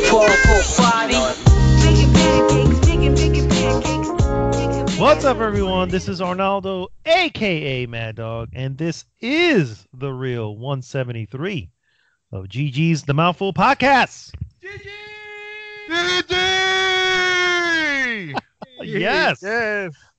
What's up, everyone? This is Arnaldo, aka Mad Dog, and this is the real 173 of GG's The Mouthful Podcast. GG! Yes.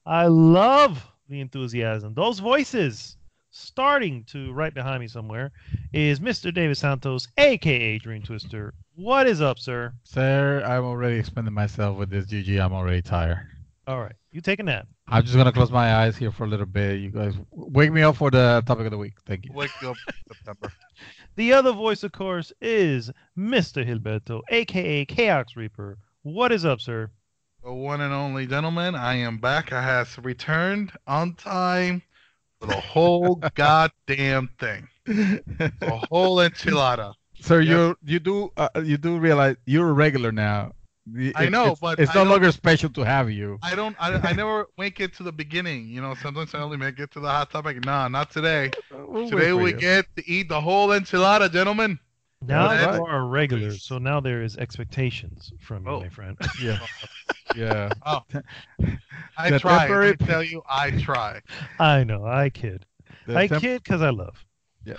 I love the enthusiasm. Those voices starting to right behind me somewhere is Mr. David Santos, aka Dream Twister. What is up, sir? Sir, I'm already expending myself with this GG. I'm already tired. All right, you take a nap. I'm just going to close my eyes here for a little bit. You guys wake me up for the topic of the week. Thank you. Wake up, September. The other voice, of course, is Mr. Gilberto, a.k.a. Chaos Reaper. What is up, sir? The one and only gentleman, I am back. I have returned on time for the whole goddamn thing. The whole enchilada. Sir, you do realize you're a regular now. I know, but it's no longer special to have you. I never make it to the beginning. You know, sometimes I only make it to the hot topic. Nah, not today. Today we get to eat the whole enchilada, gentlemen. Now you are a regular, so now there is expectations from you, my friend. Yeah. Yeah. Oh. I try. Let me tell you, I try. I know. I kid. I kid because I love. Yes.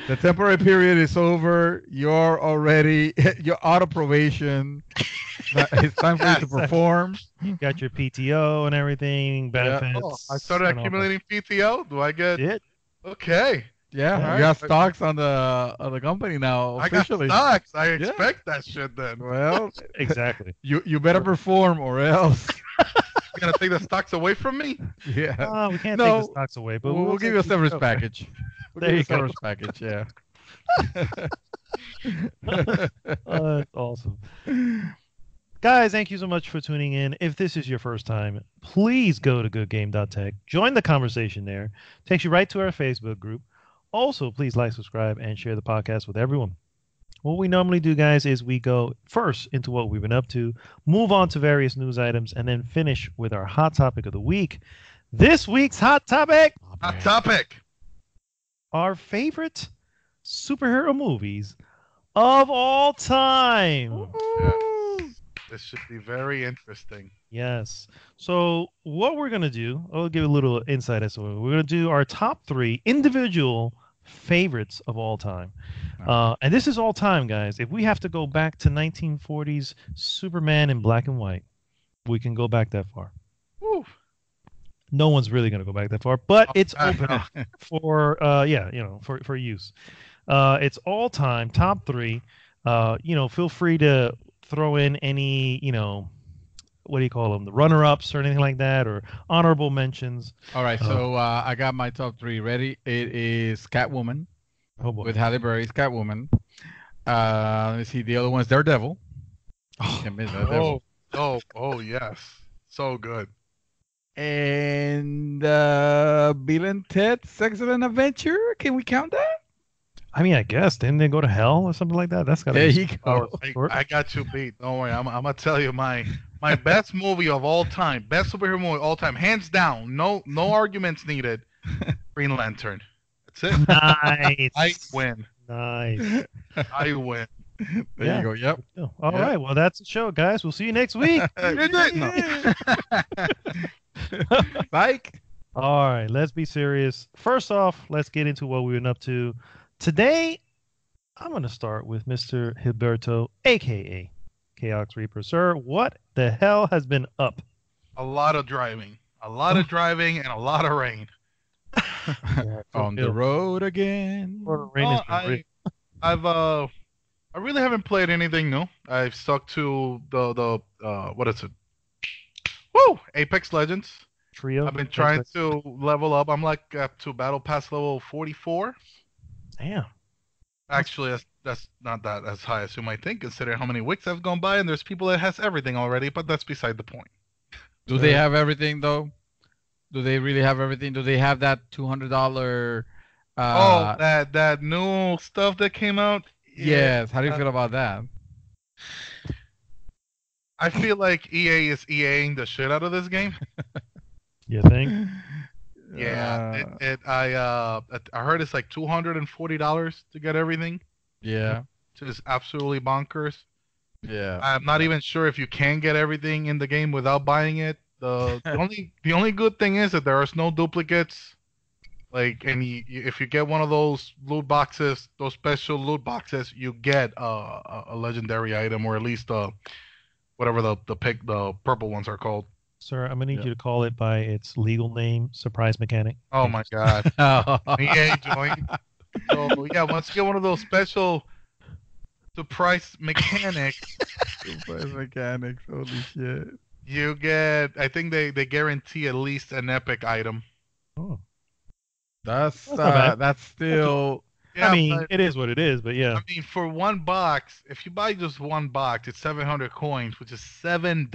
The temporary period is over. You're out of probation. It's time for you to perform. You got your PTO and everything, benefits. Yeah. Oh, I started accumulating PTO. Do I get it? Okay. Yeah, you got stocks on the company now officially. I got stocks. I expect that shit then. Well, exactly. You better perform or else. You're gonna take the stocks away from me? Yeah. We can't take the stocks away, but we'll give you a severance package. There you go. Severance package, yeah. That's awesome. Guys, thank you so much for tuning in. If this is your first time, please go to goodgame.tech. Join the conversation there. Takes you right to our Facebook group. Also, please like, subscribe, and share the podcast with everyone. What we normally do, guys, is we go first into what we've been up to, move on to various news items, and then finish with our hot topic of the week. This week's hot topic. Hot topic. Our favorite superhero movies of all time. Yes. This should be very interesting. Yes. So what we're going to do, I'll give a little insight as to what we're going to do our top 3 individual favorites of all time. And this is all time, guys. If we have to go back to 1940s Superman in black and white, we can go back that far. Woo. No one's really going to go back that far, but it's open for for use. It's all time top 3. Feel free to throw in any, what do you call them, the runner-ups or anything like that, or honorable mentions. All right, so I got my top 3 ready. It is Catwoman. Oh boy. With Halle Berry's Catwoman. Let me see. The other one's Daredevil. Oh, yes. So good. And Bill and Ted's Excellent Adventure. Can we count that? I mean, I guess. Didn't they go to hell or something like that? That's got to be. There you go. I got you beat. Don't worry. I'm going to tell you my best movie of all time. Best superhero movie of all time. Hands down. No arguments needed. Green Lantern. That's it. Nice. I win. Nice. I win. There you go. Yep. All right. Well, that's the show, guys. We'll see you next week. Mike. All right. Let's be serious. First off, let's get into what we've been up to. Today, I'm going to start with Mr. Gilberto, a.k.a. Chaos Reaper. Sir, what the hell has been up? A lot of driving. A lot of driving and a lot of rain. On the road again. I really haven't played anything new. I've stuck to the what is it? Woo! Apex Legends. Trio. I've been trying to level up. I'm like up to Battle Pass level 44. Damn. Actually, that's not that as high as you might think, considering how many weeks have gone by, and there's people that has everything already, but that's beside the point. Do they have everything, though? Do they really have everything? Do they have that $200... that new stuff that came out? Yes. How do you feel about that? I feel like EA is EAing the shit out of this game. You think? Yeah, I heard it's like $240 to get everything. Yeah. which is absolutely bonkers. Yeah. I'm not even sure if you can get everything in the game without buying it. The only good thing is that there is no duplicates. Like, and if you get one of those loot boxes, those special loot boxes, you get a legendary item, or at least whatever the purple ones are called. Sir, I'm gonna need Yeah. you to call it by its legal name, surprise mechanic. Oh Thank my you. god. EA joined. So yeah, once you get one of those special surprise mechanics, Surprise mechanics. Holy shit. you get. I think they guarantee at least an epic item. Oh. That's That's not bad. that's still. Yeah, I mean, but it is what it is, but yeah. I mean, for one box, if you buy just one box, it's 700 coins, which is $7.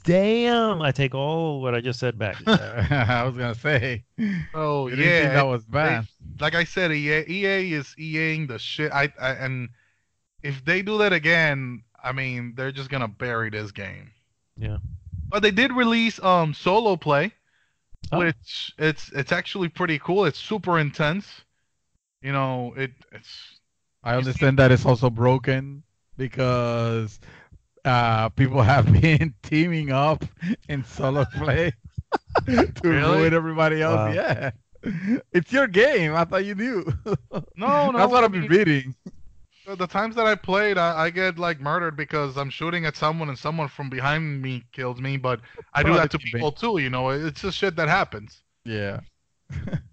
Damn, I take all what I just said back. I was gonna say. Oh You didn't think yeah, that was bad. like I said, EA is EAing the shit. And if they do that again, I mean, they're just gonna bury this game. Yeah. But they did release solo play, Oh. which it's actually pretty cool. It's super intense. You know, it's I understand that it's also broken because people have been teaming up in solo play to Really? ruin everybody else. Wow. Yeah. It's your game. I thought you knew. no. That's what I I've been mean, reading. the times that I played, I get like murdered because I'm shooting at someone and someone from behind me kills me. But I do that to Probably. people too. You know, it's just shit that happens. Yeah.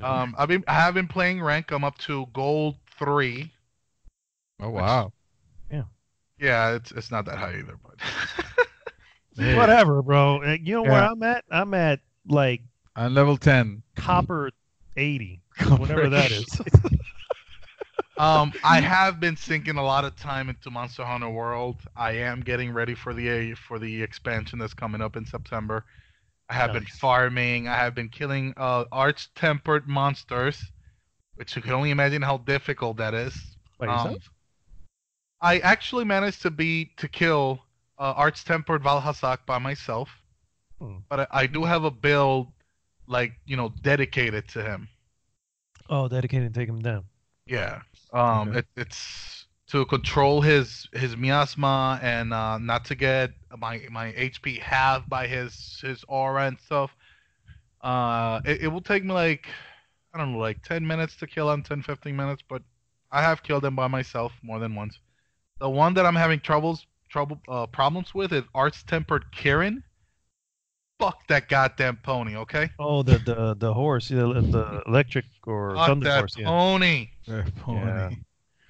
I have been playing rank. I'm up to gold 3. Oh wow. Yeah, it's not that high either, but Yeah. Whatever, bro. You know where Yeah. I'm at? I'm at like On level 10. copper 80, whatever that is. I have been sinking a lot of time into Monster Hunter World. I am getting ready for the expansion that's coming up in September. I have been Nice. farming. I have been killing arch-tempered monsters, which you can only imagine how difficult that is. By yourself? I actually managed to kill arch-tempered Valhazak by myself, but I do have a build dedicated to him. Oh, dedicated to take him down. Yeah. Okay. It's to control his miasma and not to get my HP halved by his aura and stuff. It will take me like, I don't know, like 10 minutes to kill him, 10-15 minutes, but I have killed him by myself more than once. The one that I'm having problems with is arch-tempered Kirin. Fuck that goddamn pony, okay? Oh, the horse, the electric or Fuck thunder that horse. Yeah. pony. Pony.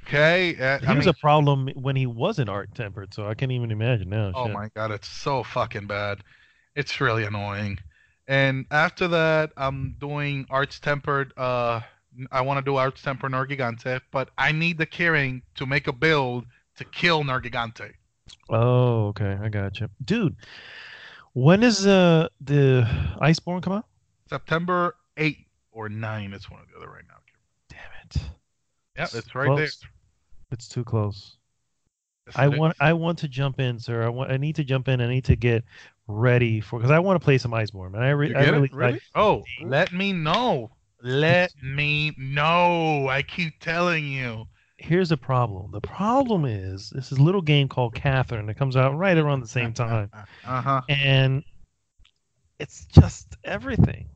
Okay. He was a problem when he wasn't art tempered, so I can't even imagine now. Oh Shit. my god, it's so fucking bad. It's really annoying. And after that, I'm doing arch tempered. I want to do arch tempered Nergigante, but I need the Kirin to make a build to kill Nergigante. Oh, okay, I got you, dude. When does the Iceborne come out? September 8 or 9. It's one or the other right now. Damn it! Yeah, it's right close. there. It's too close. Yes, I it is. want to jump in, sir. I need to jump in. I need to get ready because I want to play some Iceborne, man. I You get it? really Really? like. Oh, let me know. Let me know. I keep telling you. Here's the problem. The problem is this little game called Catherine that comes out right around the same time, Uh-huh. and it's just everything.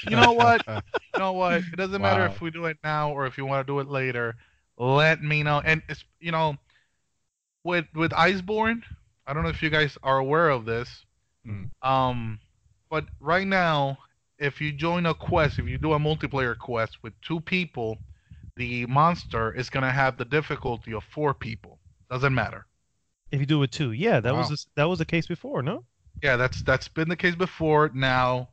You know what? You know what? It doesn't matter Wow. if we do it now or if you want to do it later. Let me know. And it's, with Iceborne, I don't know if you guys are aware of this. But right now, if you join a quest, if you do a multiplayer quest with 2 people, the monster is gonna have the difficulty of 4 people. Doesn't matter. If you do it too, yeah, that Wow. was the case before, no? Yeah, that's been the case before now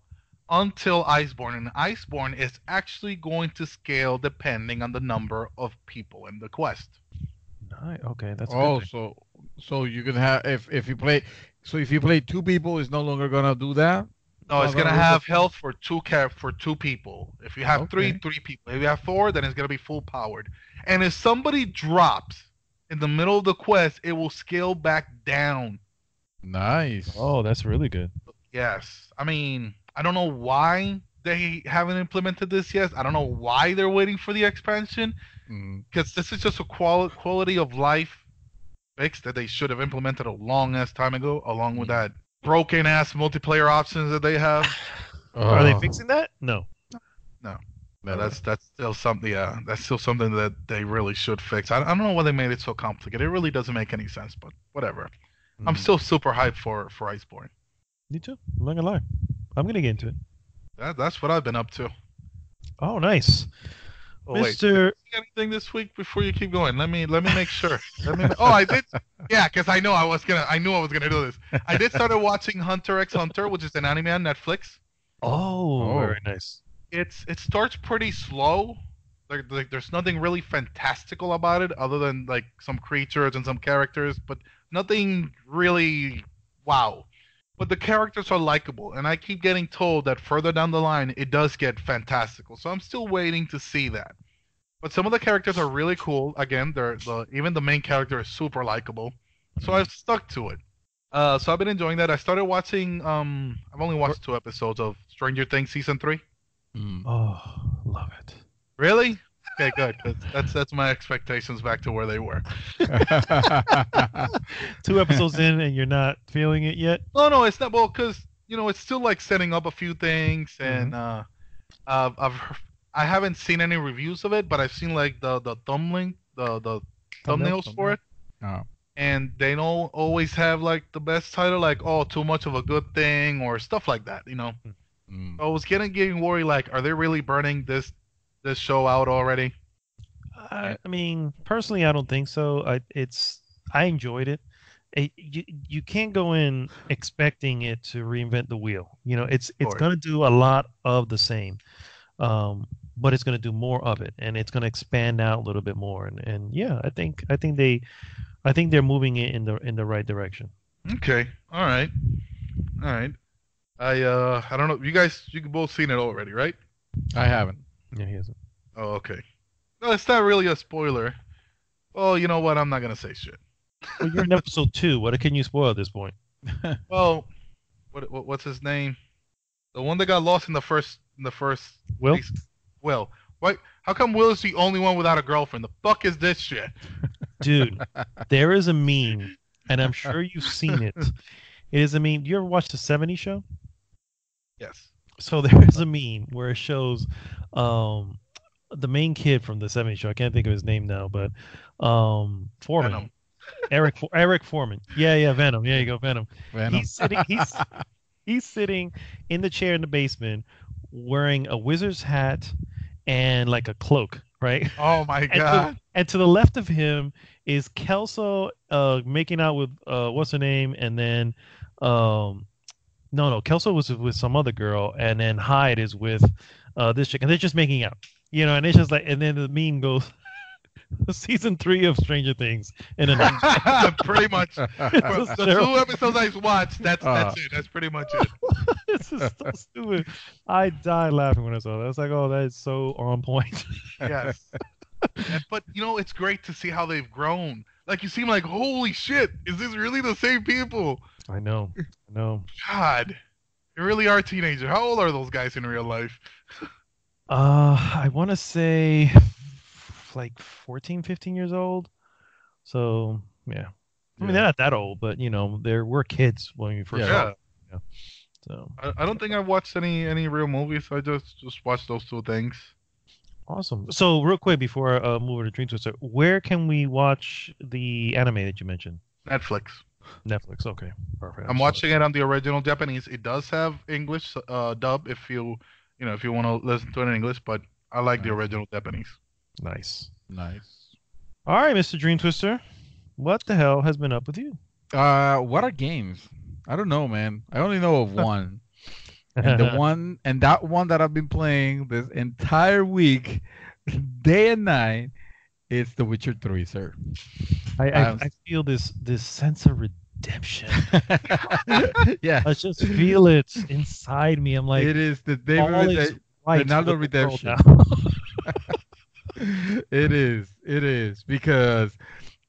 until Iceborne. And Iceborne is actually going to scale depending on the number of people in the quest. Okay, that's a Oh, good thing. so you can have if you play. So if you play 2 people, it's no longer gonna do that. No, it's not gonna gonna have reset- health for 2 people. If you have Okay. 3 people. If you have 4, then it's gonna be full powered. And if somebody drops in the middle of the quest, it will scale back down. Nice. Oh, that's really good. Yes. I mean, I don't know why they haven't implemented this yet. I don't know why they're waiting for the expansion. because this is just a quality of life fix that they should have implemented a long ass time ago, along with that broken ass multiplayer options that they have. Are they fixing that? No. No. Never. That's still something. Yeah, that's still something that they really should fix. I don't know why they made it so complicated. It really doesn't make any sense, but whatever. I'm still super hyped for Iceborne. Me too. I'm not gonna lie. I'm gonna get into it. That's what I've been up to. Oh, nice. Oh, wait, Mr. did you see anything this week before you keep going? Let me make sure. Oh, I did. Yeah, because I knew I was gonna do this. I did start watching Hunter x Hunter, which is an anime on Netflix. Oh, very nice. It starts pretty slow. There's nothing really fantastical about it, other than like some creatures and some characters, but nothing really wow. But the characters are likable, and I keep getting told that further down the line it does get fantastical. So I'm still waiting to see that. But some of the characters are really cool. Again, even the main character is super likable. So I've stuck to it. So I've been enjoying that. I started watching. I've only watched 2 episodes of Stranger Things season 3. Oh, love it. Really? Okay, good. That's my expectations back to where they were. 2 episodes in and you're not feeling it yet? No, it's not. Well, because it's still like setting up a few things, and I haven't seen any reviews of it, but I've seen like the thumbnails for it. Oh. And they don't always have like the best title, like too much of a good thing or stuff like that. I was getting worried, like, are they really burning this show out already? I mean, personally, I don't think so. I enjoyed it. You can't go in expecting it to reinvent the wheel. It's going to do a lot of the same, but it's going to do more of it, and it's going to expand out a little bit more. And yeah, I think they're moving it in the right direction. Okay, all right. I don't know. You both seen it already, right? I haven't. Yeah, he hasn't. Oh, okay. No, it's not really a spoiler. Oh, you know what? I'm not gonna say shit. Well, you're in episode 2. What can you spoil at this point? Well, what's his name? The one that got lost in the first. Will? Will. What? How come Will is the only one without a girlfriend? The fuck is this shit? Dude, there is a meme, and I'm sure you've seen it. It is a meme. Do you ever watch the 70s show? Yes. So there's a meme where it shows the main kid from the 70s show. I can't think of his name now, but Foreman. Venom. Eric Foreman. Yeah, Venom. There you go, Venom. Venom. He's sitting in the chair in the basement wearing a wizard's hat and like a cloak, right? Oh my god. And to the left of him is Kelso making out with what's her name, and then no, Kelso was with some other girl, and then Hyde is with this chick, and they're just making out, and it's just like, and then the meme goes, season 3 of Stranger Things in a nutshell. Pretty much. The 2 episodes I watched, that's it. That's pretty much it. This is so stupid. I died laughing when I saw that. I was like, oh, that is so on point. Yes. But it's great to see how they've grown. Like, you seem like, holy shit, is this really the same people? I know. God, they really are teenagers. How old are those guys in real life? I want to say like 14, 15 years old. So, yeah. I mean, they're not that old, but, we're kids when we first saw them. So I don't think I've watched any real movies. I just watched those 2 things. Awesome. So, real quick before I move over to Dream Twister, where can we watch the anime that you mentioned? Netflix. Okay, perfect. I'm watching it on the original Japanese. It does have English dub if you want to listen to it in English, but I like the original Japanese. Nice. All right, Mr. Dream Twister, what the hell has been up with you? What are games? I don't know, man. I only know of one. And that one that I've been playing this entire week, day and night, is The Witcher 3, sir. I feel this sense of redemption. Yeah. I just feel it inside me. I'm like, it is the David Ronaldo redemption. It is because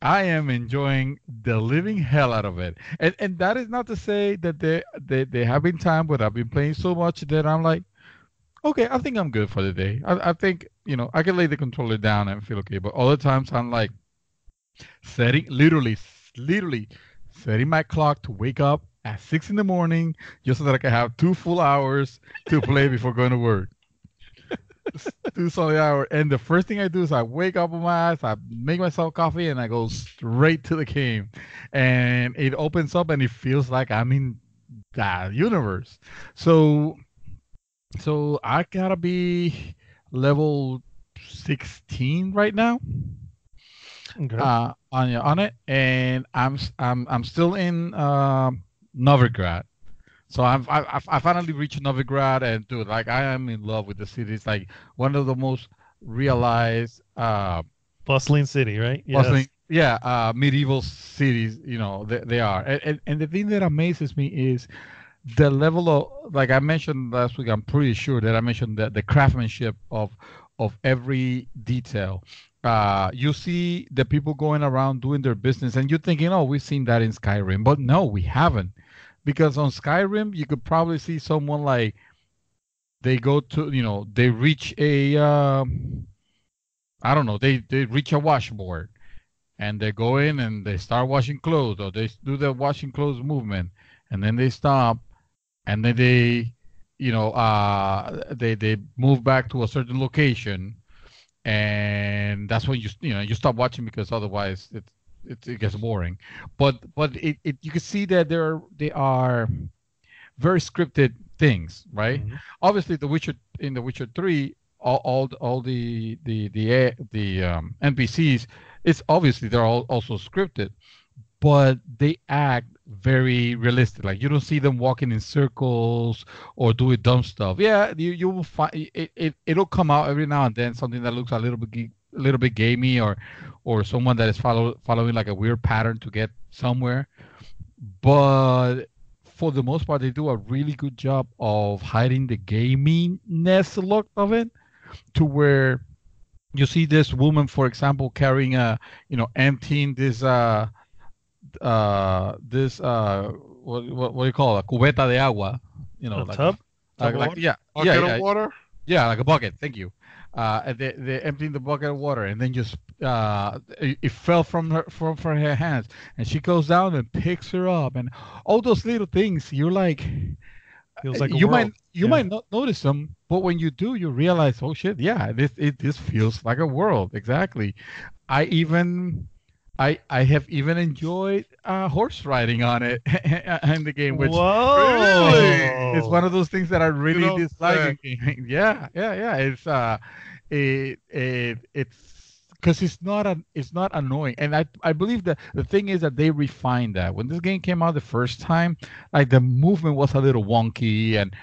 I am enjoying the living hell out of it, and that is not to say that there have been times where I've been playing so much that I'm like, okay, I think I'm good for the day. I think, I can lay the controller down and feel okay. But other times I'm like literally setting my clock to wake up at 6 in the morning just so that I can have 2 full hours to play before going to work. 2 solid hours. And the first thing I do is I wake up on my ass, I make myself coffee, and I go straight to the game. And it opens up and it feels like I'm in that universe. So I gotta be level 16 right now. Okay. On it, and I'm still in Novigrad. So I finally reached Novigrad, and dude, like I am in love with the city. It's like one of the most realized Bustling city, right? bustling, Yes. medieval cities. They are. And the thing that amazes me is the level of, like I mentioned last week. I'm pretty sure that I mentioned that the craftsmanship of every detail. You see the people going around doing their business, and you're thinking, "Oh, we've seen that in Skyrim," but no, we haven't, because on Skyrim you could probably see someone like they go to, they reach a, I don't know, they reach a washboard, and they go in and they start washing clothes, or they do the washing clothes movement, and then they stop, and then they move back to a certain location, and that's when you stop watching, because otherwise it gets boring. But you can see that they are very scripted things, right? Mhm. Obviously, in The Witcher 3, all the NPCs, it's obviously they're all also scripted, but they act very realistic. Like you don't see them walking in circles or doing dumb stuff. Yeah, you will find it'll come out every now and then, something that looks a little bit gamey, or someone that is following like a weird pattern to get somewhere. But for the most part, they do a really good job of hiding the gaminess look of it, to where you see this woman, for example, carrying emptying what do you call it? A cubeta de agua, A like tub? Tub of water? yeah, Bucket of water? yeah, like a bucket. Thank you. And they emptying the bucket of water, and then just it fell from her hands, and she goes down and picks her up, and all those little things. You're like, Feels like a you world. might not notice them, but when you do, you realize, oh shit, yeah, this feels like a world. Exactly. I even I have even enjoyed horse riding on it in the game, which Whoa! is one of those things that I You really don't dislike say. in gaming. Yeah. It's because it's not annoying, and I believe that the thing is that they refined that. When this game came out the first time, like the movement was a little wonky, and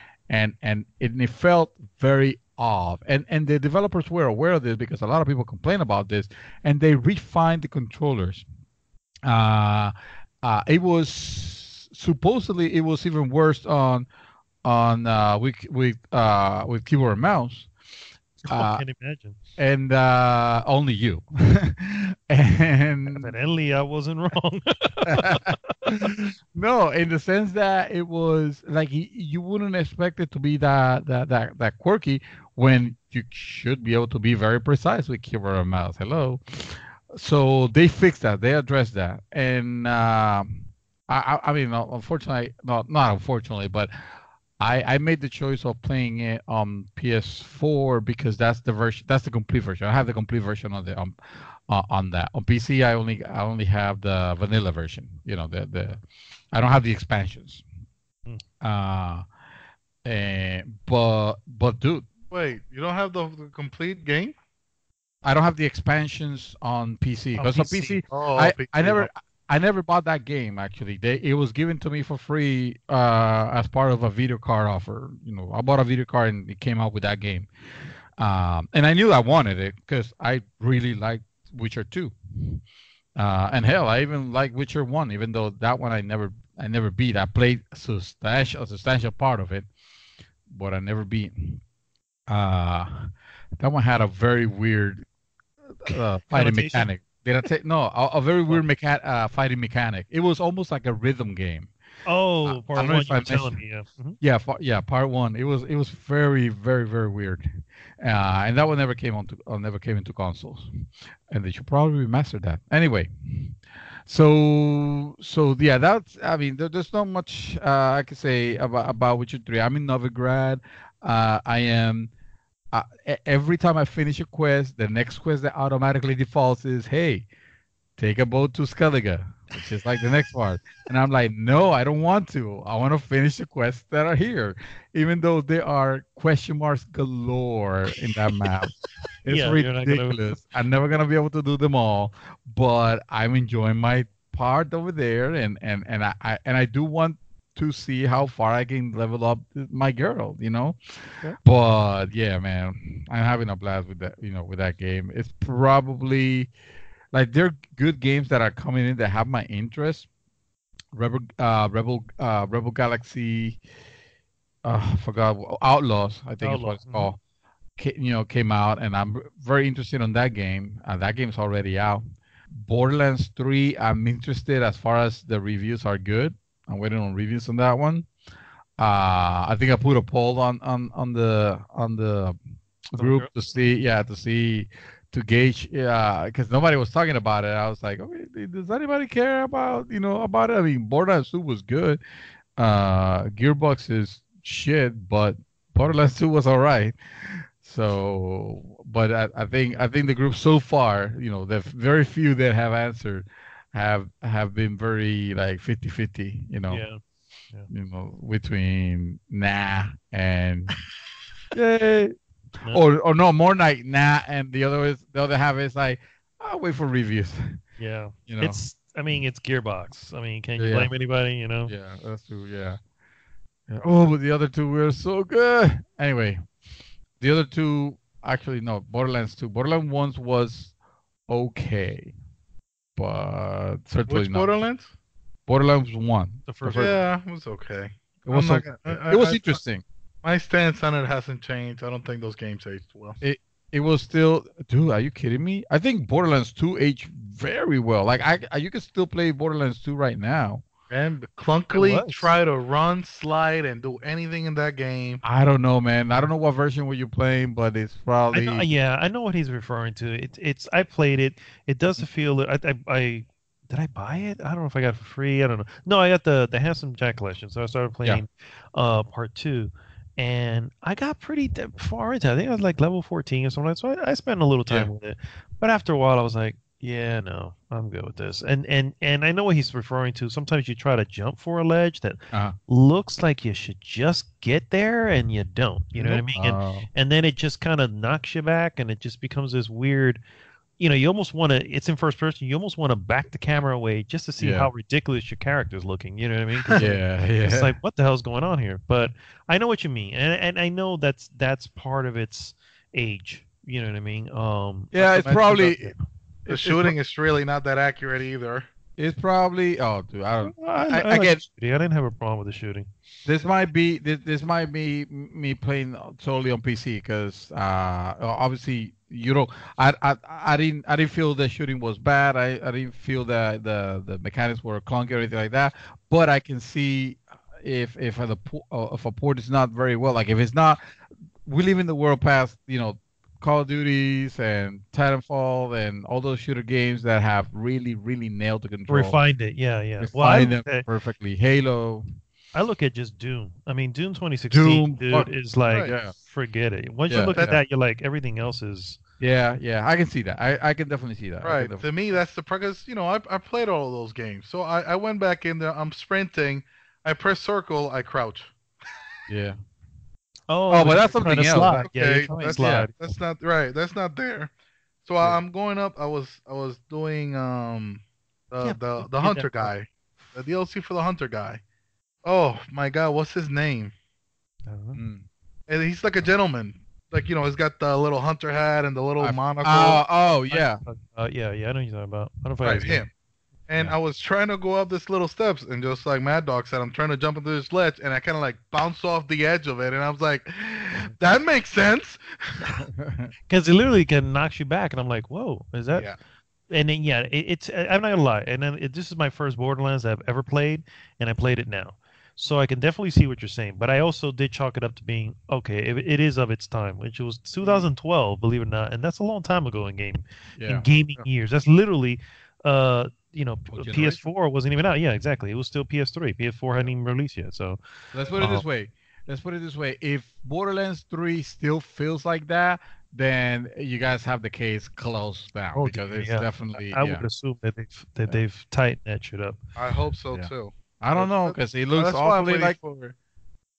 it felt very off. And the developers were aware of this, because a lot of people complain about this, and they refined the controllers. Uh, it was supposedly it was even worse with keyboard and mouse. I Uh, can't imagine. and only you. And Evidently, I wasn't wrong. no, in the sense that it was like you wouldn't expect it to be that quirky, when you should be able to be very precise with keyboard and mouse. Hello. So they fixed that. They addressed that, and I mean, unfortunately, not unfortunately, but I made the choice of playing it on PS4, because that's the version, that's the complete version. I have the complete version on that. On PC, I only have the vanilla version. The I don't have the expansions. Hmm. But dude, Wait, you don't have the complete game? I don't have the expansions on PC, On because on PC. PC, Oh, I PC, I never I never bought that game actually. It was given to me for free as part of a video card offer. I bought a video card and it came out with that game. And I knew I wanted it because I really liked Witcher 2. And hell, I even like Witcher 1, even though that one I never beat. I played a substantial part of it, but I never beat. That one had a very weird fighting Connotation? mechanic. Did I say no? A very weird fighting mechanic. It was almost like a rhythm game. Oh, I part don't know one, if you I were telling mentioned. me. Yeah. Yeah, part one. It was very very very weird, and that one never came into consoles, and they should probably remaster that. Anyway, so yeah, that's. I mean, there's not much I can say about Witcher 3. I'm in Novigrad. I am. Every time I finish a quest, the next quest that automatically defaults is, hey, take a boat to Skellige, which is like the next part. And I'm like, no, I don't want to. I want to finish the quests that are here, even though there are question marks galore in that map. It's Yeah, you're not gonna. ridiculous. I'm never gonna be able to do them all, but I'm enjoying my part over there, and I do want to see how far I can level up my girl, Okay. But yeah, man, I'm having a blast with that, with that game. It's probably like there are good games that are coming in that have my interest. Rebel Galaxy, I forgot Outlaws, I think is what Outlaws. it's called. Came out, and I'm very interested in that game. That game's already out. Borderlands 3, I'm interested as far as the reviews are good. I'm waiting on reviews on that one. I think I put a poll on the group to see to gauge, because nobody was talking about it. I was like, okay, does anybody care about it? I mean, Borderlands 2 was good. Gearbox is shit, but Borderlands 2 was all right. So, but I think the group so far, the very few that have answered have been very like 50-50, Yeah. Yeah. between nah and yay. No. Or no, more like nah, and the other half is like, I'll wait for reviews. Yeah. you know. I mean, it's Gearbox. I mean, can you Yeah. blame anybody? Yeah, that's true. Yeah. Yeah. Oh, but the other two were so good. Anyway, the other two actually no, Borderlands 2. Borderlands 1 was okay, but certainly Which not. Borderlands? Borderlands 1. The first one. one. Yeah, it was okay. It was I'm not okay. gonna. It was interesting. My stance on it hasn't changed. I don't think those games aged well. It was still, dude. Are you kidding me? I think Borderlands 2 aged very well. Like you can still play Borderlands 2 right now. And It clunkily was. try to run, slide, and do anything in that game. I don't know, man. I don't know what version were you playing, but it's I know, probably yeah, I know what he's referring to. It's I played it. It does feel. I did I buy it? I don't know if I got it for free. I don't know. No, I got the Handsome Jack collection. So I started playing part two, and I got pretty far into it. I think I was like level 14 or something. So I spent a little time with it. But after a while, I was like, yeah, no, I'm good with this. And I know what he's referring to. Sometimes you try to jump for a ledge that looks like you should just get there, and you don't. You know what I mean? And then it just kind of knocks you back, and it just becomes this weird. You almost want to. It's in first person. You almost want to back the camera away just to see how ridiculous your character's looking. You know what I mean? 'Cause it's like, what the hell's going on here? But I know what you mean, and I know that's part of its age. You know what I mean? it's probably the shooting is really not that accurate either. It's probably. Oh, dude, I don't. I get. I didn't have a problem with the shooting. This might be me playing totally on PC because obviously you don't. I didn't feel the shooting was bad. I didn't feel that the mechanics were clunky or anything like that. But I can see if a port is not very well. Like if it's not, we live in the world past Call of Duties and Titanfall and all those shooter games that have really really nailed the control. Refined it, yeah. Refined them perfectly. Halo. I look at just Doom. I mean, Doom 2016, dude, is like, forget it. Once you look at that, you're like, everything else is. Yeah, I can see that. I can definitely see that. Right. To me, that's the because I played all of those games, so I went back in there. I'm sprinting. I press circle. I crouch. Yeah. Oh, but that's something else. Slide. Okay, slide. That's not right. That's not there. So I'm going up. I was doing the hunter guy, the DLC for the hunter guy. Oh my God, what's his name? I don't know. And he's like a gentleman. Like he's got the little hunter hat and the little monocle. Yeah. I know what you're talking about. I don't know if him. And I was trying to go up this little steps, and just like Mad Dog said, I'm trying to jump into this ledge, and I kind of like bounce off the edge of it, and I was like, that makes sense. Because it literally can knock you back, and I'm like, whoa, is that? Yeah. and then yeah, it's I'm not gonna lie, and then this is my first Borderlands I've ever played, and I played it now, so I can definitely see what you're saying. But I also did chalk it up to being okay. It is of its time, which was Mhm. 2012, believe it or not, and that's a long time ago in Yeah. gaming Yeah. years. That's literally, What generation? PS4 wasn't even out. Yeah, exactly. It was still PS3. PS4 hadn't Yeah. even released yet. So, Let's put it uh, this way. Let's put it this way. If Borderlands 3 still feels like that, then you guys have the case closed down oh because dear, it's yeah, definitely I would yeah. assume that Yeah. they've tightened that shit up. I hope so Yeah. too. I don't know That- because it looks that's why I'm awfully waiting like for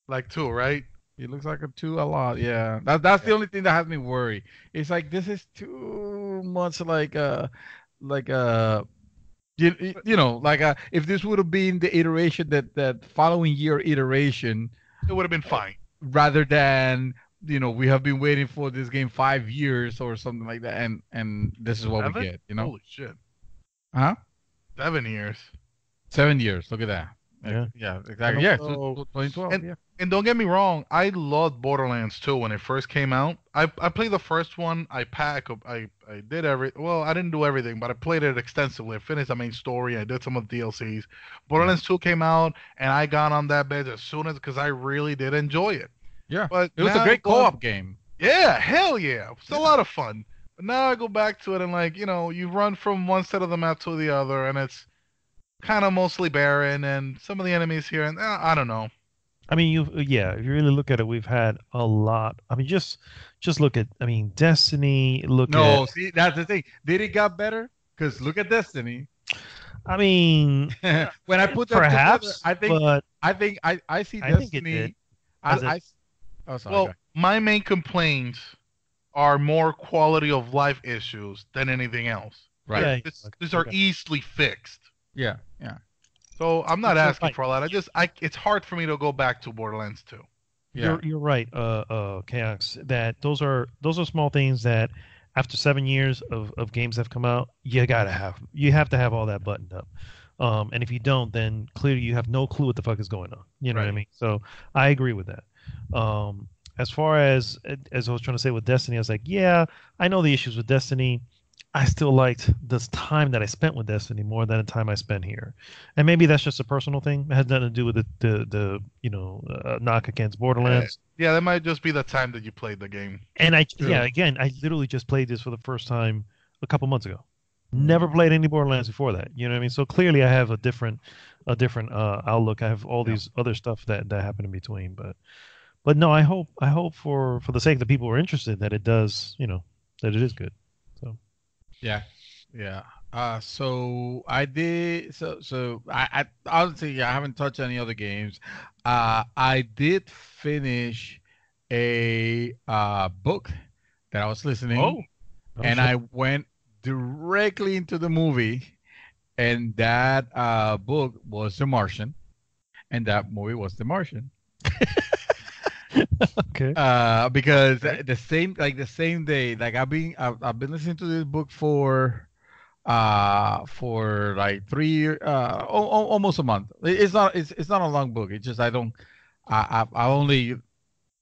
like two, right? it looks like a two a lot. Yeah. That's Yeah. the only thing that has me worried. It's like this is too much like you know like if this would have been the iteration that following year iteration It would have been fine. rather than we have been waiting for this game 5 years or something like that and this is what we 7? get Holy shit. huh 7 years. 7 years, look at that. Yeah. Yeah, And exactly, yeah, so also, 2012, And yeah. and don't get me wrong, I loved Borderlands 2 when it first came out. I played the first one. I did I didn't do everything, but I played it extensively. I finished the main story. I did some of the DLCs. Yeah, Borderlands 2 came out, and I got on that bed as soon as because I really did enjoy it. yeah, But it was a now great going, co-op game. yeah, hell yeah, it's a Yeah, lot of fun. But now I go back to it and you run from one side of the map to the other, and it's kind of mostly barren, and some of the enemies here, and I don't know. I mean, yeah, if you really look at it, we've had a lot. I mean, just look at, I mean, Destiny. Look at, no, see, that's the thing, did it got better? Because look at Destiny. I mean, When I put them together, perhaps, but I see I think it did Destiny. I, as it. I oh, sorry, Well, guy. my main complaints are more quality of life issues than anything else. Right. Like Yeah, these are okay. easily fixed. Yeah, yeah, So I'm not But you're asking right. for a lot. It's hard for me to go back to Borderlands 2. yeah, You're right, Chaos. That those are small things that after 7 years of games that have come out, you have to have all that buttoned up. And if you don't, then clearly you have no clue what the fuck is going on. You know what I Right. mean? So I agree with that. As far as I was trying to say with Destiny, I was like, yeah, I know the issues with Destiny. I still liked this time that I spent with Destiny more than the time I spent here, and maybe that's just a personal thing. It has nothing to do with the knock against Yeah, Borderlands. yeah, that might just be the time that you played the game. And true. again, I literally just played this for the first time a couple months ago. Mm. Never played any Borderlands before that. You know what I mean? So clearly, I have a different outlook. I have all Yeah, these other stuff that happen in between. But no, I hope for the sake of the people who are interested that it does, that it is good. So yeah, yeah. So I did. I honestly, yeah, I haven't touched any other games. I did finish a book that I was listening, Oh, oh and shit. I went directly into the movie, and that book was The Martian, and that movie was The Martian. Okay. Because okay. the same day, like I've been listening to this book for like 3 years, almost a month. It's not a long book. It's just I don't I only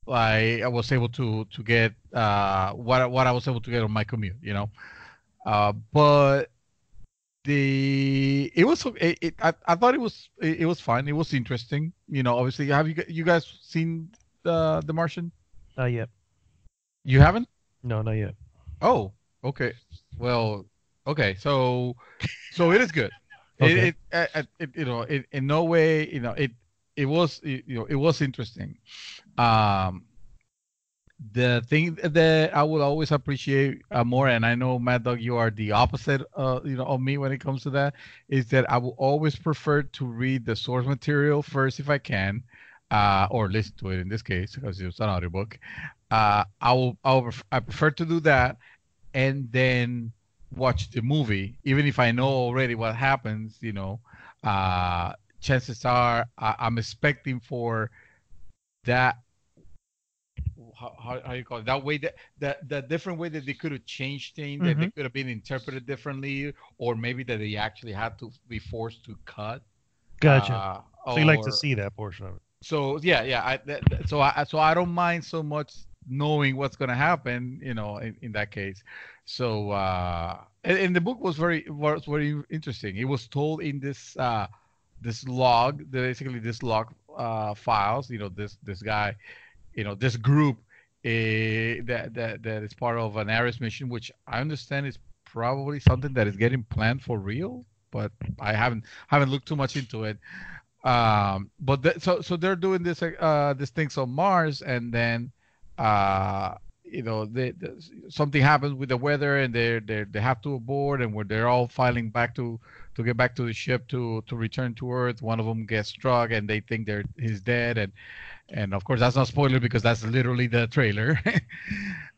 like I was able to get what I was able to get on my commute. But the it was I thought it was fun. It was interesting. Obviously, have you guys seen the Martian? Not yet. You haven't? No, not yet. Oh, okay. Well, okay. So it is good. Okay. It in no way, it was, it was interesting. Um, the thing that I would always appreciate more, and I know Mad Dog, you are the opposite, of me when it comes to that, is that I will always prefer to read the source material first if I can, or listen to it in this case because it's an audiobook. I prefer to do that and then watch the movie, even if I know already what happens. Chances are I'm expecting for that. How you call it, that way, that different way that they could have changed things, that they Hmm. could have been interpreted differently, or maybe that they actually had to be forced to cut, Gotcha. So you like to or see that portion of it. so yeah, yeah. So I don't mind so much knowing what's going to happen, in that case. So, and the book was very interesting. It was told in this log, basically this log files. This guy, this group that is part of an Ares mission, which I understand is probably something that is getting planned for real, but I haven't looked too much into it. So they're doing this things on Mars, and then uh, something happens with the weather, and they have to abort, and when they're all filing back to get back to the ship to return to Earth, one of them gets struck, and they think he's dead, and of course that's not spoiler because that's literally the trailer.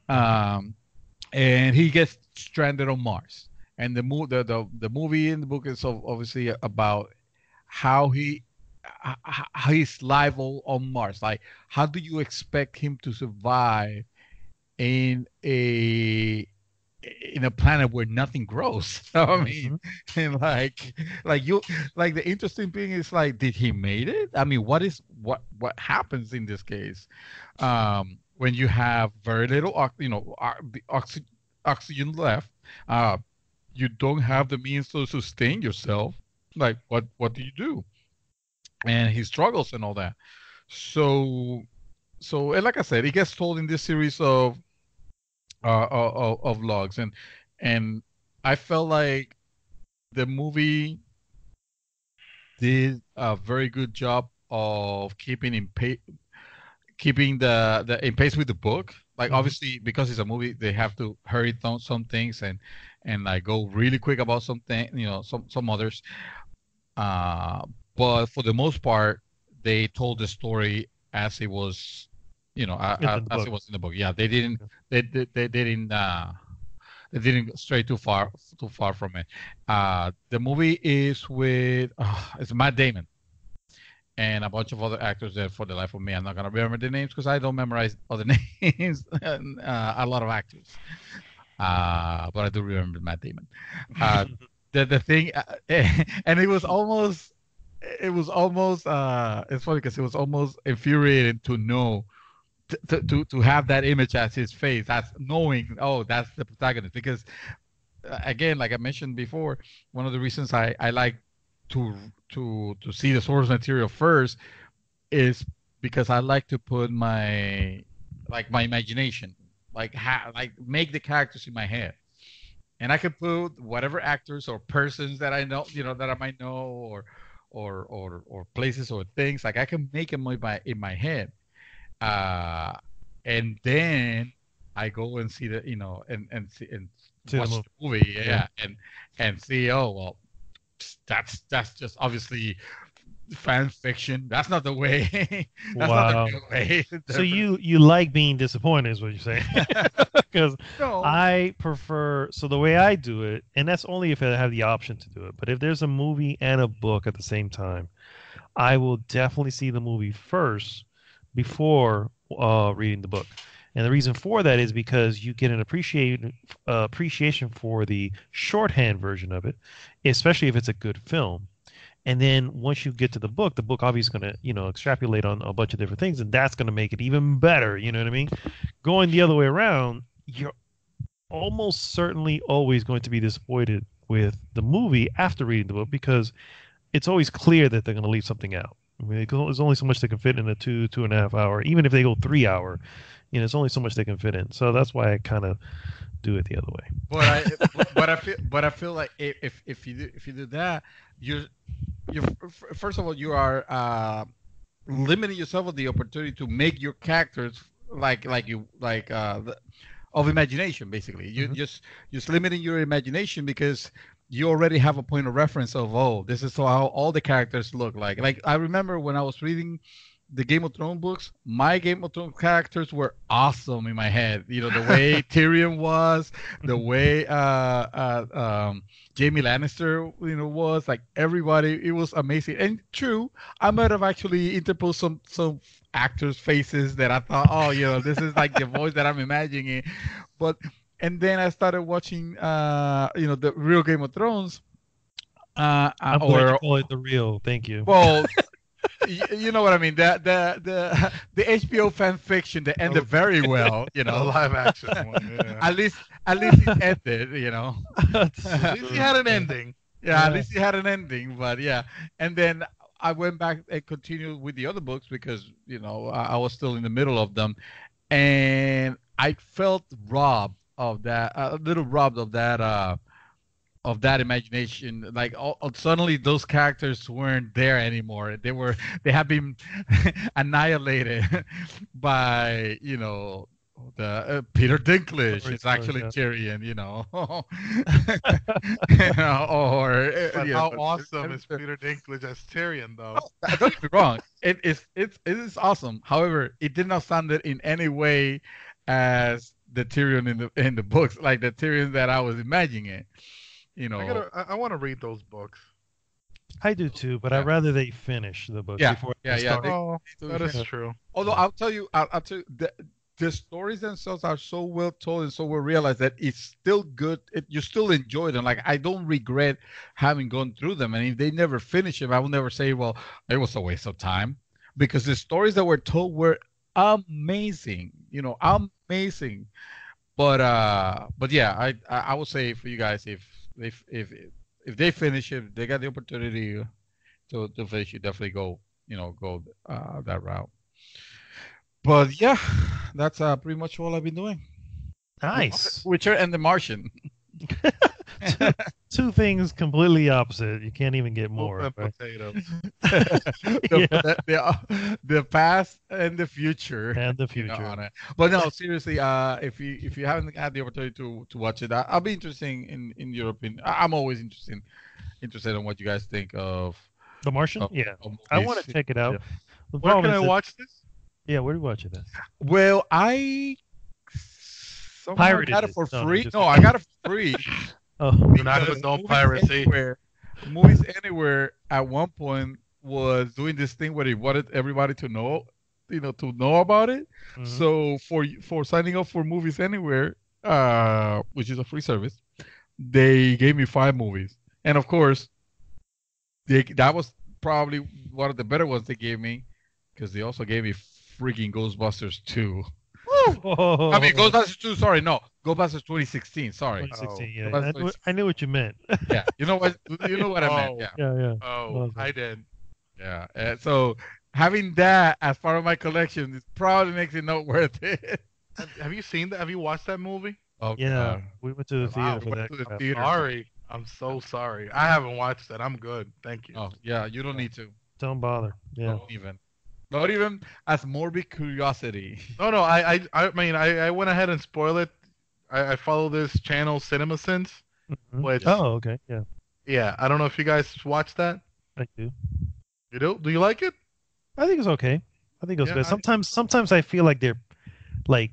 um, and he gets stranded on Mars, and the movie in the book is obviously about how his life on Mars. Like, how do you expect him to survive in a planet where nothing grows? I mean, and the interesting thing is, like, did he made it? I mean, what happens in this case when you have very little oxygen left? You don't have the means to sustain yourself. Like, what do you do? And he struggles and all that. So and like I said, it gets told in this series of logs, and I felt like the movie did a very good job of keeping the in pace with the book. Like, obviously, because it's a movie, they have to hurry down some things and like go really quick about something, some others. But for the most part, they told the story as it was, as it was in the book. Yeah, they didn't stray too far from it. The movie is with it's Matt Damon and a bunch of other actors that, for the life of me, I'm not gonna remember the names because I don't memorize other names. A lot of actors, but I do remember Matt Damon. The thing, and it was almost it's funny because it was almost infuriating to know to have that image as his face, that's knowing, oh, that's the protagonist. Because again, like I mentioned before, one of the reasons I like to see the source material first is because I like to put my imagination, like make the characters in my head. And I can put whatever actors or persons that I know, that I might know, or places or things. Like, I can make them in my head, and then I go and see and watch the movie, and see. Oh well, that's just obviously fan fiction. That's not the way. That's not the real way. So you like being disappointed, is what you're saying? Because I prefer. So the way I do it, and that's only if I have the option to do it. But if there's a movie and a book at the same time, I will definitely see the movie first before reading the book. And the reason for that is because you get an appreciation for the shorthand version of it, especially if it's a good film. And then once you get to the book obviously is going to, extrapolate on a bunch of different things, and that's going to make it even better. You know what I mean? Going the other way around, you're almost certainly always going to be disappointed with the movie after reading the book because it's always clear that they're going to leave something out. I mean, there's only so much they can fit in a 2.5 hour. Even if they go 3 hour, it's only so much they can fit in. So that's why I kind of do it the other way. But I feel like if you do that, you're first of all, you are limiting yourself with the opportunity to make your characters of imagination. Basically, you just limiting your imagination because you already have a point of reference of, oh, this is how all the characters look like. Like, I remember when I was reading the Game of Thrones books, my Game of Thrones characters were awesome in my head. The way Tyrion was, the way Jaime Lannister, was, like, everybody. It was amazing. And true, I might have actually interposed some actors' faces that I thought, oh, this is like the voice that I'm imagining. And then I started watching, the real Game of Thrones. I'm glad you call it the real. Thank you. Well, you know what I mean. The HBO fan fiction that ended very well. You The know, live action one. Yeah. at least it ended. You know. At least he had an ending. Yeah, at least it had an ending. But yeah, and then I went back and continued with the other books because I was still in the middle of them, and I felt robbed of that, a little robbed of that imagination. Like suddenly those characters weren't there anymore. They have been annihilated by the Peter Dinklage is actually Tyrion, or But how awesome is Peter Dinklage as Tyrion, though? Don't get me wrong, it is awesome. However, it did not sound it in any way as the Tyrion in the books, like the Tyrion that I was imagining it. I want to read those books. I do too, but I'd rather they finish the book before they start. That is true. Although I'll tell you, the stories themselves are so well told and so well realized that it's still good. You still enjoy them. Like I don't regret having gone through them. And if they never finish them, I will never say, well, it was a waste of time, because the stories that were told were amazing. Amazing. But yeah, I would say for you guys, if they finish it, they got the opportunity to finish, you definitely go that route. But yeah, that's pretty much all I've been doing. Nice. Witcher and the Martian. Two things completely opposite. You can't even get more. Right? Potatoes. The past and the future. And the future. On it. But no, seriously, if you haven't had the opportunity to watch it, I'll be interested in your opinion. I'm always interested in what you guys think of The Martian. I want to check it out. Yeah. Where can I watch this? Yeah, where do you watch it at? Well, I got it for free. No, I got it for free. Oh, do not condone piracy. Movies Anywhere at one point was doing this thing where they wanted everybody to know, about it. Mm-hmm. So for signing up for Movies Anywhere, which is a free service, they gave me 5 movies, and of course, that was probably one of the better ones they gave me, because they also gave me freaking Ghostbusters 2. Whoa. I mean, Ghostbusters 2. Sorry, no, Ghostbusters 2016. Sorry. 2016. Yeah, I knew what you meant. Yeah, you know what I meant. Yeah. Oh, I did. Yeah. So having that as part of my collection is probably makes it not worth it. Have you seen that? Have you watched that movie? Oh, yeah. God. We went to the theater for that. Sorry. I'm so sorry. I haven't watched it. I'm good. Thank you. Oh, yeah. You don't need to. Don't bother. Yeah. Not even as morbid curiosity. No. I mean, I went ahead and spoiled it. I follow this channel, CinemaSins. Mm-hmm. Which, okay. Yeah. Yeah. I don't know if you guys watch that. I do. You do? Do you like it? I think it's okay. I think it's good. Sometimes I feel like they're like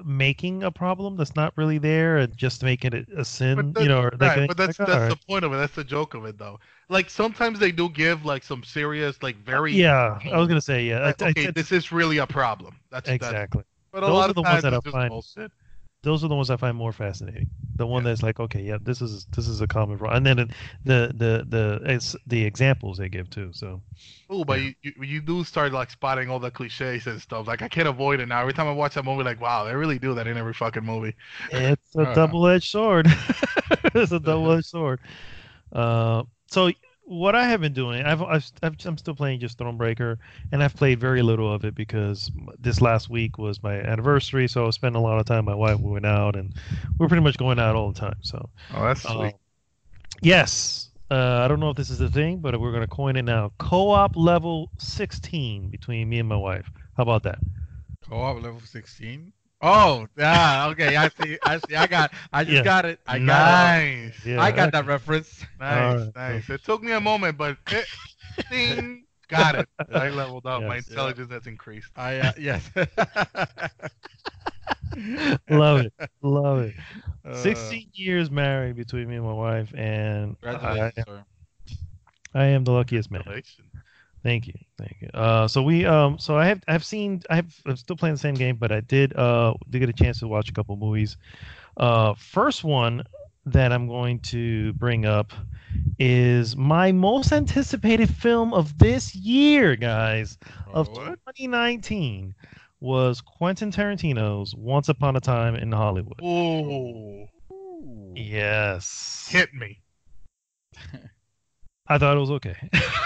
making a problem that's not really there and just making it a sin, but that's the point of it. That's the joke of it, though. Like sometimes they do give like some serious, like very. Yeah, I was gonna say okay, this is really a problem. That's exactly. But those are the ones that I find. Bullshit. Those are the ones I find more fascinating. The one that's like, okay, yeah, this is a common problem, and then the examples they give too. So. Oh, but you do start like spotting all the cliches and stuff. Like I can't avoid it now. Every time I watch that movie, like, wow, they really do that in every fucking movie. It's a double-edged sword. It's a double-edged sword. So what I have been doing, I'm still playing just Thronebreaker, and I've played very little of it because this last week was my anniversary, so I was spending a lot of time. My wife went out, and we're pretty much going out all the time. So. Oh, that's sweet. Yes. I don't know if this is a thing, but we're going to coin it now. Co-op level 16 between me and my wife. How about that? Co-op level 16? Oh, yeah. Okay, I see. I just got it. I got it. Yeah, I got that reference. Nice. It took me a moment, but ding, got it. I leveled up. Yes, my intelligence has increased. Yes. Love it. 16 years married between me and my wife, and congratulations, sir. I am the luckiest man. Thank you. So I'm still playing the same game, but I did get a chance to watch a couple movies. First one, that I'm going to bring up is my most anticipated film of this year, guys, of What? 2019, was Quentin Tarantino's Once Upon a Time in Hollywood. Ooh, Yes. hit me. I thought it was okay.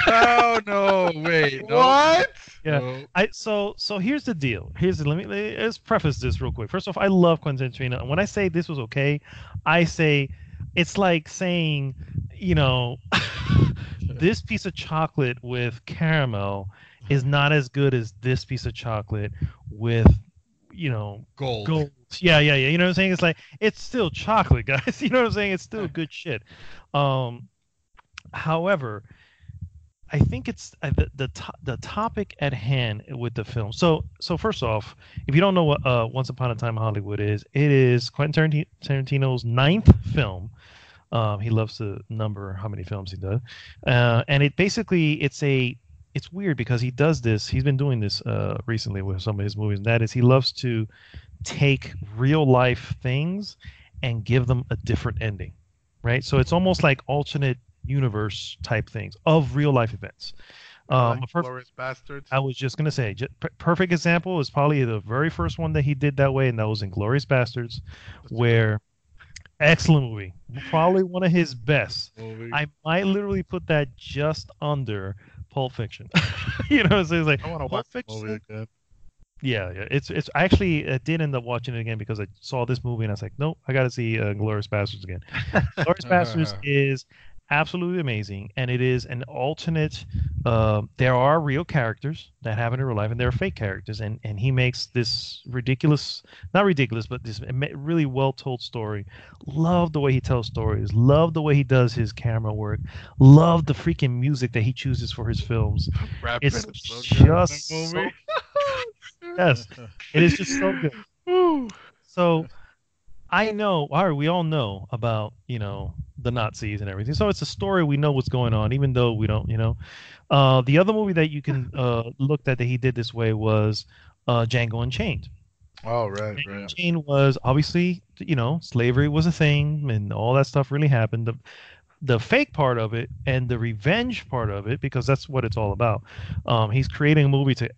Oh no! Wait, no. What? Yeah. No. So here's the deal. Let's preface this real quick. First off, I love Quentin Tarantino. And when I say this was okay, I say it's like saying, you know, this piece of chocolate with caramel is not as good as this piece of chocolate with, Gold. gold. Yeah. You know what I'm saying? It's like it's still chocolate, guys. You know what I'm saying? It's still good shit. However, I think it's the topic at hand with the film. So first off, if you don't know what Once Upon a Time in Hollywood is, it is Quentin Tarantino's ninth film. He loves to number how many films he does, and it's weird because he does this. He's been doing this recently with some of his movies, and that is he loves to take real life things and give them a different ending, right? So it's almost like alternate universe type things of real life events. Glorious Bastards. I was just gonna say, perfect example is probably the very first one that he did that way, and that was in Glorious Bastards, where excellent movie, probably one of his best. Movie. I might literally put that just under Pulp Fiction. You know, so it's like I want to Pulp watch the Fiction. movie again. Yeah. It's I actually did end up watching it again because I saw this movie and I was like, nope, I got to see Glorious Bastards again. Glorious Bastards is absolutely amazing, and it is an alternate. There are real characters that happen in real life, and there are fake characters, and he makes this not ridiculous, but this really well told story. Love the way he tells stories. Love the way he does his camera work. Love the freaking music that he chooses for his films. Brad It's Pitt is so good in that just movie. yes, it is just so good. Woo. So I know, or we all know about, the Nazis and everything. So it's a story. We know what's going on, even though we don't. The other movie that you can look at that he did this way was Django Unchained. Oh, right. Unchained was obviously, slavery was a thing and all that stuff really happened. The fake part of it and the revenge part of it, because that's what it's all about. He's creating a movie to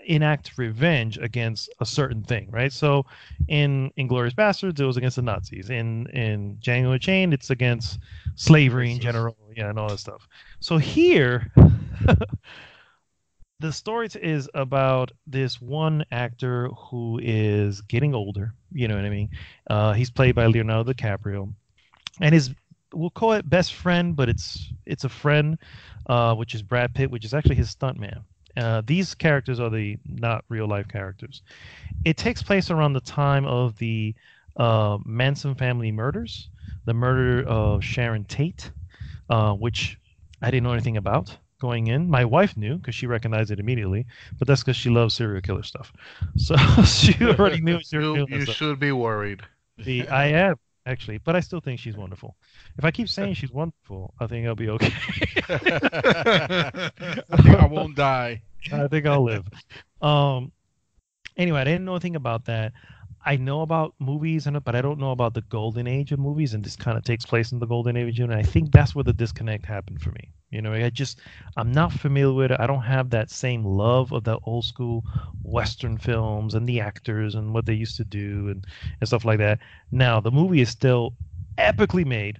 enact revenge against a certain thing, right? So in Inglourious Bastards, it was against the Nazis. In Django Unchained, it's against slavery in general, and all that stuff. So here, the story is about this one actor who is getting older. You know what I mean? He's played by Leonardo DiCaprio, and we'll call it best friend, but it's a friend, which is Brad Pitt, which is actually his stuntman. These characters are the not real life characters. It takes place around the time of the Manson family murders, the murder of Sharon Tate, which I didn't know anything about going in. My wife knew because she recognized it immediately, but that's because she loves serial killer stuff. So she already knew serial killer You stuff. should be worried. I am actually, but I still think she's wonderful. If I keep saying she's wonderful, I think I'll be okay. I think I won't die. I think I'll live. Anyway, I didn't know anything about that. I know about movies, but I don't know about the golden age of movies, and this kind of takes place in the golden age, and I think that's where the disconnect happened for me. I'm not familiar with it. I don't have that same love of the old school Western films and the actors and what they used to do and stuff like that. Now, the movie is still epically made.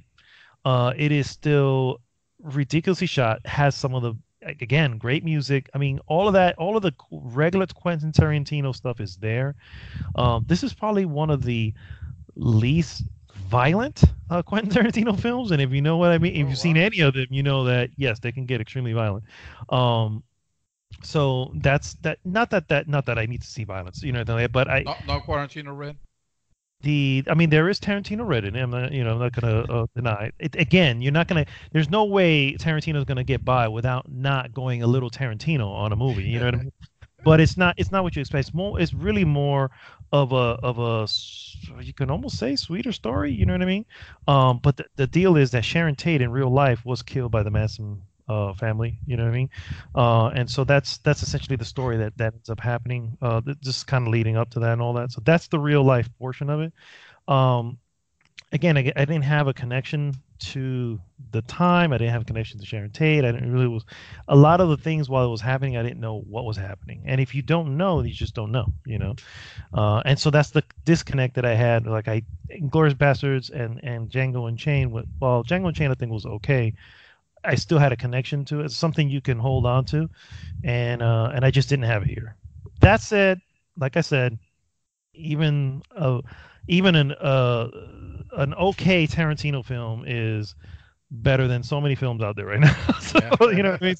It is still ridiculously shot, has some of the, again, great music. I mean, all of the regular Quentin Tarantino stuff is there. This is probably one of the least violent Quentin Tarantino films, and if you know what I mean, if you've seen any of them, you know that yes, they can get extremely violent. So that's that. Not that I need to see violence, but Not Quarantino Red. There is Tarantino red in it. I'm not gonna deny it. Again, you're not gonna. There's no way Tarantino's gonna get by without not going a little Tarantino on a movie. You know what I mean? But it's not what you expect. It's really more of a you can almost say sweeter story. You know what I mean? But the deal is that Sharon Tate in real life was killed by the Manson family. You know what I mean? And so that's essentially the story that ends up happening. Just kind of leading up to that and all that. So that's the real life portion of it. again, I didn't have a connection to the time. I didn't have a connection to Sharon Tate. I didn't really was a lot of the things while it was happening. I didn't know what was happening. And if you don't know, you just don't know. And so that's the disconnect that I had. Like Glorious Bastards and Django Unchained. Well, Django Unchained I think was okay. I still had a connection to it. It's something you can hold on to, and I just didn't have it here. That said, like I said, even even an okay Tarantino film is better than so many films out there right now. So Yeah. you know what I mean.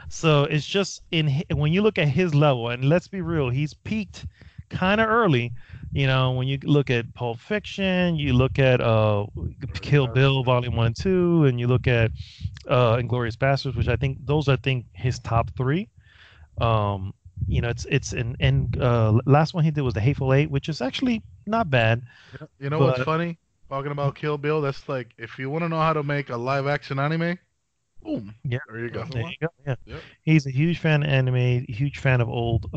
So it's just when you look at his level, and let's be real, he's peaked kind of early. When you look at Pulp Fiction, you look at Kill Bill Volume 1 and 2, and you look at Inglourious Bastards, which I think his top three. Um, it's and last one he did was the Hateful Eight, which is actually not bad. You know what's But funny? Talking about Kill Bill, that's like if you want to know how to make a live action anime, boom, yeah, there you go. That's the there one. you go. Yeah, Yep. he's a huge fan of anime, huge fan of old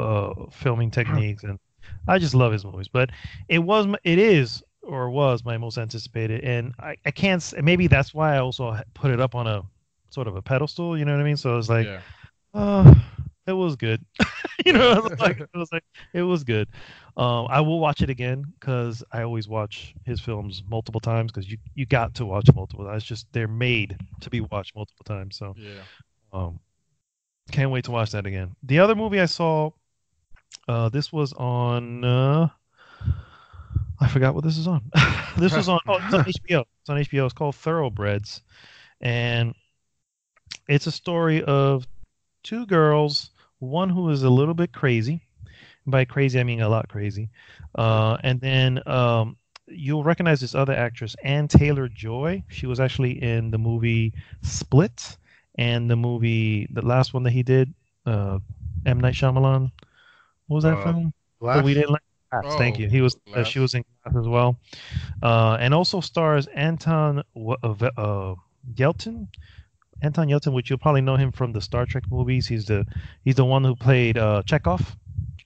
filming techniques, and I just love his movies. But it is or was my most anticipated, and I can't. Maybe that's why I also put it up on a sort of a pedestal. You know what I mean? So it's like, Yeah. uh, it was good. Yeah. It was good. I will watch it again because I always watch his films multiple times because you got to watch multiple times. It's just they're made to be watched multiple times. So Yeah. um, can't wait to watch that again. The other movie I saw, this was on. I forgot what this is on. This was on. Oh, it's on HBO. It's on HBO. It's called Thoroughbreds, and it's a story of two girls. One who is a little bit crazy. By crazy, I mean a lot crazy. And then you'll recognize this other actress, Ann Taylor-Joy. She was actually in the movie Split and the last one that he did, M. Night Shyamalan. What was that Uh, film? That we Glass. didn't like. Glass, thank Oh, you. She last. was in Glass as well, and also stars Yelton. Anton Yelton, which you'll probably know him from the Star Trek movies. He's the one who played Chekhov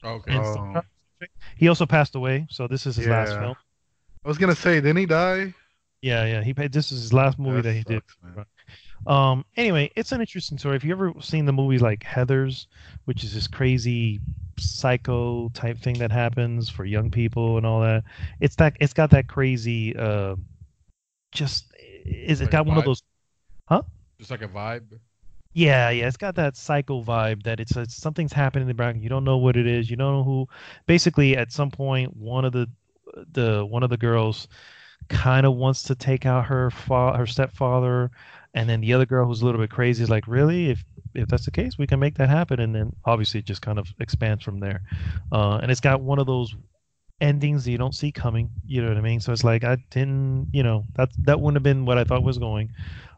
Okay. in Star Oh, Trek. He also passed away, so this is his last yeah. film. I was gonna say, didn't he die? Yeah, yeah. This is his last movie That that he did. sucks, man. Anyway, it's an interesting story. If you ever seen the movies like Heathers, which is this crazy psycho type thing that happens for young people and all that, it's got that crazy just is it Like a got one of vibe. those huh? Just like a vibe. Yeah, yeah, it's got that psycho vibe that it's something's happening in the background. You don't know what it is. You don't know who. Basically, at some point, one of the girls kind of wants to take out her stepfather, and then the other girl who's a little bit crazy is like, really, if that's the case, we can make that happen. And then obviously it just kind of expands from there. And it's got one of those endings that you don't see coming. You know what I mean? So it's like I didn't, that wouldn't have been what I thought was going.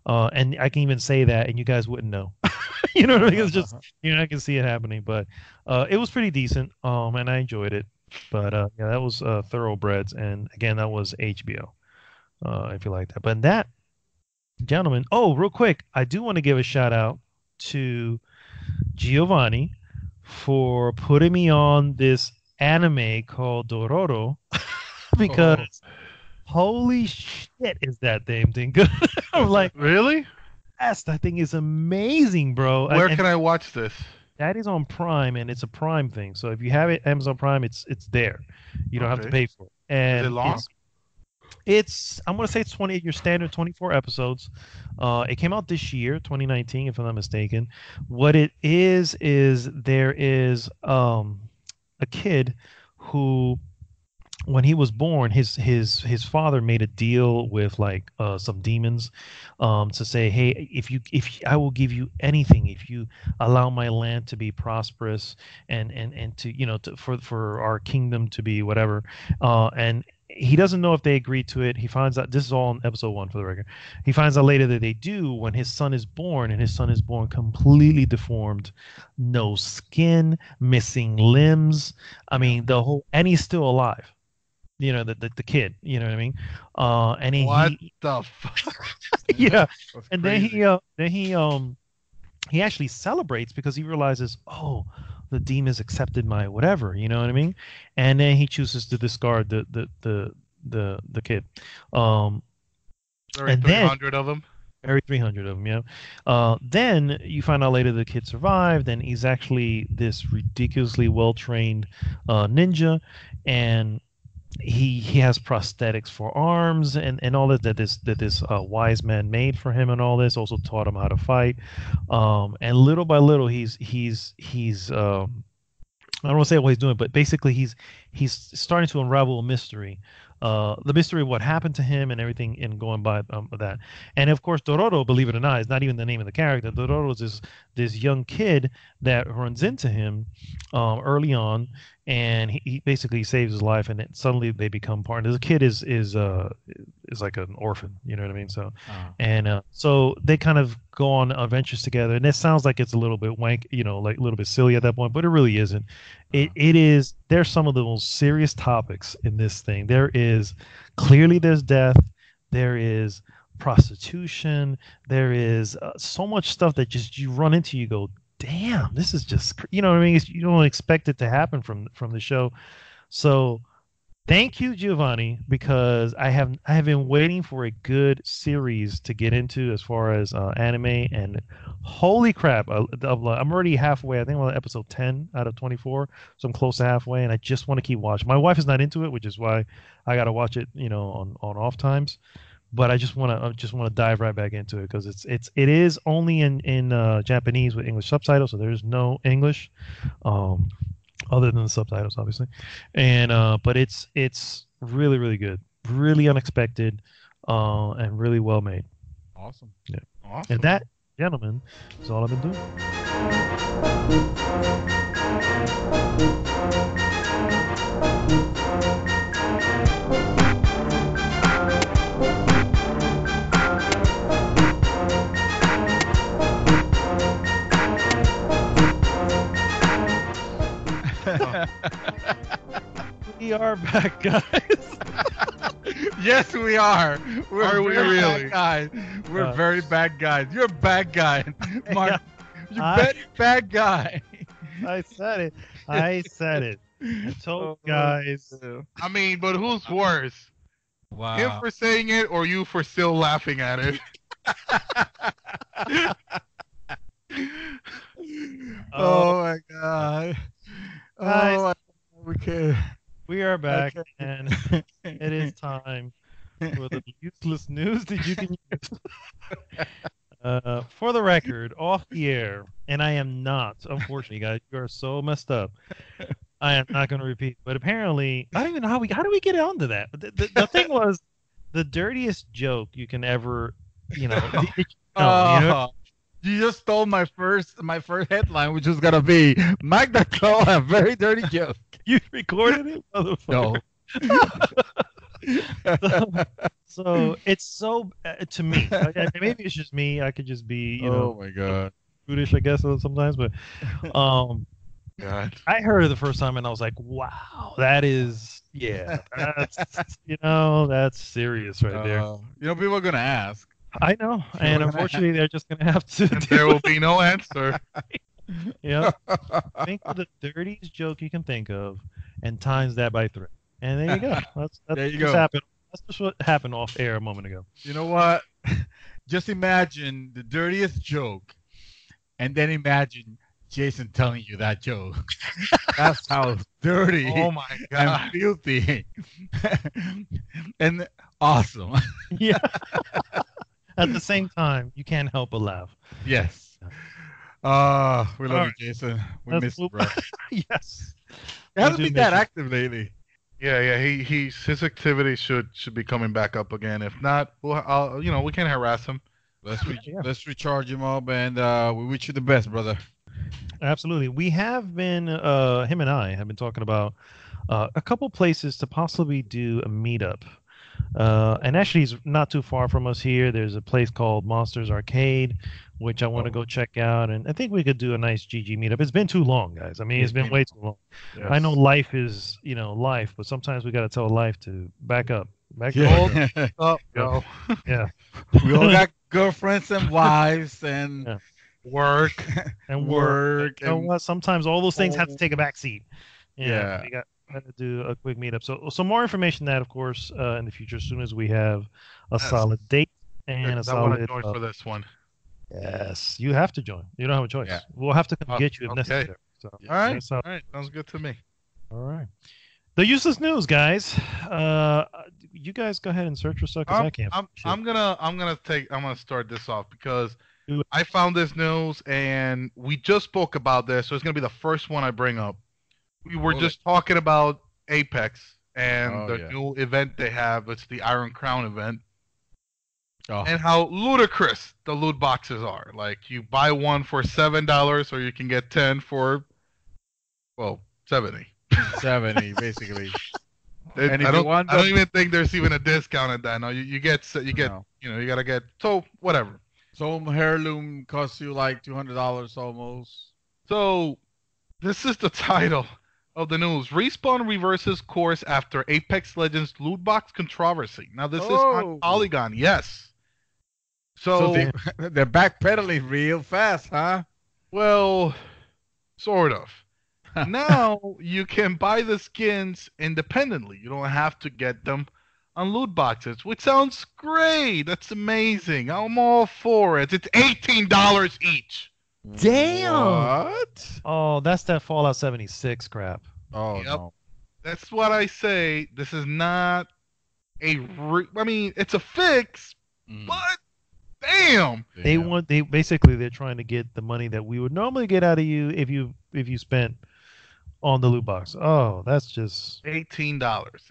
And I can even say that, and you guys wouldn't know. You know what I mean? It's just I can see it happening. But it was pretty decent. And I enjoyed it. But yeah, that was Thoroughbreds, and again, that was HBO. If you like that. But that, gentlemen. Oh, real quick, I do want to give a shout out to Giovanni for putting me on this anime called Dororo Oh, because holy shit, is that damn thing good? I'm like, Really? yes, that thing is amazing, bro. Where And can I watch this? that is on Prime, and it's a Prime thing. So if you have it, Amazon Prime, it's there. You don't have to Okay. pay for it. Is it And long? it's I'm gonna say it's 20 your standard 24 episodes. It came out this year, 2019, if I'm not mistaken. What it is there is a kid who when he was born, his father made a deal with like some demons, to say, hey, if I will give you anything if you allow my land to be prosperous and to for our kingdom to be whatever, and he doesn't know if they agreed to it. He finds out this is all in episode 1 for the record. He finds out later that they do when his son is born, and his son is born completely deformed, no skin, missing limbs. I mean, the whole, and he's still alive, the kid, you know what I mean? And What he the fuck? yeah, that's and crazy. then he actually celebrates because he realizes, oh, the demons accepted my whatever, you know what I mean? And then he chooses to discard the kid. Um, Very and then 300 of them. every 300 of them, yeah. Then you find out later the kid survived, and he's actually this ridiculously well trained ninja, and he has prosthetics for arms and all that this wise man made for him, and all this also taught him how to fight. And little by little, he's I don't want to say what he's doing, but basically he's starting to unravel a mystery, the mystery of what happened to him and everything, and going by that. And of course, Dororo, believe it or not, is not even the name of the character. Dororo is this young kid that runs into him early on, and he basically saves his life, and suddenly they become partners. The kid is like an orphan, you know what I mean? So, and so they kind of go on adventures together, and it sounds like it's a little bit wank, like a little bit silly at that point, but it really isn't. It is. There's some of the most serious topics in this thing. There's death. There is prostitution. There is so much stuff that just you run into. You go, damn, this is just, you know what I mean? You don't expect it to happen from the show. So thank you, Giovanni, because I have been waiting for a good series to get into as far as anime, and holy crap, I'm already halfway. I think I'm on episode 10 out of 24, so I'm close to halfway, and I just want to keep watching. My wife is not into it, which is why I got to watch it, on off times. But I just want to dive right back into it because it is only in Japanese with English subtitles, so there's no English. Other than the subtitles, obviously, and but it's really, really good, really unexpected, and really well made. Awesome. Yeah. Awesome. And that, gentlemen, is all I've been doing. We are back, guys. Yes, we are. Are we really? Bad guys. We're very bad guys. You're a bad guy, Mark. You're a very bad guy. I said it. I told you guys. I mean, but who's worse? Wow. Him for saying it, or you for still laughing at it? Oh my god. Guys, Okay. we are back, and it is time for the useless news that you can use. For the record, off the air, and I am not, unfortunately, guys, you are so messed up. I am not going to repeat, but apparently, I don't even know how do we get onto that? The thing was the dirtiest joke you can ever, you know. You just stole my first headline, which was gonna be Magda told a very dirty joke. You recorded it, motherfucker. No. So it's so to me. Maybe it's just me. I could just be, Oh my god. prudish, I guess, sometimes. But God. I heard it the first time, and I was like, "Wow, that's that's serious right there." People are gonna ask. I know, and unfortunately, they're just gonna have to. And there will be no answer. Yeah. Think of the dirtiest joke you can think of, and times that by 3, and there you go. That's There you just go. happened. That's just what happened off air a moment ago. You know what? Just imagine the dirtiest joke, and then imagine Jason telling you that joke. That's how dirty Oh my and God. filthy and awesome. Yeah. At the same time, you can't help but laugh. Yes. We love Alright. you, Jason. We Let's miss you, move- bro. Yes. He hasn't do been miss that you. active lately. Yeah. His activity should be coming back up again. If not, we can harass him. Yeah. Let's recharge him up, and we wish you the best, brother. Absolutely. We have been, him and I have been talking about a couple places to possibly do a meetup. And actually, it's not too far from us here. There's a place called Monsters Arcade, which I want to go check out. And I think we could do a nice GG meetup. It's been too long, guys. I mean, it's been way too long. Yes. I know life is, life, but sometimes we got to tell life to back up. Back up. Yeah. Oh, no. Yeah. We all got girlfriends and wives and Yeah. Work. And work. You know And what? Sometimes all those things have to take a back seat. Yeah. We to do a quick meetup. So some more information that, of course, in the future, as soon as we have a Yes, solid date and a because I want to solid. join for this one. Yes, you have to join. You don't have a Yeah. choice. We'll have to come Uh, get you if okay. necessary. So All right. that's how. All right. Sounds good to me. All right. The useless news, guys. You guys go ahead and search for stuff because I can't. I'm gonna start this off because Do it. I found this news and we just spoke about this, so it's gonna be the first one I bring up. We were Okay. just talking about Apex and Oh, the yeah. new event they have. It's the Iron Crown event, Oh, and how ludicrous the loot boxes are. Like you buy one for $7, or you can get 10 for, well, 70. 70 basically. I And if you want don't the- even think there's even a discount at that. No, you get No. you gotta get, so whatever. Some heirloom costs you like $200 almost. So this is the title of the news. Respawn reverses course after Apex Legends loot box controversy. Now this is on Oh. Polygon, yes. So So they're backpedaling real fast, huh? well, sort of. Now you can buy the skins independently. You don't have to get them on loot boxes, which sounds great. That's amazing. I'm all for it. It's $18 each. Damn. What? Oh, that's that Fallout 76 crap. Oh, Yep. no. That's what I say. This is not I mean, it's a fix, Mm. but damn. Damn. They basically they're trying to get the money that we would normally get out of you if you spent on the loot box. Oh, that's just $18.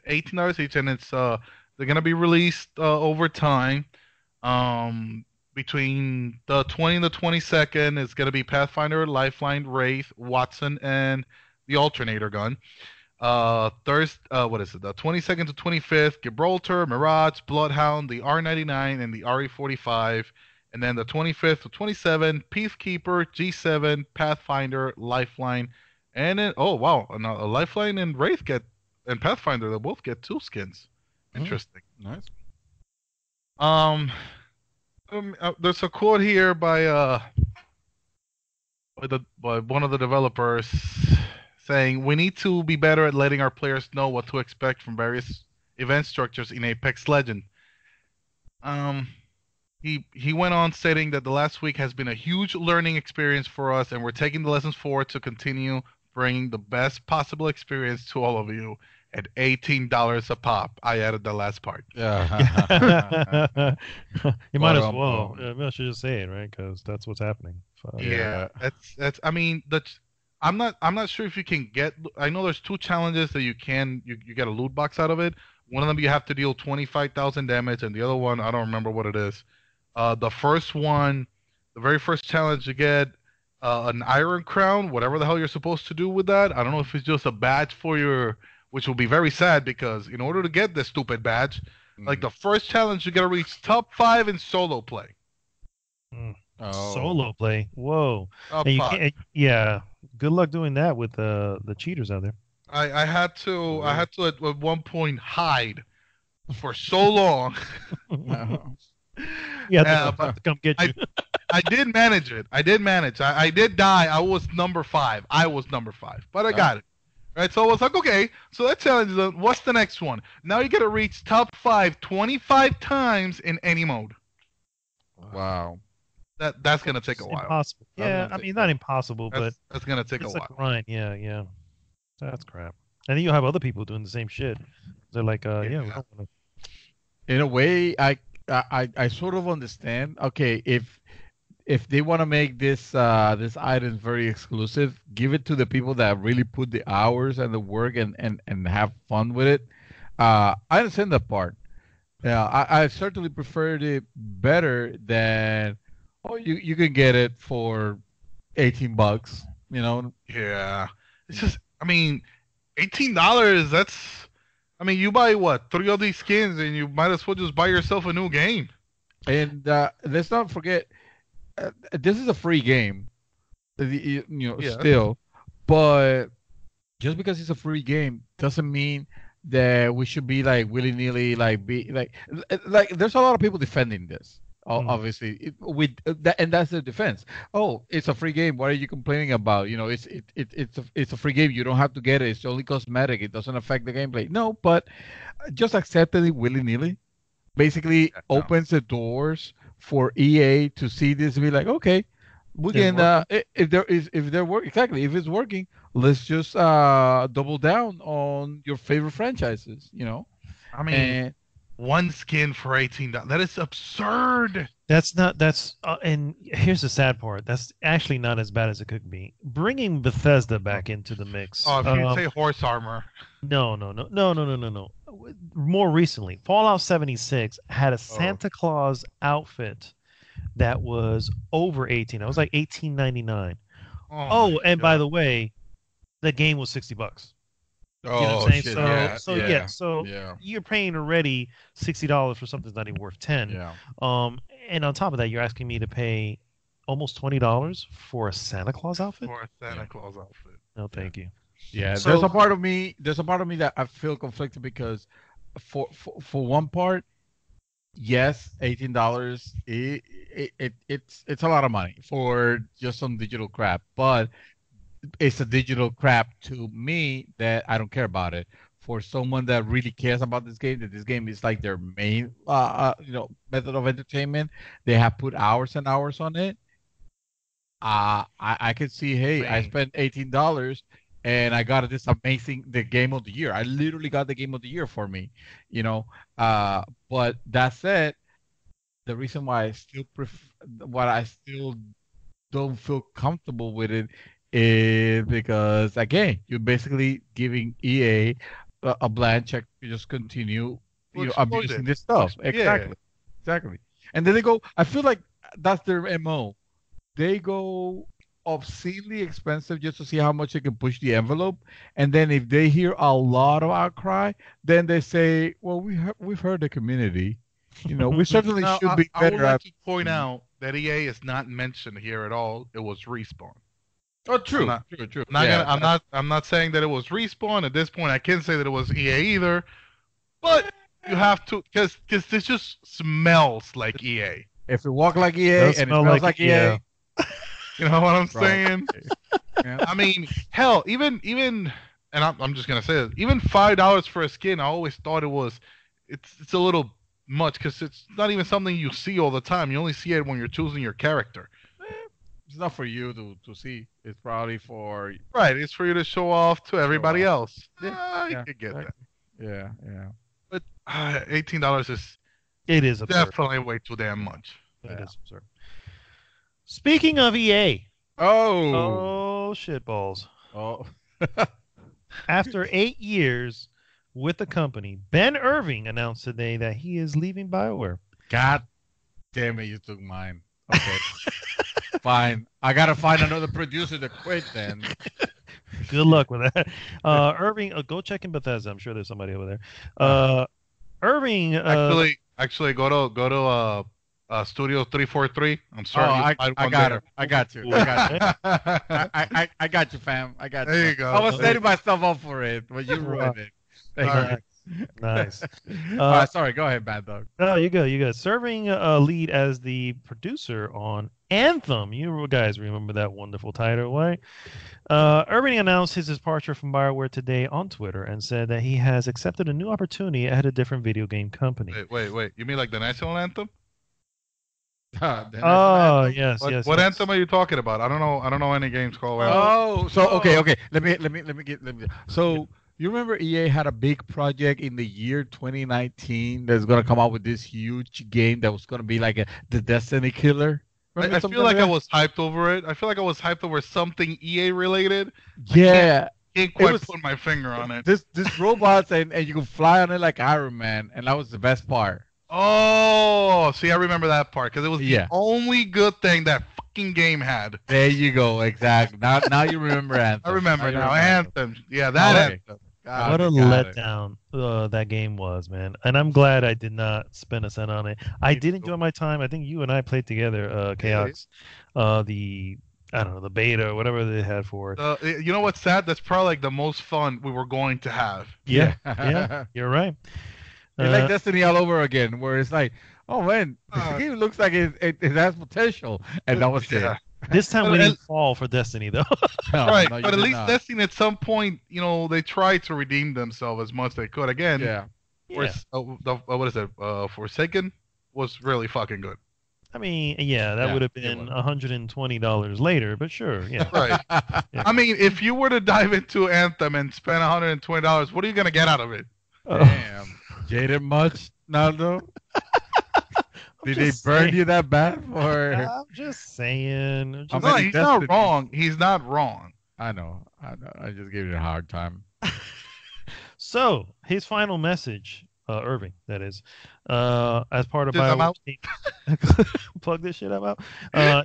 $18 each, and it's they're gonna be released over time. Between the 20th and the 22nd is gonna be Pathfinder, Lifeline, Wraith, Watson, and the Alternator gun. Thursday, what is it? The 22nd to 25th, Gibraltar, Mirage, Bloodhound, the R99, and the RE45. And then the 25th to 27th, Peacekeeper, G7, Pathfinder, Lifeline, and then oh wow, a Lifeline and Wraith and Pathfinder they both get 2 skins. Interesting. Nice. There's a quote here by one of the developers saying we need to be better at letting our players know what to expect from various event structures in Apex Legend. He went on stating that the last week has been a huge learning experience for us, and we're taking the lessons forward to continue bringing the best possible experience to all of you at $18 a pop. I added the last part. Yeah. you might as But, well. I should just say it, right? Because that's what's happening. So, Yeah, that's. I mean, I'm not sure if you can get. I know there's 2 challenges that you get a loot box out of it. One of them you have to deal 25,000 damage, and the other one I don't remember what it is. The first one, the very first challenge, you get an Iron Crown, whatever the hell you're supposed to do with that. I don't know if it's just a badge for your, which will be very sad because in order to get this stupid badge, like the first challenge, you gotta reach top 5 in solo play. Oh. Solo play. Whoa. Top And you 5. can't. Yeah. Good luck doing that with the cheaters out there. I had to at one point hide for so long. Yeah, Yeah, but to come get you. I did manage it. I did die. I was number 5. But I got it. Right, so I was like, okay, so that challenge is done. What's the next one? Now you got to reach top 5 25 times in any mode. Wow. That's gonna take a while. Impossible. Yeah, I mean not impossible, but That's gonna take a it's while. a grind. Yeah. That's crap. And then you'll have other people doing the same shit. They're like, yeah, we don't wanna... In a way, I sort of understand. Okay, if they want to make this item very exclusive, give it to the people that really put the hours and the work and have fun with it. I understand that part. Yeah, I certainly prefer it better than you can get it for $18. You know. Yeah, it's just I mean, $18. I mean, you buy what 3 of these skins, and you might as well just buy yourself a new game. And let's not forget, this is a free game. Still, but just because it's a free game doesn't mean that we should be like willy-nilly, like be like there's a lot of people defending this. Obviously, with that, and that's the defense. Oh, it's a free game. What are you complaining about? It's a free game. You don't have to get it. It's only cosmetic. It doesn't affect the gameplay. No, but just accepting it willy nilly basically No. opens the doors for EA to see this and be like, okay, we It's can if they're working exactly if it's working, let's just double down on your favorite franchises. I mean, And one skin for $18. That is absurd. And here's the sad part. That's actually not as bad as it could be. Bringing Bethesda back into the mix. Oh, if you say horse armor. No. More recently, Fallout 76 had a Santa Claus outfit that was over 18. It was like 18.99. Oh, and by the way, the game was $60. You know what I'm saying? Shit, So you're paying already $60 for something that's not even worth 10. Yeah. And on top of that, you're asking me to pay almost $20 for a Santa Claus outfit? For a Santa Claus outfit. No, thank you. Yeah, So- there's a part of me that I feel conflicted because for one part, yes, $18 it's a lot of money for just some digital crap, but it's a digital crap to me that I don't care about it. For someone that really cares about this game, that this game is like their main method of entertainment, they have put hours and hours on it. I could see, hey, I spent $18 and I got the game of the year. I literally got the game of the year for me, But that said, the reason why I still don't feel comfortable with it is because, again, you're basically giving EA a blank check to just continue abusing this stuff. Exactly. And then they go, I feel like that's their MO. They go obscenely expensive just to see how much they can push the envelope, and then if they hear a lot of outcry, then they say, well, we've heard the community. We certainly should be better. I would like to point out that EA is not mentioned here at all. It was Respawn. Oh, true. True. I'm not saying that it was Respawn. At this point, I can't say that it was EA either. But you have to, because this just smells like EA. If it walk like EA and it smells like EA. You know what I'm saying? Yeah. I mean, hell, even, and I'm just gonna say it, even $5 for a skin, I always thought it's a little much because it's not even something you see all the time. You only see it when you're choosing your character. It's not for you to see. It's probably for It's for you to show off to everybody else. I could get that. Yeah. But $18 is absurd. Definitely way too damn much. It is absurd. Speaking of EA. Oh, shitballs. Oh. After 8 years with the company, Ben Irving announced today that he is leaving Bioware. God damn it, you took mine. Okay. Fine. I got to find another producer to quit then. Good luck with that. Irving, go check in Bethesda. I'm sure there's somebody over there. Irving. Actually, go to Studio 343. I'm sorry. I got it. I got you. I got you, fam. I got you. There you go. I was setting myself up for it, but you ruined it. Nice. Sorry, go ahead, Bad Dog. No, you go. Serving lead as the producer on Anthem. You guys remember that wonderful title, right? Irving announced his departure from Bioware today on Twitter and said that he has accepted a new opportunity at a different video game company. Wait. You mean like the national anthem? Yes. What anthem are you talking about? I don't know any games called Anthem. Oh, so okay. Let me. So you remember EA had a big project in the year 2019 that's gonna come out with this huge game that was gonna be like the Destiny killer. I feel like I was hyped over it. I feel like I was hyped over something EA related. Yeah. Can't quite put my finger on it. This robots and you can fly on it like Iron Man, and that was the best part. Oh, see, I remember that part because it was the only good thing that fucking game had. There you go, exactly. Now you remember Anthem. I remember now. Anthem. Yeah, that Anthem. What a letdown that game was, man. And I'm glad I did not spend a cent on it. I did enjoy my time. I think you and I played together, Chaos. The beta or whatever they had for it. You know what's sad? That's probably like the most fun we were going to have. Yeah, you're right. It's like Destiny all over again, where it's like, Oh man, this Uh, game looks like it has potential, and that was it. yeah. This time we But didn't fall for Destiny though. No, right, no, you but at did least not. Destiny at some point, they tried to redeem themselves as much as they could. Again, Yeah. Yeah. what is it? Forsaken was really fucking good. I mean, yeah, that Yeah, would have it been was. $120 later, but sure, yeah. Right. Yeah. I mean, if you were to dive into Anthem and spend $120, what are you gonna get out of it? Oh, Damn. Jaded much, Naldo? I'm Did they just burn saying. you that bad for I'm just saying. how No, many he's not Destiny? wrong. He's not wrong. I know. I just gave you a hard time. So his final message, Irving, that is, as part of Since I'm Bioware's out. team, plug this shit out,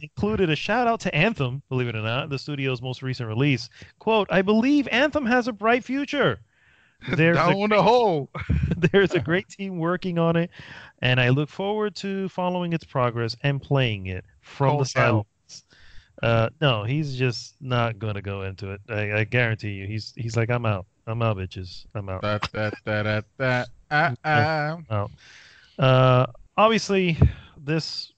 included a shout out to Anthem, believe it or not, the studio's most recent release. Quote, I believe Anthem has a bright future. There's a Down the hole. there's a great team working on it, and I look forward to following its progress and playing it from the Cold hell. sidelines. No, he's just not gonna go into it. I guarantee you. He's like, I'm out. I'm out, bitches. I'm out. Ah. Out. Obviously, this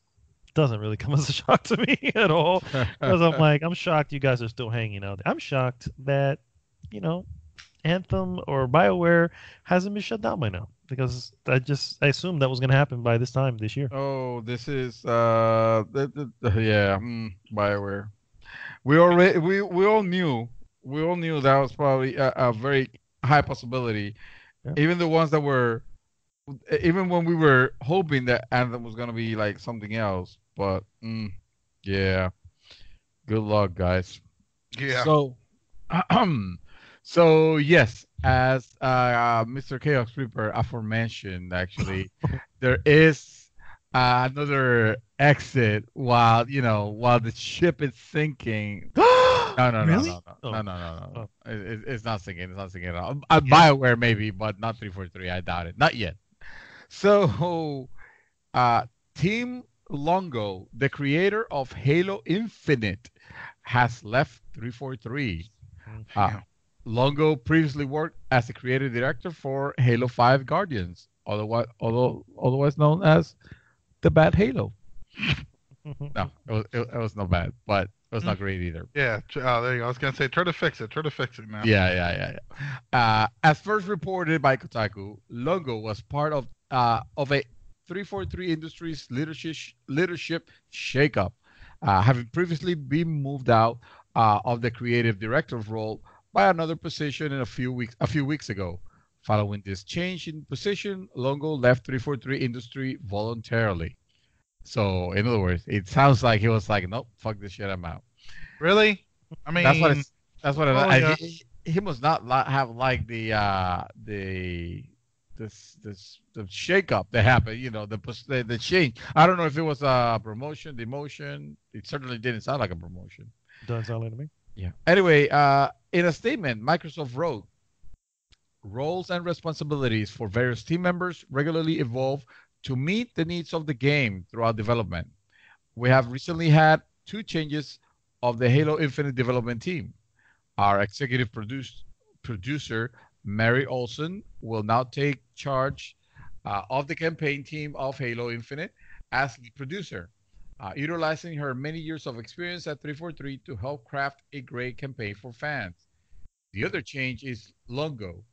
doesn't really come as a shock to me at all because I'm like, I'm shocked you guys are still hanging out. I'm shocked that you know Anthem or Bioware hasn't been shut down by now because I assumed that was gonna happen by this time this year. Oh, this is yeah, BioWare. We all knew that was probably a very high possibility. Yeah. Even the ones that were even when we were hoping that Anthem was gonna be like something else, but yeah, good luck, guys. Yeah. So, so yes, as Mr. Chaos Reaper aforementioned, actually, there is another exit while the ship is sinking. No, no, no, Really? no, no, Oh. no, no, no, no. Oh. It's not sinking. It's not sinking at all. Yeah. Bioware maybe, but not 343. I doubt it. Not yet. So, uh, Team Longo, the creator of Halo Infinite, has left 343. Uh, Yeah. Longo previously worked as the creative director for Halo 5 Guardians, otherwise known as the Bad Halo. No, it was not bad, but it was not great either. Yeah. There you go. I was gonna say, try to fix it. Try to fix it now. Yeah. As first reported by Kotaku, Longo was part of a 343 Industries leadership shakeup, having previously been moved out of the creative director role by another position in a few weeks ago. Following this change in position, Longo left 343 Industry voluntarily. So, in other words, it sounds like he was like, "Nope, fuck this shit, I'm out." Really? I mean, That's what oh, yeah. he must not have like the shakeup that happened. The change. I don't know if it was a promotion, demotion. It certainly didn't sound like a promotion. Doesn't sound like to me. Yeah. Anyway, in a statement, Microsoft wrote, roles and responsibilities for various team members regularly evolve to meet the needs of the game throughout development. We have recently had 2 changes of the Halo Infinite development team. Our executive producer, Mary Olson, will now take charge of the campaign team of Halo Infinite as lead producer, utilizing her many years of experience at 343 to help craft a great campaign for fans. The other change is Longo.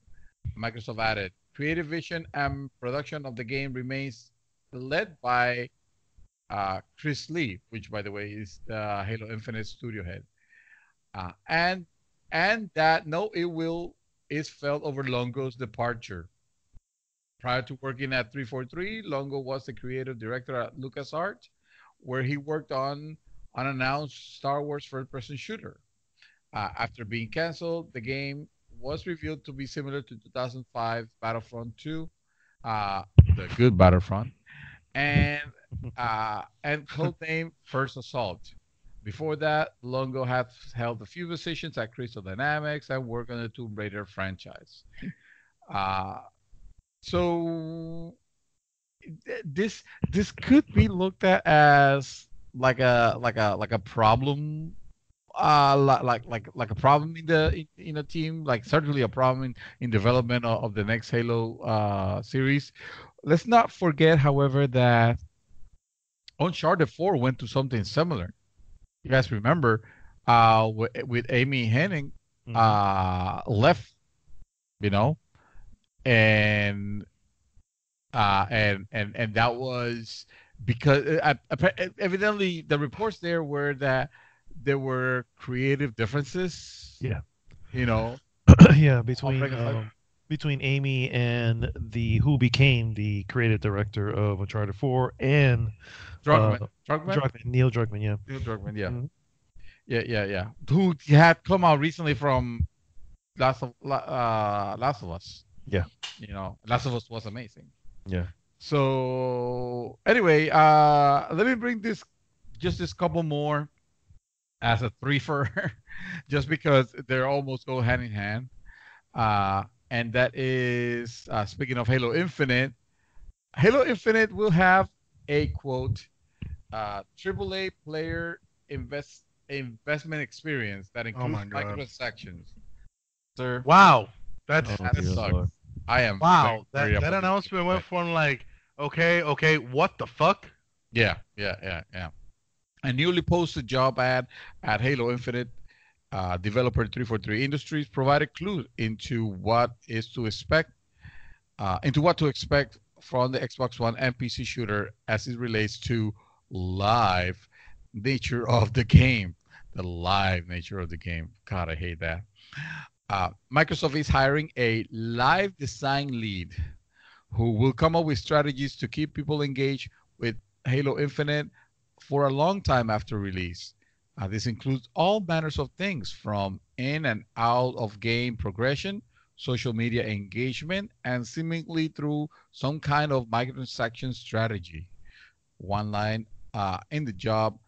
Microsoft added, creative vision and production of the game remains led by Chris Lee, which, by the way, is the Halo Infinite studio head. And that no ill will is felt over Longo's departure. Prior to working at 343, Longo was the creative director at LucasArts, where he worked on unannounced Star Wars first-person shooter. After being canceled, the game was revealed to be similar to 2005 Battlefront 2, the good Battlefront, and codename First Assault. Before that, Longo had held a few positions at Crystal Dynamics and worked on the Tomb Raider franchise. So this could be looked at as like a problem, like a problem in a team, like certainly a problem in development of the next Halo series, let's not forget, however, that Uncharted 4 went to something similar. You guys remember, with Amy Hennig, Mhm. left, you know, and and that was because evidently the reports there were that there were creative differences, Yeah. you know, Yeah, on between Amy and the who became the creative director of Uncharted 4 and uh Druckmann, Neil Druckmann, yeah. Neil Druckmann, yeah, Mhm. yeah, who had come out recently from Last of Us. Yeah. Last of Us was amazing. Yeah. So anyway, let me bring this couple more as a threefer, just because they're almost go hand in hand. And that is, speaking of Halo Infinite. Halo Infinite will have a quote, AAA player investment experience that Oh includes my god! microtransactions. Sir, Wow, that's Oh that dear sucks. Lord. I am very, wow. very That announcement went upset. from like, okay, what the fuck? Yeah. A newly posted job ad at Halo Infinite, developer 343 Industries provided clues into what to expect from the Xbox One and PC shooter as it relates to live nature of the game. The live nature of the game. God, I hate that. Microsoft is hiring a live design lead who will come up with strategies to keep people engaged with Halo Infinite for a long time after release. This includes all manners of things from in and out of game progression, social media engagement, and seemingly through some kind of microtransaction strategy. One line in the job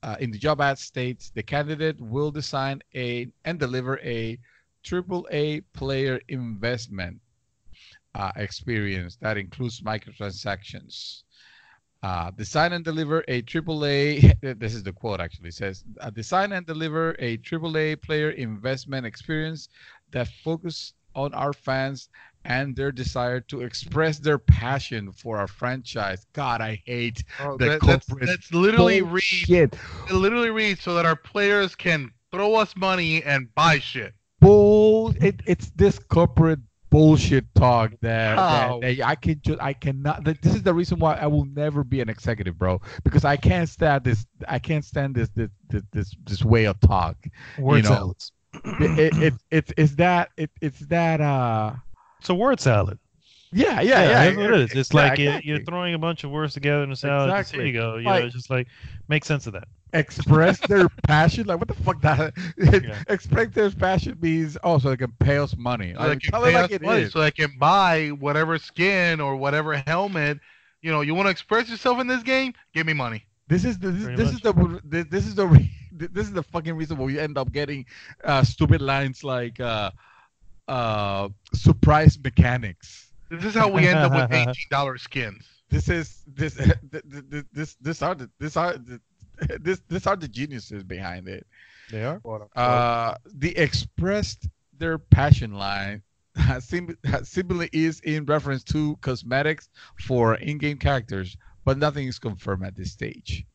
ad states the candidate will design and deliver a AAA player investment experience that includes microtransactions. Design and deliver a AAA. This is the quote actually. It says, design and deliver a AAA player investment experience that focus on our fans and their desire to express their passion for our franchise. God, I hate Oh, the that's corporate that's literally reads. bullshit. It literally reads so that our players can throw us money and buy shit. It's this corporate bullshit talk that How? I cannot. This is the reason why I will never be an executive, bro, because I can't stand this way of talk. you Word know salads. it's that It's a word salad. Yeah, yeah, that's what it is. It's yeah, like you're exactly, throwing a bunch of words together in a salad. Just here exactly. you go. Like, It's just like make sense of that. express their passion. Like, what the fuck that Yeah. express their passion means? Oh, so they can pay us money. So they Like, can tell it pay like us it money, is. so they can buy whatever skin or whatever helmet. You want to express yourself in this game? Give me money. This is the Pretty this is much. the this is the this is the fucking reason why we end up getting stupid lines like surprise mechanics. This is how we end up with $18 skins. This is this are this are the geniuses behind it. They are. Quote unquote. The expressed their passion line simply is in reference to cosmetics for in-game characters, but nothing is confirmed at this stage.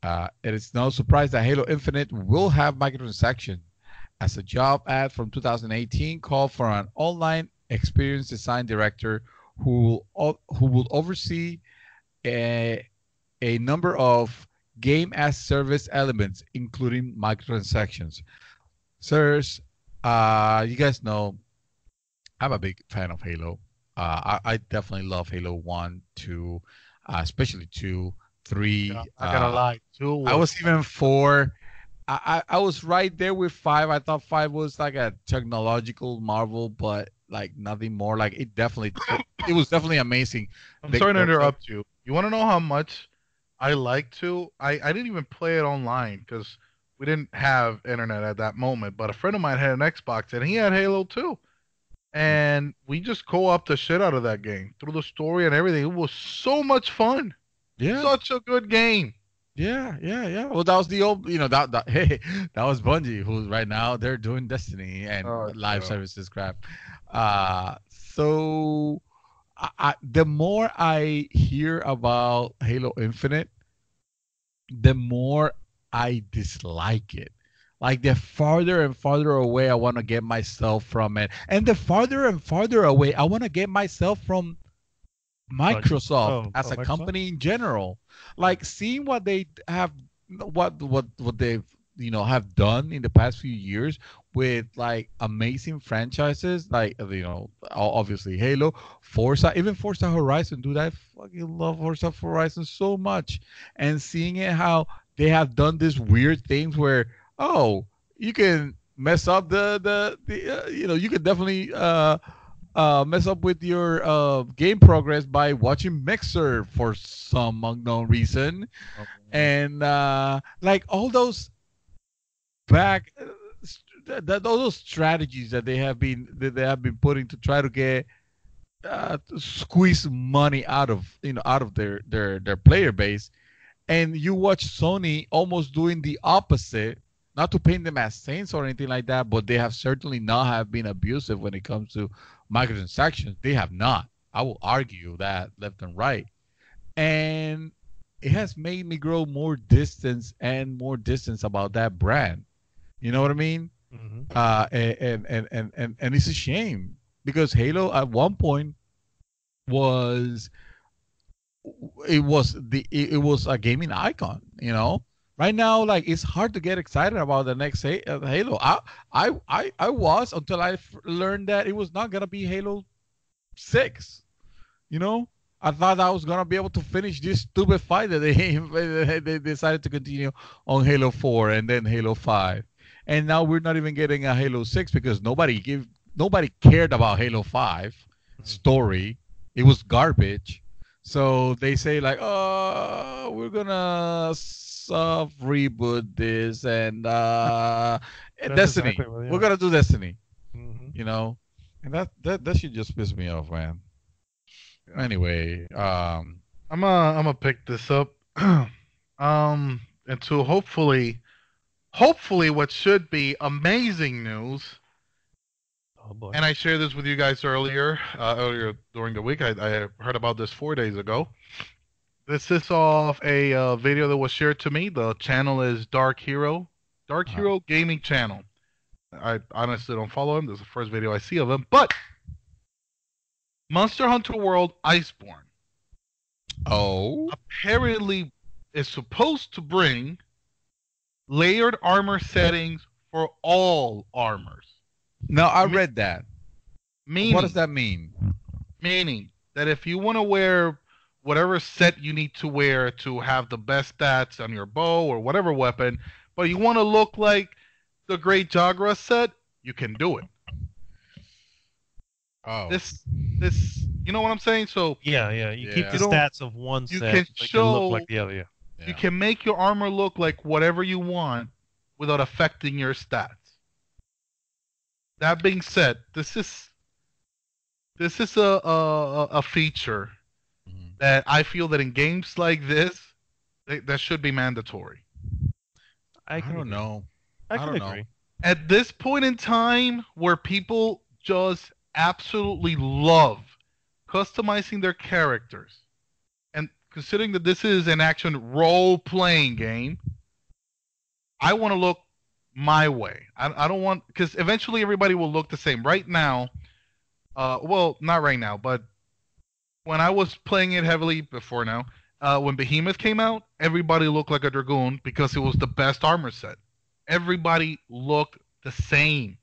It is no surprise that Halo Infinite will have microtransactions, as a job ad from 2018 called for an online experience design director who will oversee a, a number of game as service elements, including microtransactions. Sirs, you guys know I'm a big fan of Halo. I definitely love Halo 1, 2, especially 2, 3. Yeah, I gotta lie. Two I was was even 4. I was right there with 5. I thought 5 was like a technological marvel, but like nothing more. Like, it was definitely amazing. I'm The, sorry to the, the, interrupt you. You want to know how much I like to? I didn't even play it online because we didn't have internet at that moment. But a friend of mine had an Xbox and he had Halo 2. And we just co-op the shit out of that game through the story and everything. It was so much fun. yeah, Such a good game. yeah. Well, that was the old, hey, that was Bungie, who's right now they're doing Destiny and Oh, live yeah. services crap. So the more I hear about Halo Infinite, the more I dislike it. Like the farther and farther away I want to get myself from it, and the farther and farther away I want to get myself from Bungie? Microsoft as a Microsoft. company in general. Like seeing what they have, what they've have done in the past few years with like amazing franchises, like obviously Halo, Forza, even Forza Horizon. Dude, I fucking love Forza Horizon so much, and seeing it how they have done these weird things where you can mess up the you can definitely mess up with your game progress by watching Mixer for some unknown reason, Oh, and like all those back all those strategies that they have been putting to try to get to squeeze money out of out of their player base, and you watch Sony almost doing the opposite. Not to paint them as saints or anything like that, but they have certainly not have been abusive when it comes to microtransactions. They have not. I will argue that left and right, and it has made me grow more distance and more distance about that brand. You know what I mean? mhm. And it's a shame because Halo at one point was it was a gaming icon. Right now, like it's hard to get excited about the next Halo. I was until learned that it was not gonna be Halo 6. You know, I thought I was gonna be able to finish this stupid fight that they decided to continue on Halo 4 and then Halo 5, and now we're not even getting a Halo 6 because nobody cared about Halo 5 story. It was garbage. So they say like, oh, we're gonna soft reboot this and That's Destiny. exactly what. We're Yeah. gonna do Destiny. Mhm. You know, and that should just piss me off, man. Anyway, I'm gonna pick this up, and to hopefully what should be amazing news. Oh boy. And I shared this with you guys earlier during the week. I heard about this 4 days ago. This is off a video that was shared to me. The channel is Dark uh, Hero Gaming Channel. I honestly don't follow him. This is the first video I see of him. But Monster Hunter World Iceborne oh, apparently is supposed to bring layered armor settings for all armors. no, I Me- read that. What does Meaning, that mean? meaning that if you want to wear whatever set you need to wear to have the best stats on your bow or whatever weapon, but you want to look like the Great Jagra set, you can do it. Oh, This you know what I'm saying? So Yeah, yeah. You keep the You don't- stats of one you set, can but they look show like the other. Yeah. yeah. you can make your armor look like whatever you want without affecting your stats. That being said, this is a feature Mhm. that I feel that in games like this, that should be mandatory. I can don't agree. know. I I can don't know. agree. At this point in time, where people just absolutely love customizing their characters, and considering that this is an action role-playing game, I want to look my way. I don't want, because eventually everybody will look the same. Right now, well, not right now, but when I was playing it heavily before now, when Behemoth came out, everybody looked like a Dragoon because it was the best armor set. Everybody looked the same.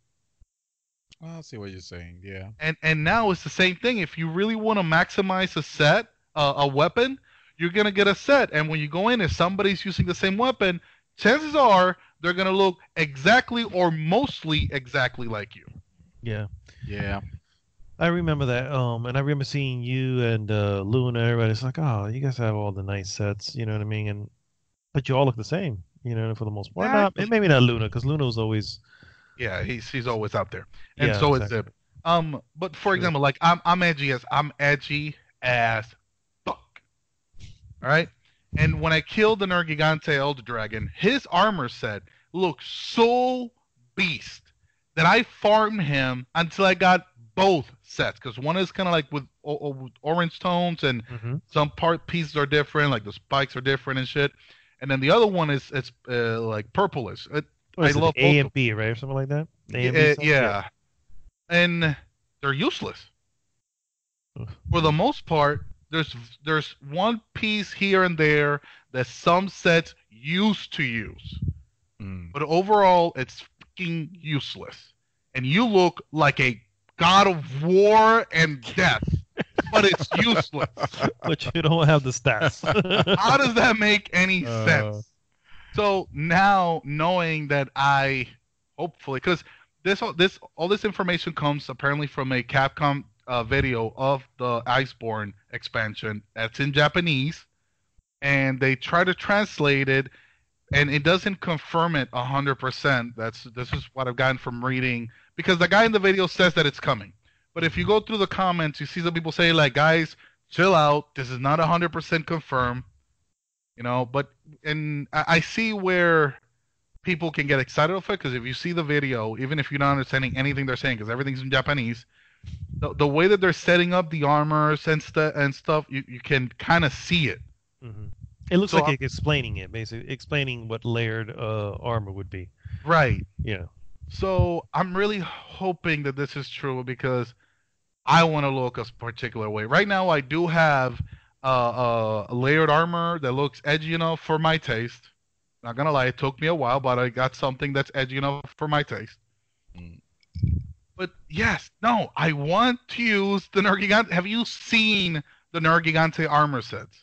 I see what you're saying. Yeah. And now it's the same thing. If you really want to maximize a set, a weapon, you're gonna get a set. And when you go in, if somebody's using the same weapon, chances are they're gonna look exactly or mostly exactly like you. Yeah. Yeah. I remember that. And I remember seeing you and Luna. Everybody's like, "Oh, you guys have all the nice sets." You know what I mean? And but you all look the same. You know, for the most part. Not Exactly. maybe not Luna, because Luna was always. Yeah, he's always out there, and Yeah, so is exactly. Zip. But for True. example, like I'm edgy as fuck. All right, and when I killed the Nergigante Elder Dragon, his armor set looked so beast that I farmed him until I got both sets, because one is kind of like with orange tones, and some pieces are different, like the spikes are different and shit. And then the other one is it's like purplish. I love A and B, right, or something like that. A and B sets? yeah, and they're useless for the most part. There's one piece here and there that some sets used to use, but overall it's fucking useless. And you look like a god of war and death, but it's useless. But you don't have the stats. How does that make any sense? So now, knowing that I hopefully, because all this information comes apparently from a Capcom video of the Iceborne expansion that's in Japanese, and they try to translate it, and it doesn't confirm it 100%. This is what I've gotten from reading, because the guy in the video says that it's coming, but if you go through the comments, you see some people say like, guys, chill out, this is not 100% confirmed, you know. But and I see where people can get excited of it, because if you see the video, even if you're not understanding anything they're saying, because everything's in Japanese, the way that they're setting up the armors and stuff, you can kind of see it. It looks like it's explaining it, basically explaining what layered armor would be. Right. Yeah. So I'm really hoping that this is true, because I want to look a particular way. Right now, I do have a layered armor that looks edgy enough for my taste. Not gonna lie, it took me a while, but I got something that's edgy enough for my taste. But yes, no, I want to use the Nergigante. Have you seen the Nergigante armor sets?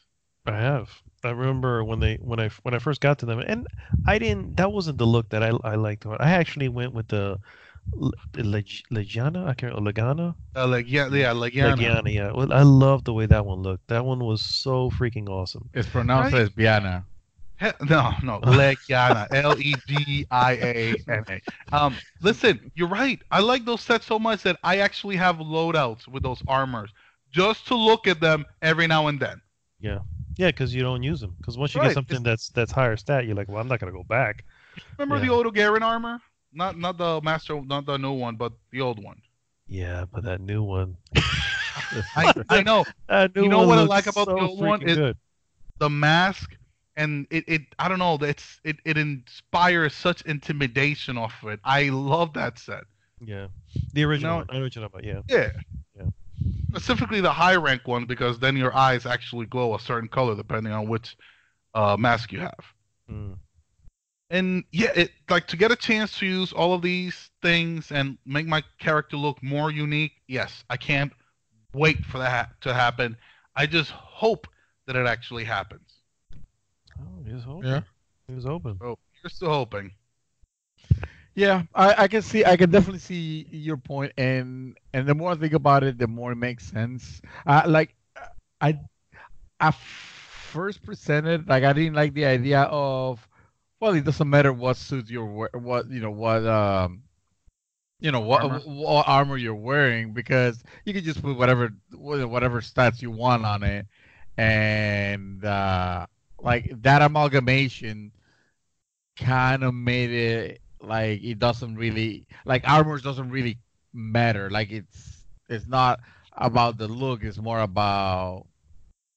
I have. I remember when I first got to them, and I didn't. That wasn't the look that I liked. I actually went with the Legiana. I can't. Legana. Legiana. Yeah. Well, I love the way that one looked. That one was so freaking awesome. It's pronounced as Biana. No, Legiana, Legiana. Listen, you're right. I like those sets so much that I actually have loadouts with those armors just to look at them every now and then. Yeah, because you don't use them. Because once you get something that's higher stat, you're like, well, I'm not gonna go back. Remember the old Garen armor? Not the master, not the new one, but the old one. Yeah, but that new one. I know. You know what I like about the old one is good. The mask. And it I don't know, it inspires such intimidation off of it. I love that set. Yeah. The original one. I know what you're talking about, yeah. Specifically the high rank one, because then your eyes actually glow a certain color depending on which mask you have. And yeah, like to get a chance to use all of these things and make my character look more unique, yes, I can't wait for that to happen. I just hope that it actually happens. Oh, he was hoping. Yeah. He was hoping. Oh, you're still hoping. Yeah, I can definitely see your point, and the more I think about it, the more it makes sense. I first presented, like, I didn't like the idea of, well, it doesn't matter what suit what armor you're wearing, because you can just put whatever stats you want on it, and like that amalgamation kind of made it like it doesn't really, like, armor doesn't really matter. Like it's not about the look, it's more about,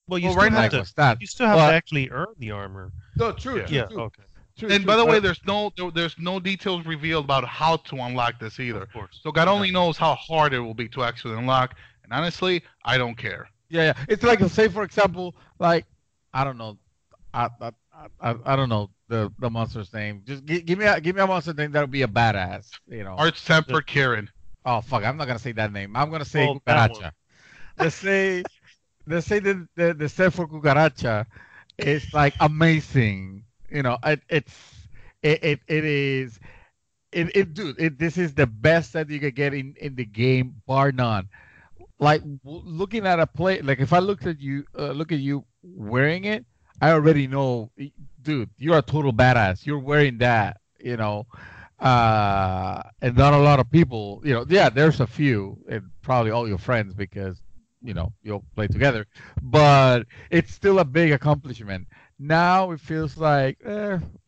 well, you still have to actually earn the armor. No, true. Yeah. Okay. And by the way, there's no details revealed about how to unlock this either. Of course. So God only knows how hard it will be to actually unlock. And honestly, I don't care. Yeah. It's like, say for example, like, I don't know, I don't know the monster's name. Just give me a monster name that would be a badass. You know. Arch Temper Karen. Oh fuck! I'm not gonna say that name. I'm gonna say Cucaracha. Let's say the set for Cucaracha is like amazing. You know, it is. This is the best that you can get in the game, bar none. Like looking at a play, like if I look at you wearing it, I already know, dude, you're a total badass. You're wearing that, you know, and not a lot of people, you know. Yeah, there's a few, and probably all your friends, because, you know, you'll play together. But it's still a big accomplishment. Now it feels like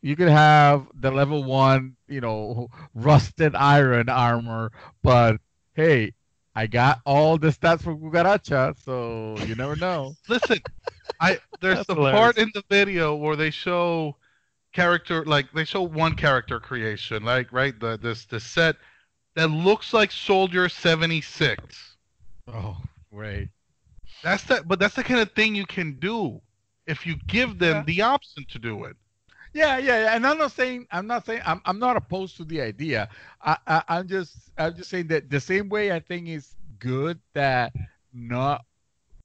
you could have the level 1, you know, rusted iron armor, but hey, I got all the stats from Cucaracha, so you never know. Listen, there's That's the hilarious. part in the video where they show they show one character creation, like right the set that looks like Soldier 76. Oh, great. But that's the kind of thing you can do if you give them Yeah. the option to do it. Yeah. And I'm not opposed to the idea. I'm just saying that the same way I think it's good that not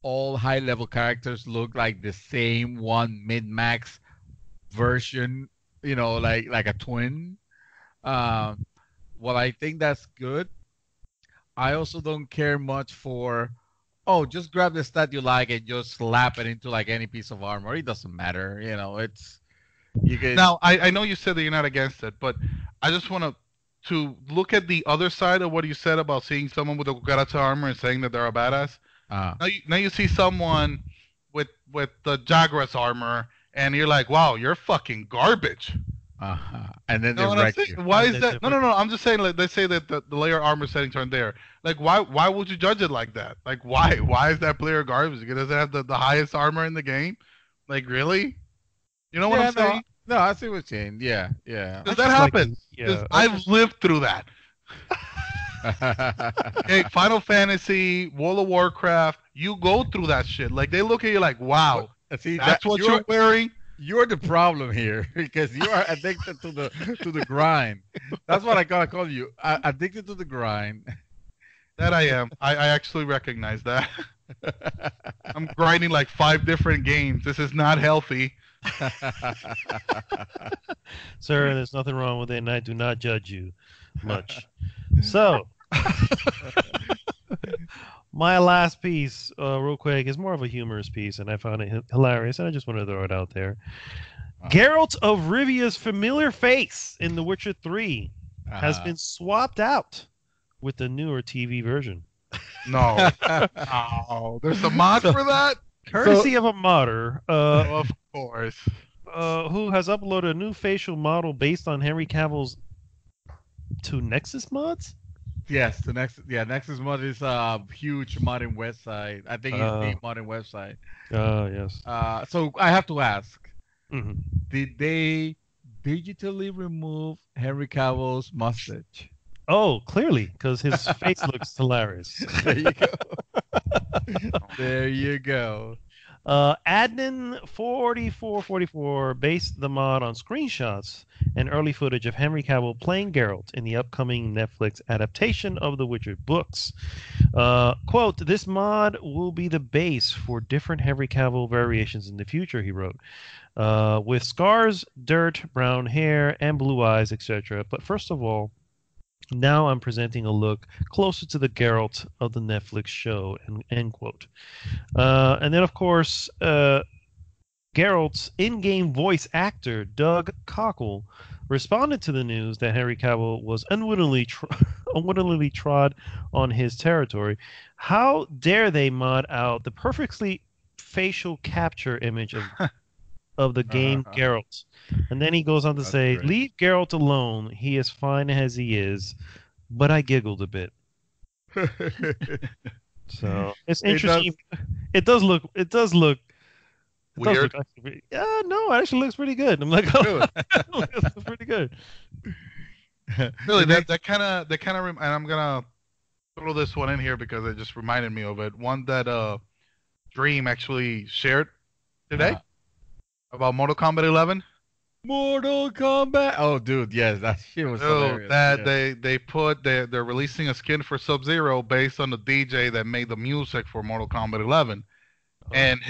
all high level characters look like the same one mid max version, like a twin. Well, I think that's good. I also don't care much for, just grab the stat you like and just slap it into like any piece of armor. It doesn't matter, it's you can. Now, I know you said that you're not against it, but I just want to look at the other side of what you said about seeing someone with a cucaracha armor and saying that they're a badass. Now you see someone with the Jagras armor, and you're like, wow, you're fucking garbage. And then they No, what I'm wreck saying, you. why is that? No. I'm just saying, like, they say that the layer armor settings aren't there. Like, why would you judge it like that? Like, why is that player garbage? Because it doesn't have the highest armor in the game. Like, really? You know what I'm saying? No, I see what you're saying. Yeah. Because that happens. Yeah. I've lived through that. Okay, Final Fantasy, World of Warcraft, you go through that shit. Like, they look at you like, wow, See, that's what you're wearing? You're the problem here because you are addicted to the grind. That's what I gotta call you. Addicted to the grind. That I am. I actually recognize that. I'm grinding like 5 different games. This is not healthy. Sir, there's nothing wrong with it, and I do not judge you much. So, my last piece, real quick, is more of a humorous piece, and I found it hilarious, and I just want to throw it out there. Geralt of Rivia's familiar face in The Witcher 3 has been swapped out with the newer TV version. No. Oh, there's a mod for that? Courtesy of a modder, Of course. who has uploaded a new facial model based on Henry Cavill's 2 Nexus mods? Yes, Nexus Mod is a huge modding website. I think it's the modding website. Yes. So I have to ask, Mhm. did they digitally remove Henry Cavill's mustache? Oh, clearly, because his face looks hilarious. There you go. There you go. Admin4444 based the mod on screenshots and early footage of Henry Cavill playing Geralt in the upcoming Netflix adaptation of the Witcher books. Quote, this mod will be the base for different Henry Cavill variations in the future, he wrote. With scars, dirt, brown hair, and blue eyes, etc. But first of all, now I'm presenting a look closer to the Geralt of the Netflix show, end quote. And then, of course, Geralt's in-game voice actor, Doug Cockle, responded to the news that Henry Cavill was unwittingly trod on his territory. How dare they mod out the perfectly facial capture image of the game Geralt? And then he goes on to say, great. leave Geralt alone. He is fine as he is. But I giggled a bit. So it's interesting. It does look Weird. Yeah, no, it actually looks pretty good. I'm like, oh, it looks pretty good. Really, that kind of, and I'm gonna throw this one in here because it just reminded me of it. One that Dream actually shared today about Mortal Kombat 11. Mortal Kombat. Oh, dude, yes, that shit was hilarious. They're releasing a skin for Sub-Zero based on the DJ that made the music for Mortal Kombat 11. And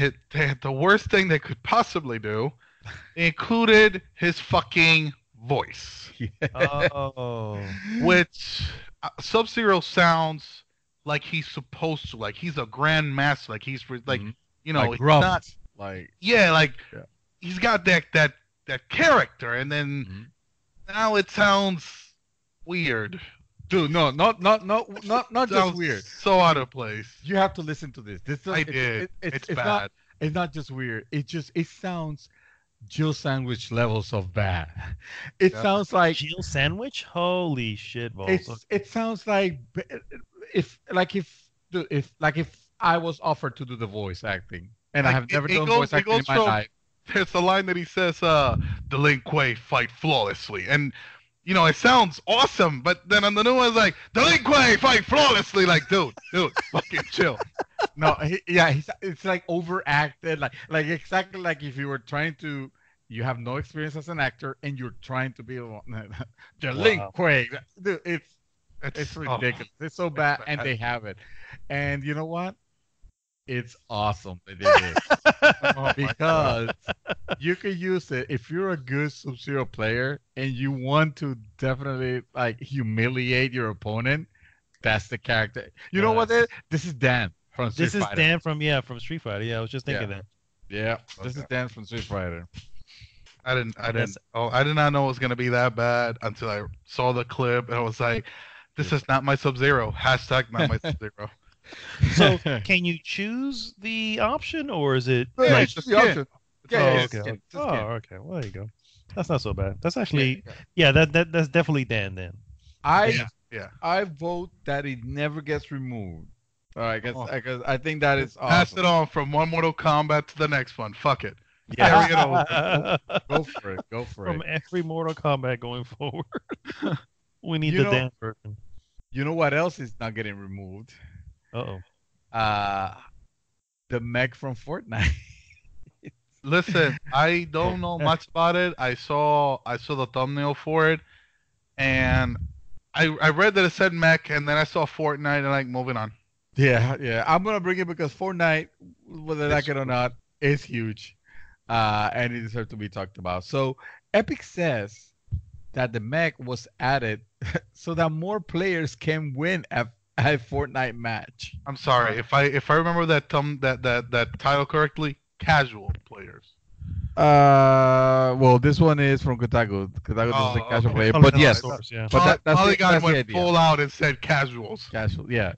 the worst thing they could possibly do, they included his fucking voice. Oh. Which Sub-Zero sounds like he's supposed to. Like he's a grand master. Like he's like, you know, like he's not, he's got that character, and then now it sounds weird. Dude, no, not just weird. So out of place. You have to listen to this. It's bad. It's not just weird. It sounds Jill Sandwich levels of bad. It sounds like Jill Sandwich? Holy shit balls. It sounds like if I was offered to do the voice acting, and I have never done voice it acting in goes my from life. there's a line that he says, Delinque fight flawlessly. And, it sounds awesome, but then on the new one, it's like, Delinque fight flawlessly. Like, dude, fucking chill. No, it's like overacted, like exactly like if you were trying to. You have no experience as an actor, and you're trying to be Delinque. Dude, it's ridiculous. It's so bad, and they have it. And you know what? It's awesome that they did it. Because you can use it if you're a good Sub-Zero player and you want to definitely like humiliate your opponent. That's the character. You know what? This is Dan from Street Fighter. This is Dan from Street Fighter. Yeah, I was just thinking that. Yeah, this is Dan from Street Fighter. I did not know it was gonna be that bad until I saw the clip and I was like, "This is not my Sub-Zero." Hashtag not my Sub-Zero. So, can you choose the option, or is it like just the option? Okay. Okay. Well, there you go. That's not so bad. That's actually, that's definitely Dan then. I vote that it never gets removed. All right, because I think that is awesome. Pass it on from one Mortal Kombat to the next one. Fuck it. Yeah, go for it. Go for it. From every Mortal Kombat going forward, we need the Dan version. You know what else is not getting removed? The mech from Fortnite. Listen, I don't know much about it. I saw the thumbnail for it, and I read that it said mech, and then I saw Fortnite, and like moving on. Yeah. I'm gonna bring it because Fortnite, whether I like it or not, is huge, and it deserves to be talked about. So Epic says that the mech was added so that more players can win a Fortnite match. I'm sorry if I remember that title correctly. Casual players. Well, this one is from Kotaku. Kotaku doesn't say casual player, but yes. But Polygon went full out and said casuals. Casual, yeah.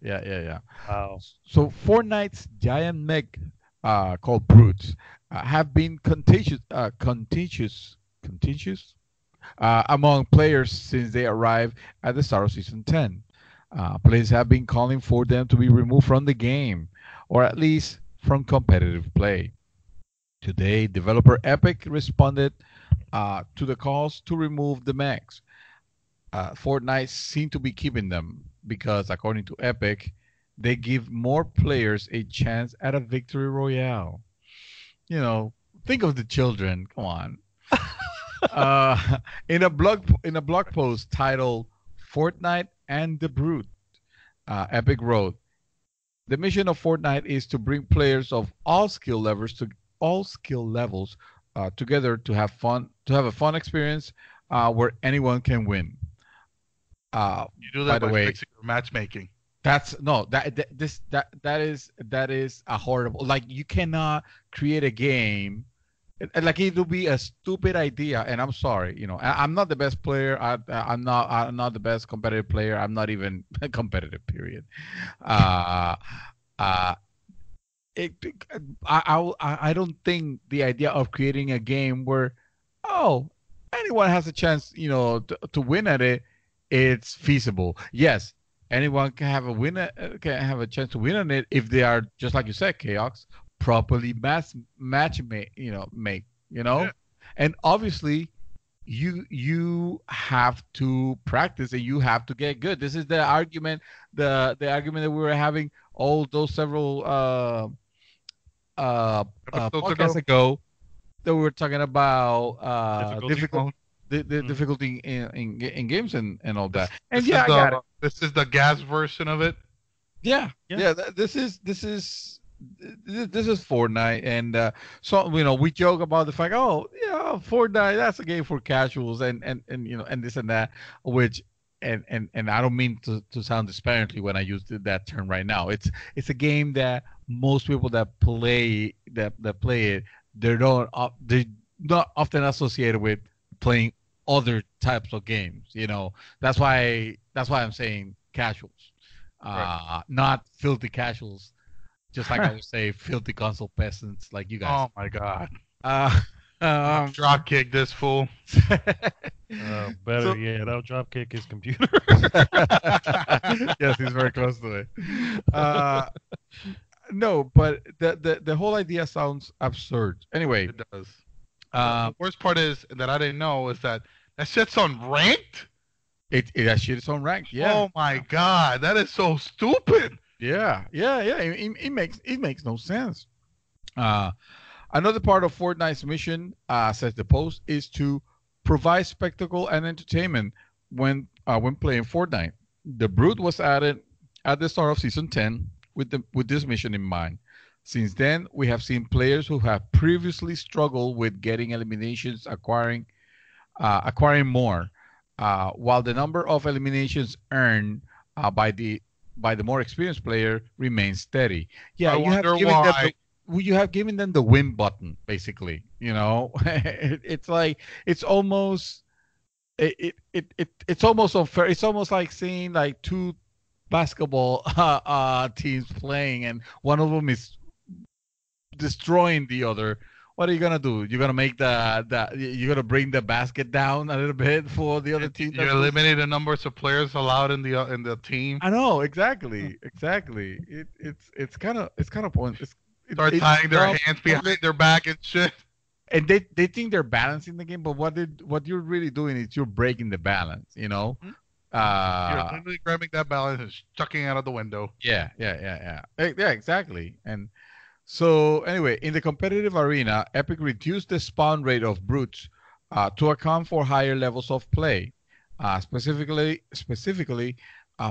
Wow. So Fortnite's giant mech, called Brutes, have been contagious among players since they arrived at the start of Season 10. Players have been calling for them to be removed from the game, or at least from competitive play. Today, developer Epic responded to the calls to remove the mechs. Fortnite seemed to be keeping them because, according to Epic, they give more players a chance at a victory royale. Think of the children. Come on. In a blog post titled "Fortnite and the Brute," Epic wrote, "The mission of Fortnite is to bring players of all skill levels together to have a fun experience where anyone can win." You do that by fixing your matchmaking. That is a horrible. Like, you cannot create a game. Like, it would be a stupid idea, and I'm sorry. I'm not the best player. I'm not the best competitive player. I'm not even competitive. Period. I don't think the idea of creating a game where anyone has a chance, to win at it, it's feasible. Yes, anyone can have a chance to win on it if they are, just like you said, Chaos, properly make. And obviously you have to practice and you have to get good. This is the argument that we were having all those several podcasts ago, that we were talking about difficulty in games and all that. And I got it. This is the gas version of it. Yeah. This is Fortnite, and so we joke about the fact, Fortnite, that's a game for casuals, and this and that, which and I don't mean to sound disparagingly when I use that term right now. It's a game that most people that play it, they're not often associated with playing other types of games. That's why I'm saying casuals, right. Not filthy casuals. Just like I would say, filthy console peasants like you guys. Oh my god. Drop kick this fool. That'll drop kick his computer. Yes, he's very close to it. No, but the whole idea sounds absurd. Anyway, It does. uh, The worst part is that I didn't know is that shit's on ranked. it that shit is on ranked. Yeah, Oh my god, that is so stupid. yeah. It makes no sense. Uh, Another part of Fortnite's mission, says the post, is to provide spectacle and entertainment when playing Fortnite. The Brute was added at the start of Season 10 with this mission in mind. Since then, we have seen players who have previously struggled with getting eliminations acquiring more, while the number of eliminations earned by the more experienced player remains steady. Yeah, I you have wonder given them why. you have given them the win button, basically. You know, it's like it's almost it's almost unfair. It's almost like seeing like two basketball teams playing, and one of them is destroying the other. What are you gonna do? You're gonna make you're gonna bring the basket down a little bit for the other team. You eliminate the numbers of players allowed in the team. I know exactly. It's kind of point. Start tying their hands behind their back and shit. And they think they're balancing the game, but what you're really doing is you're breaking the balance. You know. You're literally grabbing that balance and chucking it out of the window. Yeah, exactly. And so anyway, in the competitive arena, Epic reduced the spawn rate of brutes to account for higher levels of play. Specifically,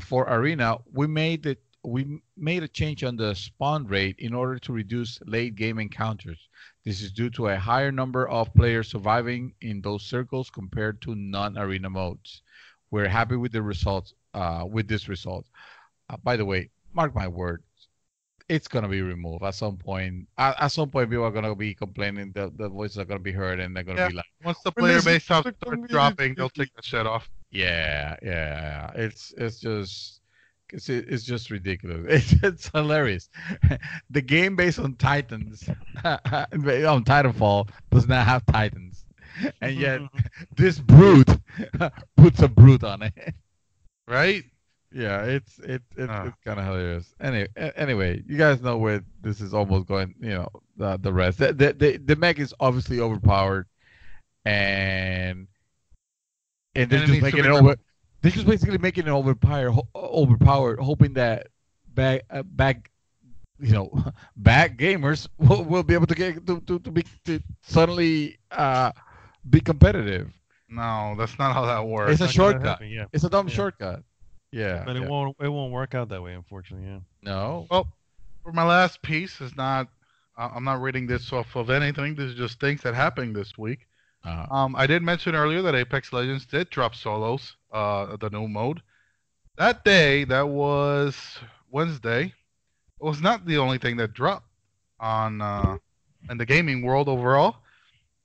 for arena, we made a change on the spawn rate in order to reduce late game encounters. This is due to a higher number of players surviving in those circles compared to non-arena modes. We're happy with the results. With this result, by the way, mark my words, it's gonna be removed at some point. At some point, people are gonna be complaining. The voices are gonna be heard, and they're gonna be like, once the player base starts dropping, they'll take the shit off. Yeah. It's just ridiculous. It's hilarious. The game based on Titans, on Titanfall, does not have Titans, and yet this brute puts a brute on it. Right? Yeah, it's kind of hilarious. Anyway, you guys know where this is almost going. You know, the rest. The mech is obviously overpowered, and they're just making it over. They're just basically making it overpowered, hoping that back gamers will be able to get to suddenly be competitive. No, that's not how that works. It's a shortcut. Yeah. It's a dumb shortcut. Yeah, but it won't work out that way, unfortunately. Yeah. No. Well, for my last piece is not. I'm not reading this off of anything. This is just things that happened this week. I did mention earlier that Apex Legends did drop solos, the new mode. That day, that was Wednesday, it was not the only thing that dropped on in the gaming world overall.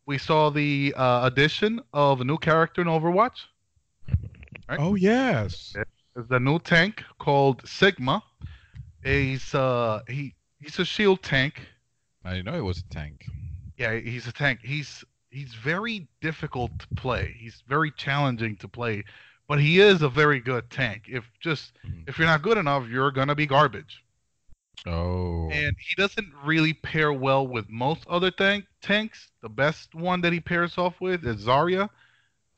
We saw the addition of a new character in Overwatch. Right? Oh yes. It's the new tank called Sigma. He's a shield tank. I didn't know it was a tank. Yeah, he's a tank. He's very difficult to play. He's very challenging to play, but he is a very good tank. If you're not good enough, you're gonna be garbage. Oh. And he doesn't really pair well with most other tanks. The best one that he pairs off with is Zarya.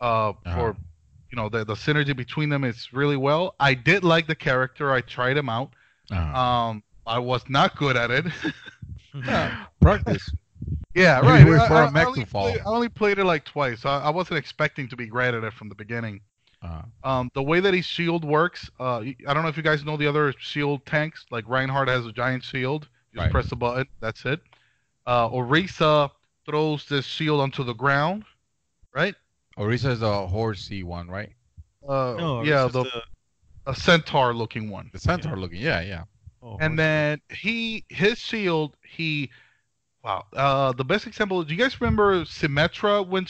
For the synergy between them is really well. I did like the character. I tried him out. I was not good at it. Practice. Yeah, right. I only played it like twice. I wasn't expecting to be great at it from the beginning. The way that his shield works, I don't know if you guys know the other shield tanks. Like Reinhardt has a giant shield. You just press the button. That's it. Orisa throws this shield onto the ground, right? Orisa is a horsey one, right? Yeah, a centaur-looking one. The centaur-looking, yeah. Oh, and then his shield, wow. The best example. Do you guys remember Symmetra when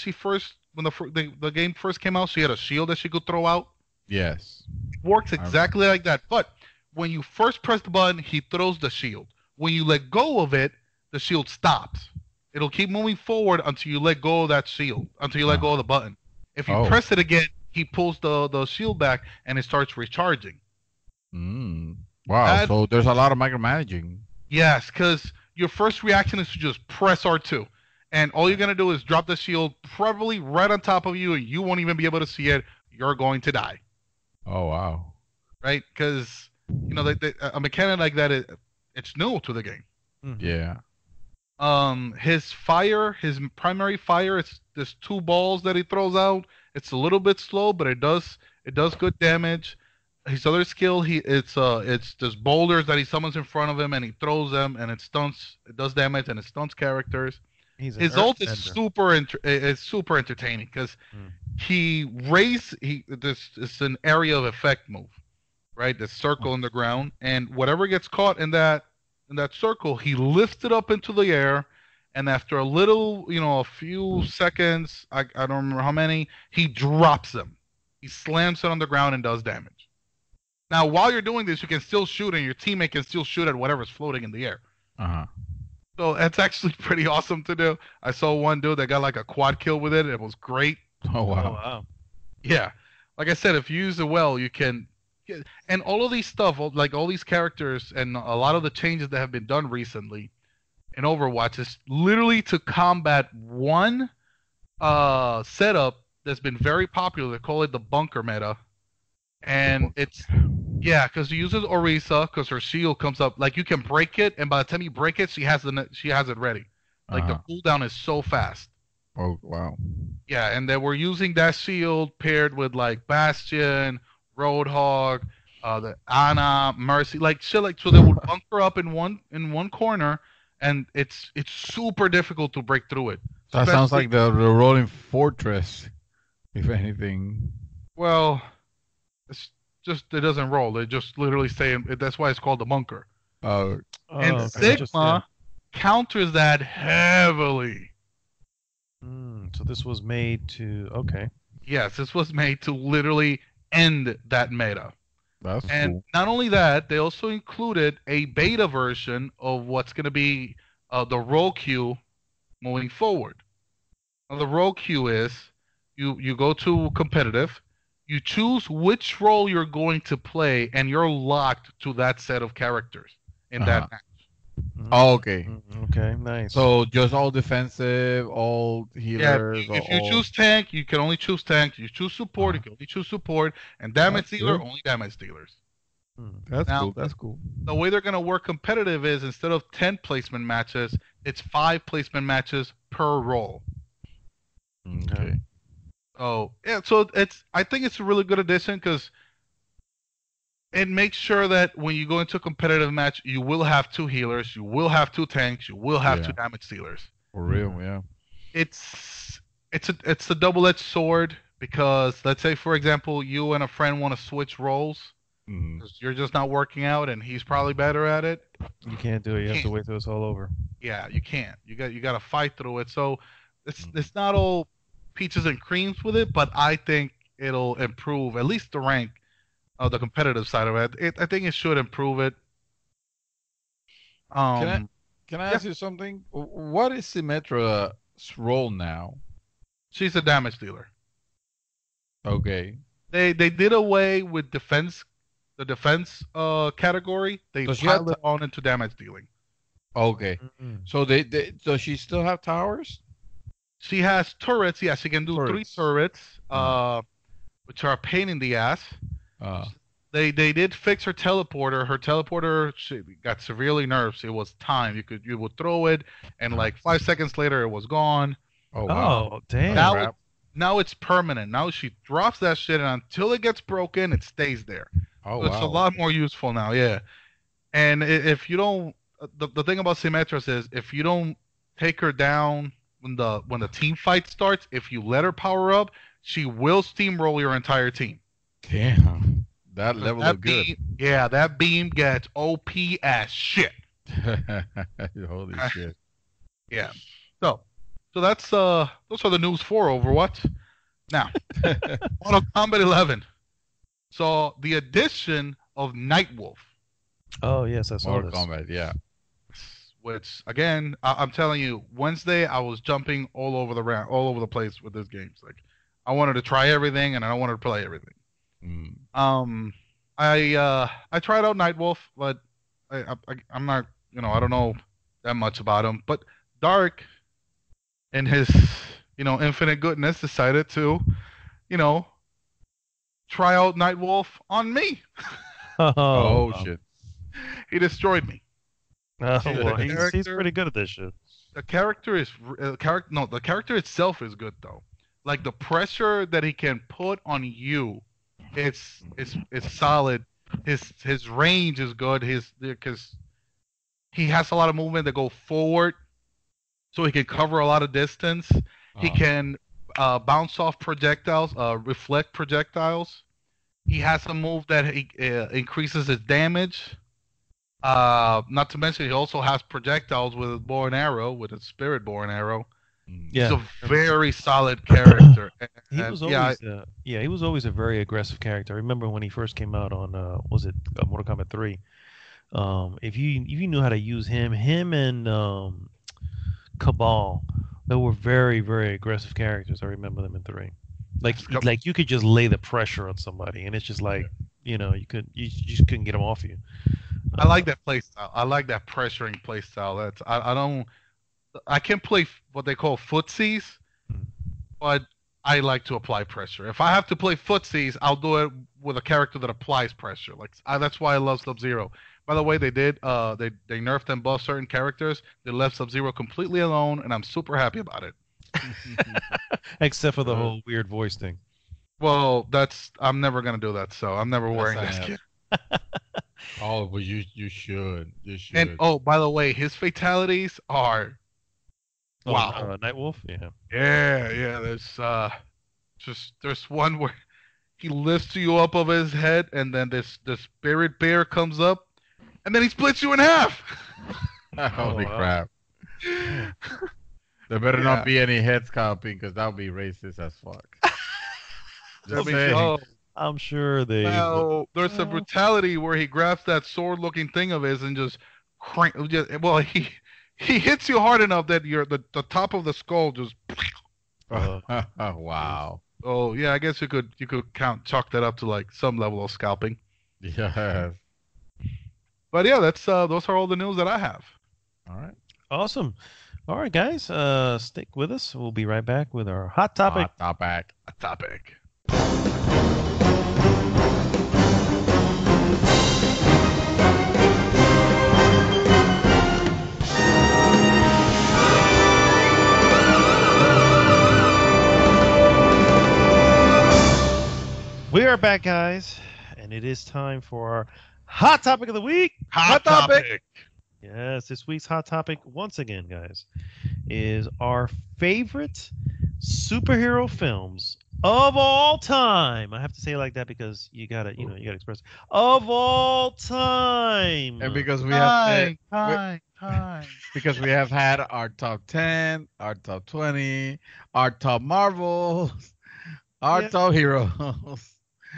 the game first came out? She had a shield that she could throw out. Yes. It works exactly like that. But when you first press the button, he throws the shield. When you let go of it, the shield stops. It'll keep moving forward until you let go of that shield, until you let go of the button. If you press it again, he pulls the shield back and it starts recharging. Wow. That So there's a lot of micromanaging. Yes, because your first reaction is to just press R2, and all you're gonna do is drop the shield probably right on top of you, and you won't even be able to see it. You're going to die, Oh wow. right? Because a mechanic like that, it's new to the game. Yeah. His primary fire, it's there's two balls that he throws out. It's a little bit slow, but it does good damage. His other skill, it's just boulders that he summons in front of him and he throws them and it does damage and it stunts characters. He's an His ult is earthbender. super entertaining because Mm. this is an area of effect move, right? The circle in the ground, and whatever gets caught in that circle, he lifts it up into the air, and after a little, a few seconds, I don't remember how many, he drops them. He slams it on the ground and does damage. Now, while you're doing this, you can still shoot, and your teammate can still shoot at whatever's floating in the air. Uh-huh. So that's actually pretty awesome to do. I saw one dude that got like a quad kill with it. It was great. Oh Oh wow. wow. Yeah. Like I said, if you use it well, you can. And all of these stuff, like all these characters and a lot of the changes that have been done recently in Overwatch is literally to combat one setup that's been very popular. They call it the bunker meta. And because she uses Orisa because her shield comes up. Like you can break it, and by the time you break it, she has it ready. Like Uh-huh. the cooldown is so fast. Oh wow. Yeah, and they were using that shield paired with like Bastion, Roadhog, the Ana, Mercy, like shit. Like so, they would bunker up in one corner, and it's super difficult to break through it. That sounds Especially- like the rolling fortress, if anything. well, it's just it doesn't roll. They just literally stay. That's why it's called the bunker. Oh, And okay. Sigma Just, yeah. counters that heavily. So this was made to okay. Yes, this was made to literally end that meta. that's And cool. not only that, they also included a beta version of what's going to be the role queue moving forward. Now, the role queue is you go to competitive, you choose which role you're going to play, and you're locked to that set of characters in Uh-huh. that match. Oh, okay. Okay, nice. So just all defensive, all healers. If you all... choose tank, you can only choose tank. You choose support, you can only choose support, and damage That's dealer, good. only damage dealers. That's Now- cool. That's cool. The way they're going to work competitive is instead of 10 placement matches, it's 5 placement matches per role. Okay. Oh, yeah, so I think it's a really good addition because it makes sure that when you go into a competitive match, you will have 2 healers, you will have 2 tanks, you will have Yeah. 2 damage dealers. For real, yeah. It's a double-edged sword because let's say, for example, you and a friend want to switch roles. Mhm. 'Cause you're just not working out, and he's probably better at it. You can't do it. You have to Can't. wait till it's all over. Yeah, you can't. You got to fight through it. So Mm. it's not all peaches and creams with it, but I think it'll improve at least the rank of the competitive side of it. I think it should improve it. Can I Yeah. ask you something? What is Symmetra's role now? She's a damage dealer. Okay. They did away with the defense category. They Does she have piled it on into damage dealing. Okay. So does she still have towers? She has turrets. Yeah, she can do 3 turrets, which are a pain in the ass. Uh, They did fix her teleporter. Her teleporter she got severely nerfed. It was time. You would throw it, and like 5 seconds later, it was gone. oh wow. Oh, damn. Now, crap. now it's permanent. Now she drops that shit, and until it gets broken, it stays there. Oh So it's a wow. lot more useful now. Yeah, and if you don't, the thing about Symmetris is if you don't take her down when the team fight starts, if you let her power up, she will steamroll your entire team. Damn. That level That of good. that beam gets OP as shit. Holy shit. Yeah. So that's those are the news for Overwatch. Now, Mortal Kombat 11. So the addition of Nightwolf, Oh, yes, I saw Mortal this. Kombat, yeah. which again, I'm telling you, Wednesday I was jumping all over the place with this game. It's like I wanted to try everything and I wanted to play everything. Mm. I tried out Nightwolf, but I'm not, I don't know that much about him. But Dark, in his, infinite goodness, decided to, you know, try out Nightwolf on me. Oh, Oh shit. He destroyed me. See, well, he's pretty good at this shit. the character is character. No, the character itself is good though. Like the pressure that he can put on you, it's solid. His range is good. His because he has a lot of movement that go forward, so he can cover a lot of distance. He Oh. can bounce off projectiles, reflect projectiles. He has a move that he increases his damage. Not to mention, he also has projectiles with his bow and arrow, with his spirit bow and arrow. He's Yeah. a very solid character. He And was yeah, always he was always a very aggressive character. I remember when he first came out on was it Mortal Kombat 3. If you knew how to use him and Cabal, they were very very aggressive characters. I remember them in 3. Like you could just lay the pressure on somebody and it's just like, you just couldn't get them off you. I like that play style. I like that pressuring play style. I can't play what they call footsies, Mm. but I like to apply pressure. If I have to play footsies, I'll do it with a character that applies pressure. That's why I love Sub Zero. By the way, they nerfed and buffed certain characters. They left Sub Zero completely alone, and I'm super happy about it. Except for the Uh, whole weird voice thing. Well, I'm never gonna do that, so I'm never wearing That's that sad. skin. Oh, but you should. You And should. oh, by the way, his fatalities are wow. Nightwolf, yeah. Yeah. There's one where he lifts you up of his head, and then the spirit bear comes up, and then he splits you in half. Holy wow. crap. Yeah. There better Yeah. not be any head scalping because that would be racist as fuck. I Just mean, saying. oh, I'm sure they well, there's a brutality where he grabs that sword-looking thing of his and just he hits you hard enough that the top of the skull just. Wow. Oh yeah, I guess you could chalk that up to like some level of scalping. Yes. But yeah, that's those are all the news that I have. All right. Awesome. All right, guys, stick with us. We'll be right back with our hot topic. Hot topic. A topic. We are back, guys, and it is time for our hot topic of the week. Hot topic. Yes, this week's hot topic, once again, guys, is our favorite superhero films of all time. I have to say it like that because you gotta express of all time. And because we have Time. because we have had our top 10, our top 20, our top Marvels, our Yeah. top heroes.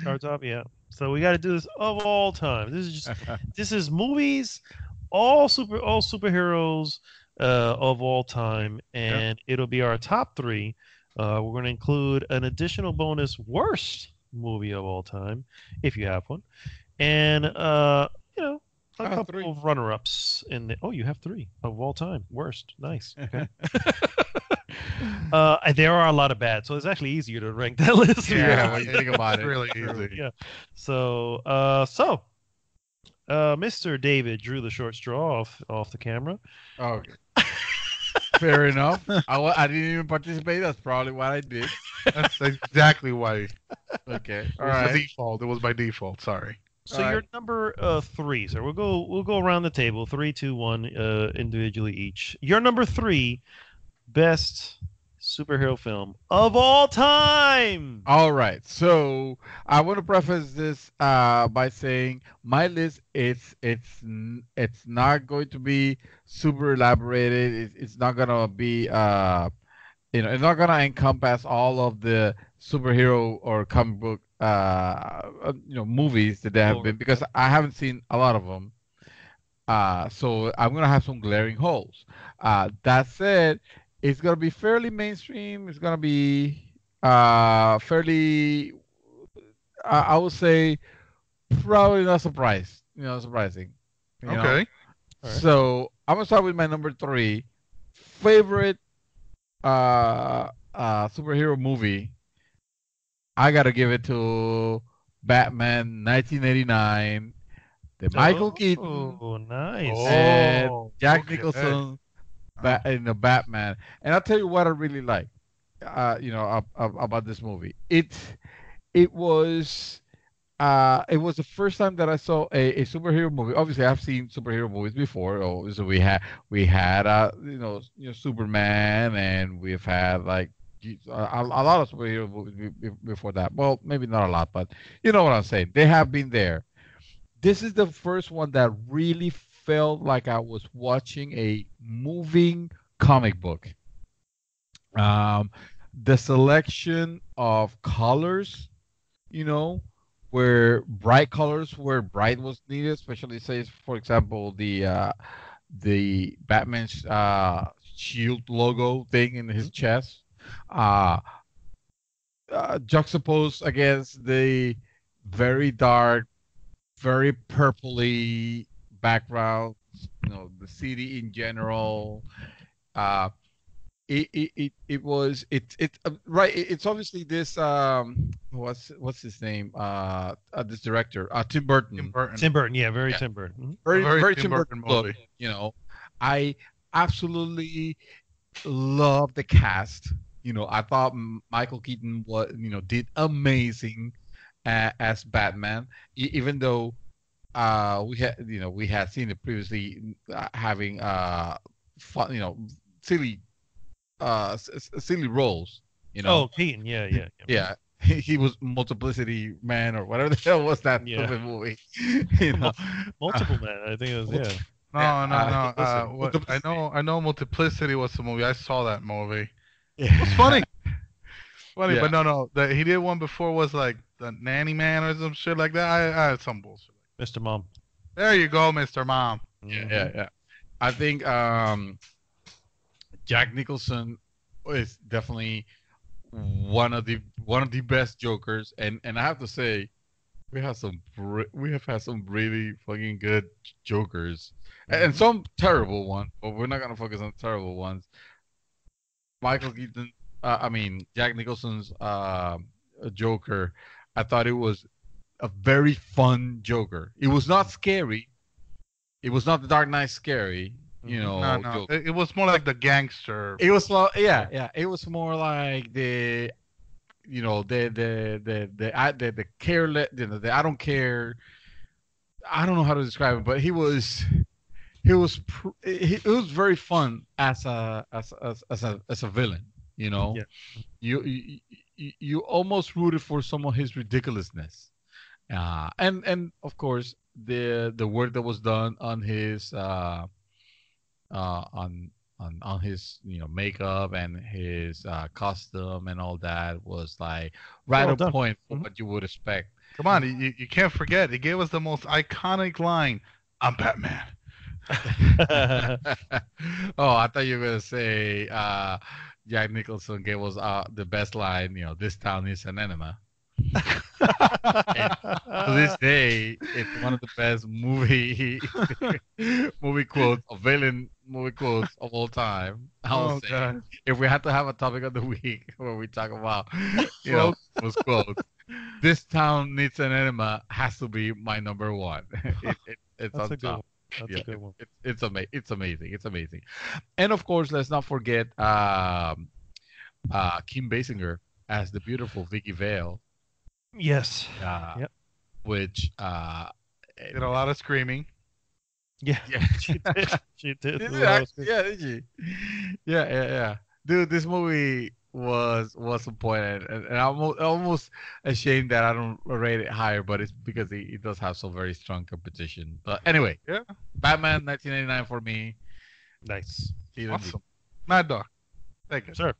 Starts off, yeah. So we got to do this of all time. This is movies, all superheroes of all time, and it'll be our top 3. We're going to include an additional bonus worst movie of all time, if you have one, and a have couple 3. of runner-ups in the. Oh, you have 3 of all time worst. Nice. Okay. There are a lot of bad, so it's actually easier to rank that list. Yeah, when you think about it. Really easy. Yeah. So, Mr. David drew the short straw off the camera. Okay. Fair enough. I didn't even participate. That's probably what I did. That's exactly why. Okay. It All was right. the default. It was by default. Sorry. So All you're right. number 3. So we'll go around the table, 3, 2, 1, individually each. Your number 3 best superhero film of all time. All right. So I want to preface this by saying my list it's not going to be super elaborated. It's not gonna be it's not gonna encompass all of the superhero or comic book movies that there have been because I haven't seen a lot of them. So I'm gonna have some glaring holes. That said, it's gonna be fairly mainstream. It's gonna be fairly, I would say, probably not surprised. Surprising. You know. Okay. All right. So I'm gonna start with my number 3 favorite superhero movie. I gotta give it to Batman 1989, the Michael Keaton Oh, nice. and Oh, Jack okay. Nicholson Oh. in the Batman. And I'll tell you what I really like, about this movie. It was it was the first time that I saw a superhero movie. Obviously, I've seen superhero movies before. Oh, so we had Superman, and we've had like a lot of superhero movies before that. Well, maybe not a lot, but you know what I'm saying. They have been there. This is the first one that really felt like I was watching a moving comic book. Um, the selection of colors, you know, where bright colors where bright was needed, especially say for example the Batman's shield logo thing in his chest, uh, juxtaposed against the very dark, very purpley background, the city in general. Uh, it's obviously this what's his name this director Tim Tim Burton. Burton. Tim Burton, yeah, very Yeah. Tim Burton. Mhm. A very Very Tim Tim Burton Burton look. movie. I absolutely love the cast. I thought Michael Keaton did amazing as Batman, even though we had seen it previously having fun, silly silly roles. Oh, Keaton, yeah, yeah, yeah. Yeah, he was Multiplicity Man or whatever the hell was that Yeah. stupid movie. you know, Multiple Man, I think it was, yeah. No, no, no. listen, What I Multiplicity. know, Multiplicity was the movie. I saw that movie. Yeah. It was funny, funny, Yeah. but no. He did one before was like the Nanny Man or some shit like that. I had some bullshit. Mr. Mom. There you go, Mr. Mom. Yeah. I think Jack Nicholson is definitely one of the best Jokers, and I have to say we have had some really fucking good Jokers, and some terrible ones, but we're not gonna focus on terrible ones. Michael Keaton, Jack Nicholson's Joker, I thought it was a very fun Joker. It was not scary. It was not the Dark Knight scary, No. Joker. It was more like the gangster. It was yeah. It was more like the the careless, the I don't care. I don't know how to describe it, but it was very fun as a villain. Yeah. You almost rooted for some of his ridiculousness, and of course the work that was done on his on his makeup and his costume and all that was like right Well on done. point for Mhm. what you would expect. Come on, you can't forget. He gave us the most iconic line. I'm Batman. Oh, I thought you were gonna say Jack Nicholson gave us the best line. This town is an enema. To this day, it's one of the best movie quotes, or villain movie quotes of all time. I'll say, God. if we had to have a topic of the week where we talk about, those quotes, this town needs an enema has to be my number one. It's That's on a good top. one. That's Yeah, a good one. it's amazing. It's amazing. And of course, let's not forget Kim Basinger as the beautiful Vicky Vale. Yes. Yep. Which Did a lot of screaming. Yeah. yeah, She did. She did. did you? Yeah. Dude, this movie was appointed, and I'm almost ashamed that I don't rate it higher, but it's because it does have some very strong competition. But anyway, Yeah. Batman 1989 for me. Nice. Awesome. Mad Dog. Thank you. Sir.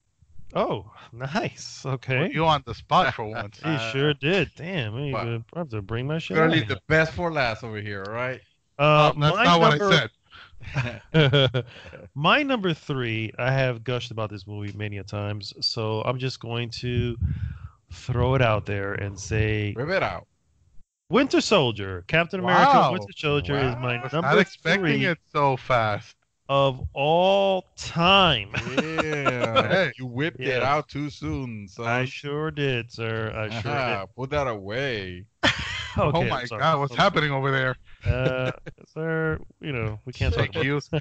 Oh, nice. Okay. You on the spot for once. He sure did. Damn, I Wow. have to bring my shit We're out. gonna leave the best for last over here, all right? That's My not what I number, said. my number 3, I have gushed about this movie many a times, so I'm just going to throw it out there and say Rip it out. Winter Soldier. Captain America Wow. Winter Soldier is my Was not number expecting 3 it so fast. of all time. Yeah, Hey. you whipped it Yes. out too soon, I son. sure did, sir. I sure did. Put that away. Oh Okay, my I'm sorry. God, what's happening over there? Sir, we can't talk Thank about you. this.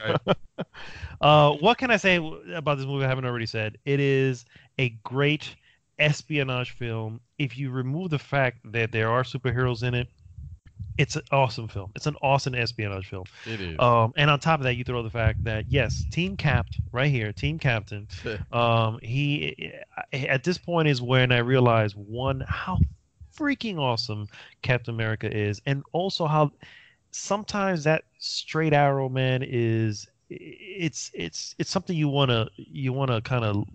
What can I say about this movie I haven't already said? It is a great espionage film. If you remove the fact that there are superheroes in it, it's an awesome film. It's an awesome espionage film. It is. And on top of that, you throw the fact that yes, Team Capt, right here, Team Captain. He at this point is when I realize one how freaking awesome Captain America is, and also how sometimes that straight arrow man is it's something you want to kind of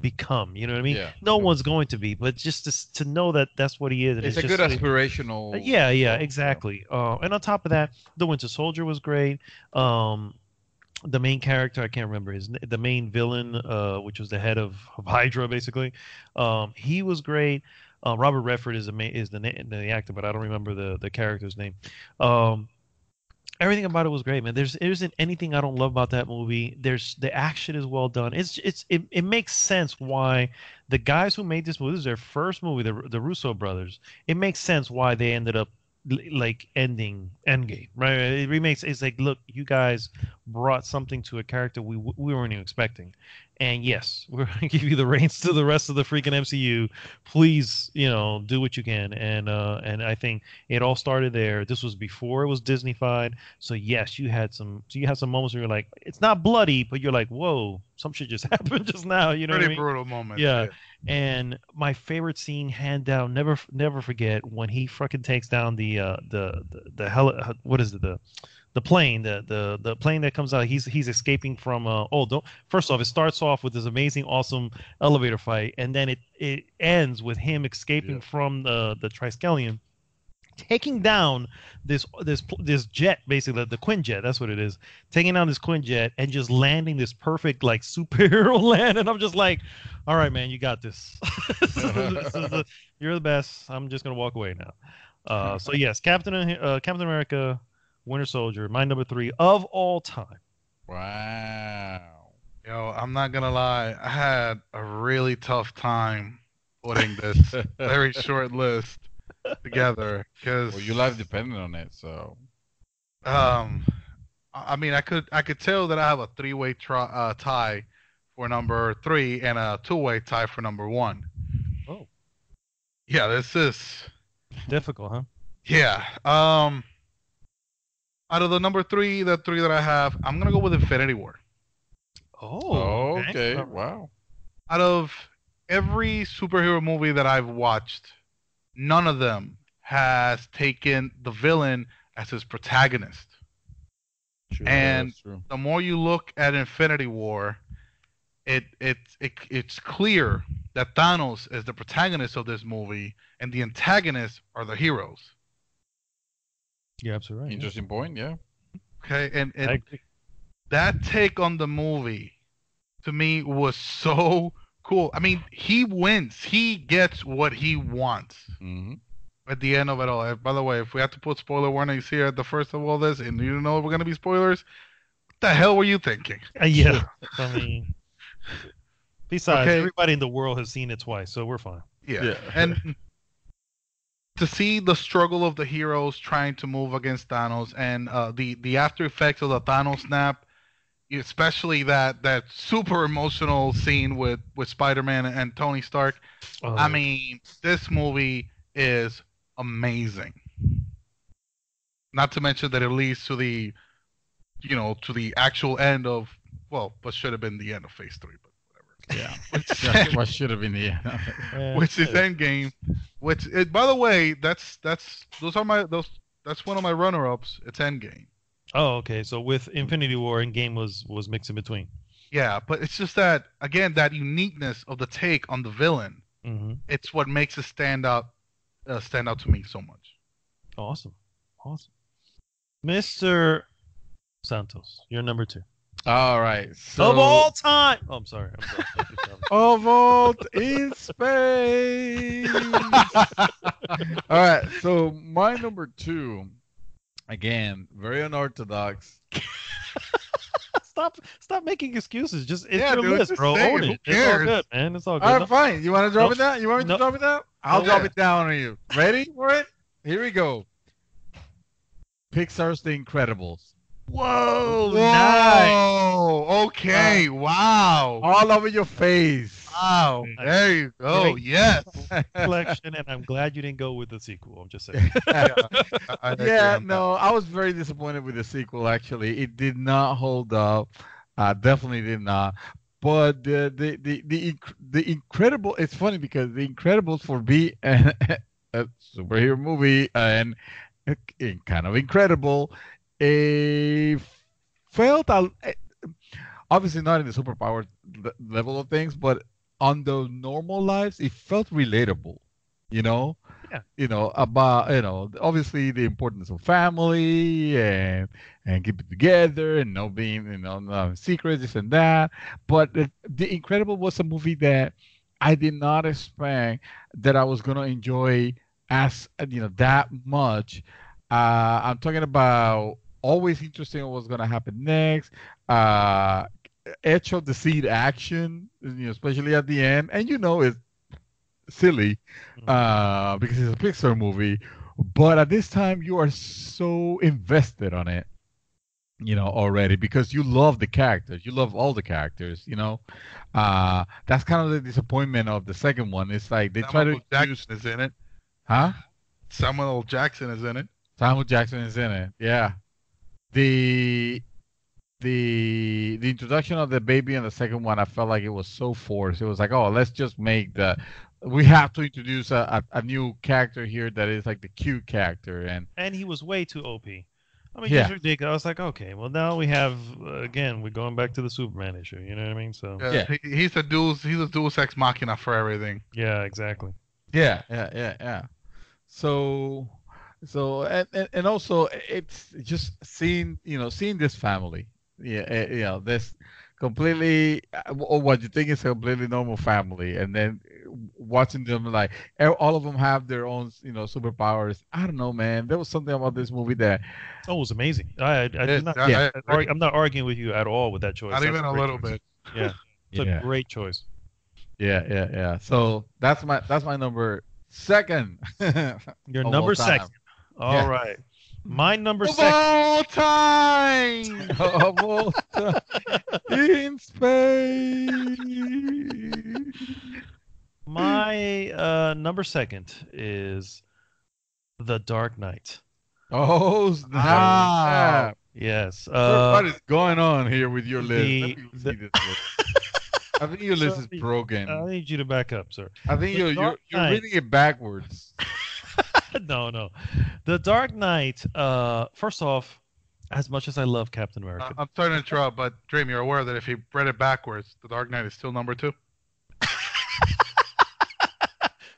become, you know what I mean? Yeah. No one's going to be, but just to know that that's what he is, and It's a just good aspirational. yeah, film, exactly. And on top of that, the Winter Soldier was great. The main character, I can't remember the main villain, which was the head of Hydra, basically. He was great. Robert Redford is the actor, but I don't remember the character's name. Everything about it was great, man. There isn't anything I don't love about that movie. The action is well done. It makes sense why the guys who made this is their first movie, the Russo brothers. It makes sense why they ended up like ending Endgame, right? It's like, look, you guys brought something to a character we weren't even expecting, and yes, we're gonna give you the reins to the rest of the freaking MCU. Please, do what you can, and I think it all started there. This was before it was Disneyfied, so yes, you had some moments where you're like, it's not bloody, but you're like, whoa, some shit just happened just now, you know what I Pretty mean? brutal moment. Yeah. And my favorite scene, hand down, never forget when he fucking takes down the hell, what is it, the plane, the plane that comes out. He's escaping from don't first off, it starts off with this amazing, awesome elevator fight, and then it ends with him escaping from the Triskelion, taking down this jet, basically the Quinjet. That's what it is. Taking down this Quinjet and just landing this perfect like superhero land. And I'm just like, all right, man, you got this. You're the best. I'm just gonna walk away now. So yes, Captain America, Winter Soldier, my number 3 of all time. Wow. Yo, I'm not gonna lie. I had a really tough time putting this very short list together because Well, your life depended on it, so. I mean, I could tell that I have a three-way tie for number 3 and a two-way tie for number 1. Oh, Yeah, this is difficult, huh? yeah. Out of the number 3, the 3 that I have, I'm gonna go with Infinity War. Oh, Okay. Wow. Out of every superhero movie that I've watched, none of them has taken the villain as his protagonist. True, And that's true. the more you look at Infinity War, it's clear that Thanos is the protagonist of this movie, and the antagonists are the heroes. You're absolutely right. Interesting point, yeah. Okay, and I agree. that take on the movie to me was so cool. I mean, he wins. He gets what he wants Mm-hmm. at the end of it all. By the way, if we have to put spoiler warnings here at the first of all this, and you know we're gonna be spoilers, what the hell were you thinking? Yeah. I mean, besides, Okay. everybody in the world has seen it twice, so we're fine. Yeah. And to see the struggle of the heroes trying to move against Thanos, and the after effects of the Thanos snap, especially that super emotional scene with Spider-Man and Tony Stark. Oh, I mean, this movie is amazing. Not to mention that it leads to the actual end of, well, what should have been the end of Phase 3, but whatever. Yeah. Which, What should have been the end. yeah. which is Endgame. By the way, that's one of my runner-ups. It's Endgame. Oh, okay. So with Infinity War, and game was mixed in between. Yeah, but it's just that again, that uniqueness of the take on the villain. Mm-hmm. It's what makes it stand out to me so much. Awesome. Mr. Santos, you're number 2. All right. So Of all time. Oh, I'm sorry. Thank you, Sally. a vault in space. All right. So my number two, again, very unorthodox. Stop making excuses. Just it's Yeah, your dude, list, just bro. say Own it. Who it. It's all cares? good, man. It's all good. All right, fine. You want to drop Nope. it down? You want me to Nope. drop it down? I'll Nope. drop Yeah. it down on you. Ready for it? Here we go. Pixar's The Incredibles. Whoa, nice. Whoa. Okay. Wow. All over your face. Wow. There you go. Great. Yes. Collection, and I'm glad you didn't go with the sequel. I'm just saying. I agree Yeah, on that. no, I was very disappointed with the sequel. Actually, it did not hold up. Definitely did not. But the Incredible. It's funny because The Incredibles for me a superhero movie and kind of incredible. A felt obviously not in the superpower level of things, but on the normal lives, it felt relatable. You know, Yeah. About obviously the importance of family and keeping together and no being no secrets, this and that. But the Incredible was a movie that I did not expect that I was gonna enjoy as that much. I'm talking about always interesting in what's gonna happen next. Uh, edge of the seat action, especially at the end, and it's silly because it's a Pixar movie, but at this time you are so invested on it, already because you love the characters, you love all the characters. That's kind of the disappointment of the second one. It's like they try to Samuel use, Jackson is in it. huh? Samuel L. Jackson is in it. Samuel Jackson is in it. Yeah. The the introduction of the baby in the second one, I felt like it was so forced. It was like, oh, let's just we have to introduce a new character here that is like the cute character, And he was way too OP. I mean, Yeah. just ridiculous. I was like, okay, well now we have again, we're going back to the Superman issue. You know what I mean? So Yeah. He's a Deus Ex Machina for everything. yeah, exactly. yeah. So and also it's just seeing this family, this completely or what you think is a completely normal family, and then watching them like all of them have their own superpowers. I don't know, man. There was something about this movie that Oh, it was amazing. I do not. Yeah. I'm not arguing with you at all with that choice. Not That's even a great little choice. bit. Yeah, it's Yeah. a great choice. Yeah. So that's my number second. Your Of number all time. second. All right. My number Of second. all time. Of all time in space. My number second is The Dark Knight. Oh, snap. Yes. What is going on here with your list? Let me see the- this list. I think your list is broken. I need you to back up, sir. I think The you're Dark Knight. reading it backwards. No. The Dark Knight, first off, as much as I love Captain America. I'm sorry to interrupt, but Dream, you're aware that if you read it backwards, The Dark Knight is still number 2?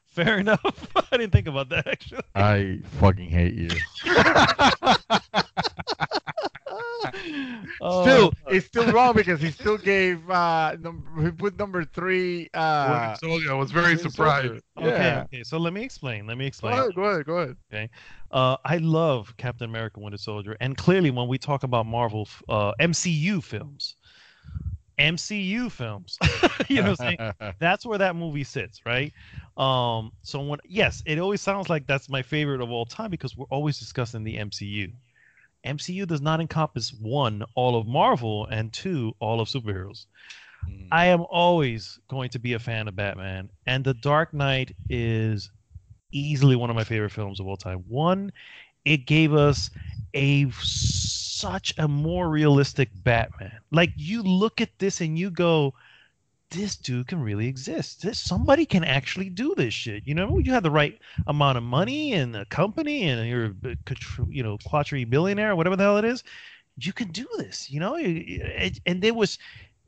Fair enough. I didn't think about that, actually. I fucking hate you. Oh, It's still wrong because he still gave he put number 3 Winter Soldier. I was very Winter surprised. Soldier. okay, Yeah. so let me explain. Go ahead. I love Captain America Winter Soldier, and clearly when we talk about Marvel MCU films, you know what I'm saying? That's where that movie sits, right? So yes, it always sounds like that's my favorite of all time because we're always discussing the MCU. MCU does not encompass one, all of Marvel, and two, all of superheroes. I am always going to be a fan of Batman, and The Dark Knight is easily one of my favorite films of all time. One, it gave us such a more realistic Batman. Like you look at this and you go, this dude can really exist. Somebody can actually do this shit. You know, you have the right amount of money and a company, and you're a quadri-billionaire, whatever the hell it is. You can do this. You know, and there was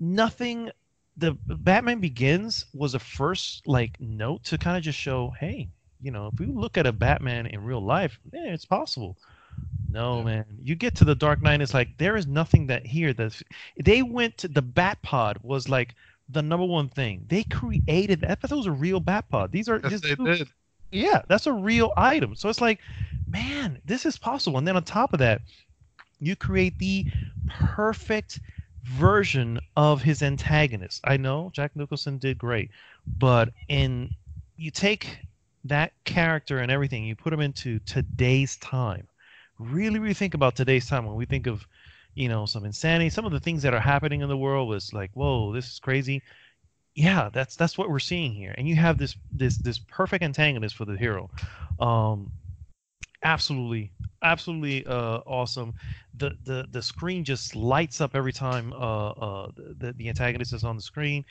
nothing. The Batman Begins was a first note to kind of just show, hey, if we look at a Batman in real life, it's possible. No, Yeah. man. You get to the Dark Knight, it's like there is nothing that here that's. They went to the Bat Pod was like the number one thing. They created that. I thought it was a real Bat Pod. These are Yes, this they dude. did. Yeah, that's a real item. So it's like, man, this is possible. And then on top of that, you create the perfect version of his antagonist. I know Jack Nicholson did great, but in you take that character and everything, you put him into today's time. Really, really think about today's time when we think of, some insanity, some of the things that are happening in the world was like, whoa, this is crazy. Yeah, that's what we're seeing here. And you have this perfect antagonist for the hero. Um, absolutely, absolutely awesome. The screen just lights up every time the antagonist is on the screen.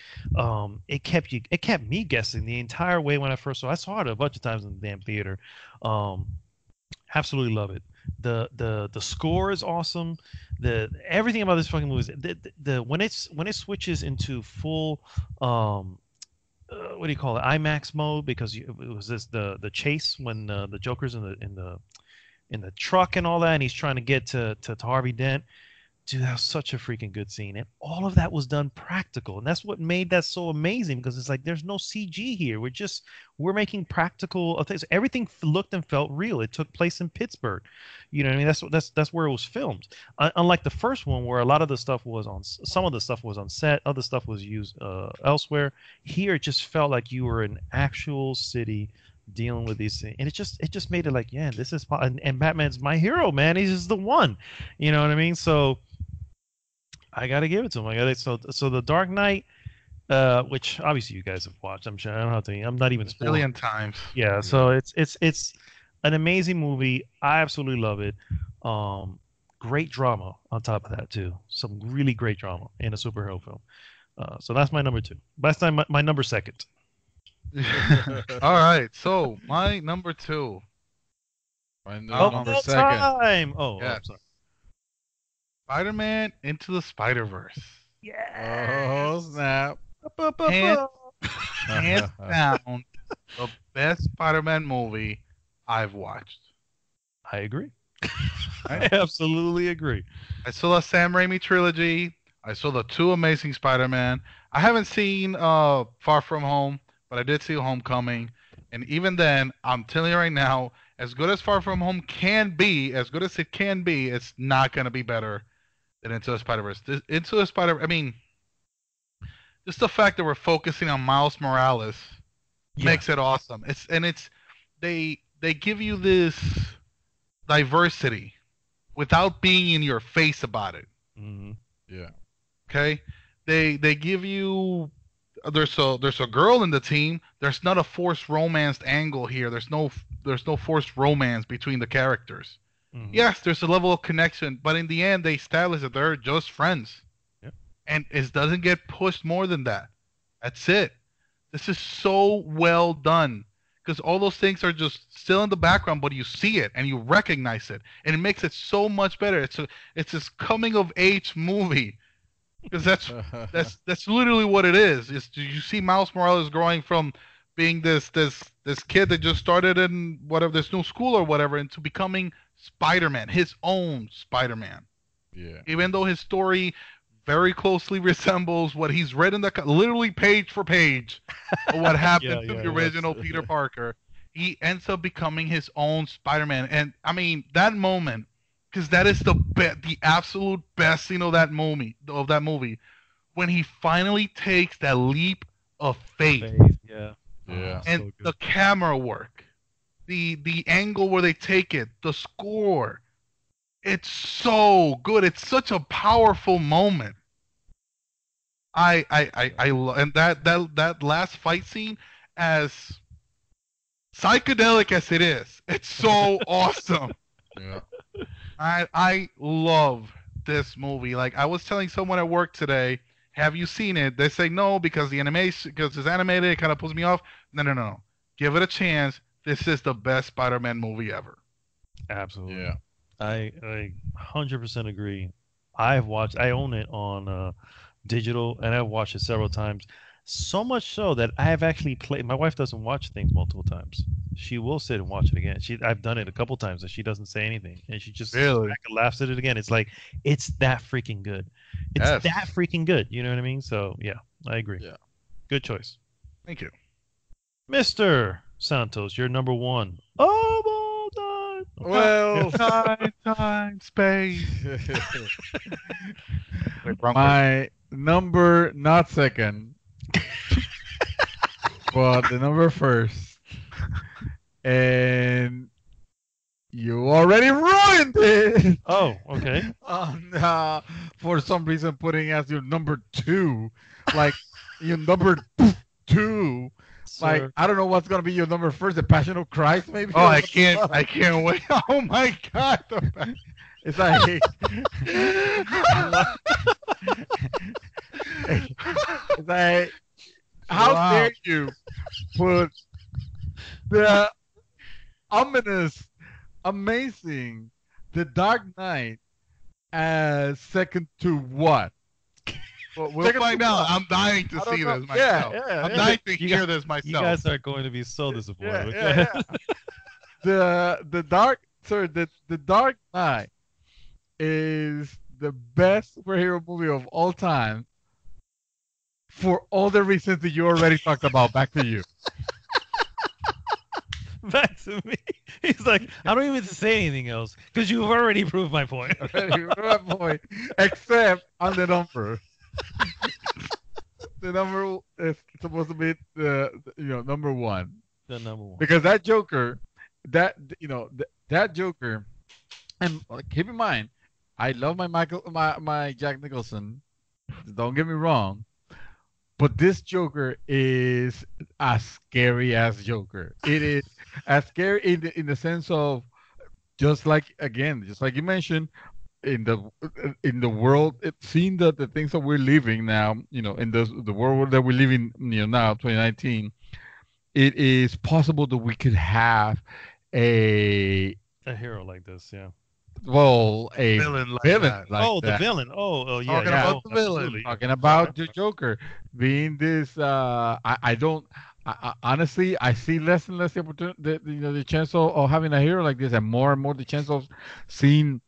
It kept me guessing the entire way when I first saw. I saw it a bunch of times in the damn theater. Um, absolutely love it. The score is awesome. The everything about this fucking movie is the when it switches into full what do you call it, IMAX mode, because it was this the chase when the Joker's in the truck and all that, and he's trying to get to Harvey Dent. Dude, that was such a freaking good scene, and all of that was done practical, and that's what made that so amazing. Because it's like there's no CG here. We're making practical things. Everything looked and felt real. It took place in Pittsburgh. You know what I mean? That's where it was filmed. Unlike the first one, where a lot of the stuff was on, some of the stuff was on set, other stuff was used elsewhere. Here, it just felt like you were in actual city dealing with these things, and it just made it like, yeah, this is and Batman's my hero, man. He's just the one. You know what I mean? So I gotta give it to him. So the Dark Knight, which obviously you guys have watched. I'm sure I don't have to. I'm not even A spoiling. zillion times. Yeah. So it's an amazing movie. I absolutely love it. Great drama on top of that too. Some really great drama in a superhero film. So that's my number two. Last time my number second. All right. So my number two. My new Um, number All second. time. Oh, yeah, I'm sorry. Spider-Man Into the Spider-Verse. Oh Yes. snap! Hands, hands down, the best Spider-Man movie I've watched. I agree. Right? I absolutely agree. I saw the Sam Raimi trilogy. I saw the two Amazing Spider-Man. I haven't seen Far From Home, but I did see Homecoming. And even then, I'm telling you right now, as good as Far From Home can be, as good as it can be, it's not gonna be better than Into the Spider-Verse. Into the Spider, I mean, just the fact that we're focusing on Miles Morales Yeah. makes it awesome. It's they give you this diversity without being in your face about it. hmm Yeah. Okay, they give you there's a girl in the team. There's not a forced romance angle here. There's no forced romance between the characters. hmm Yes, there's a level of connection, but in the end, they establish that they're just friends, Yep. and it doesn't get pushed more than that. That's it. This is so well done because all those things are just still in the background, but you see it and you recognize it, and it makes it so much better. It's this coming of age movie because that's literally what it is. Is you see Miles Morales growing from being this kid that just started in whatever this new school or whatever into becoming Spider-Man, his own Spider-Man. yeah. Even though his story very closely resembles what he's read in the literally page for page of what Yeah, happened to yeah, the original Peter Parker, he ends up becoming his own Spider-Man. And I mean that moment, because that is the absolute best scene of that movie when he finally takes that leap of faith Faith, yeah. Yeah. and So the good. camera work, the angle where they take it, the score. It's so good. It's such a powerful moment. And that last fight scene, as psychedelic as it is, it's so awesome. Yeah. I love this movie. Like I was telling someone at work today, have you seen it? They say no because the animation, because it's animated, it kind of pulls me off. No, no, no. Give it a chance. This is the best Spider-Man movie ever. Absolutely. Yeah. I 100% agree. I own it on digital, and I've watched it several times. So much so that I have actually played. My wife doesn't watch things multiple times. She will sit and watch it again. I've done it a couple times and she doesn't say anything, and she just sits Really? back and laughs at it again. It's like it's that freaking good. It's Yes. that freaking good. You know what I mean? So yeah, I agree. Yeah. Good choice, Thank you. Mr. Santos. You're number one of all time. Well, Time, space. Wait, wrong person. my number, not second, but the number first. And you already ruined it. Oh, okay. For some reason, putting as your number two, like your number two. Like Sir. I don't know what's gonna be your number first. The Passion of Christ, maybe. Oh, I can't wait. Oh my God. It's like it's like how Wow. dare you put the ominous, amazing, The Dark Knight as second to what? We'll Second find to out. what? I'm dying to I don't see know. this myself. Yeah, I'm yeah. dying to You hear got- this myself. You guys are going to be so disappointed. Okay? The Dark Knight is the best superhero movie of all time for all the reasons that you already talked about. Back to you. Back to me. He's like, I don't even have to say anything else because you've already proved my point. Point. Except on the number. The number is supposed to be the number one. The number one. Because that Joker, that Joker, and keep in mind, I love my Jack Nicholson. Don't get me wrong, but this Joker is as scary as Joker. It is as scary in the sense of just like you mentioned, in the world, seeing the things that we're living now, in the world that we live in, now 2019. It is possible that we could have a hero like this, yeah. Villain like that. like the that. villain. Oh, yeah. Talking yeah. about Oh, the villain. absolutely. Talking about the Joker being this, honestly, I see less and less the opportunity, the chance of having a hero like this, and more the chance of seeing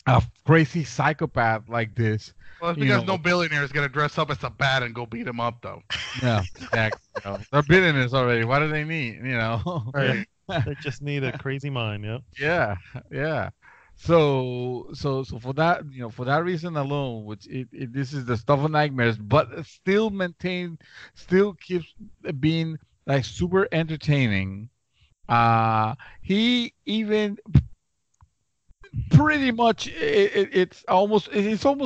a crazy psychopath like this. Well, it's because no billionaire is gonna dress up as a bat and go beat him up, though. Yeah, exactly. They're billionaires already. What do they need? Right. They just need a crazy mind, yeah. Yeah. So for that, for that reason alone, which this is the stuff of nightmares, but it still keeps being like super entertaining. He even pretty much it's almost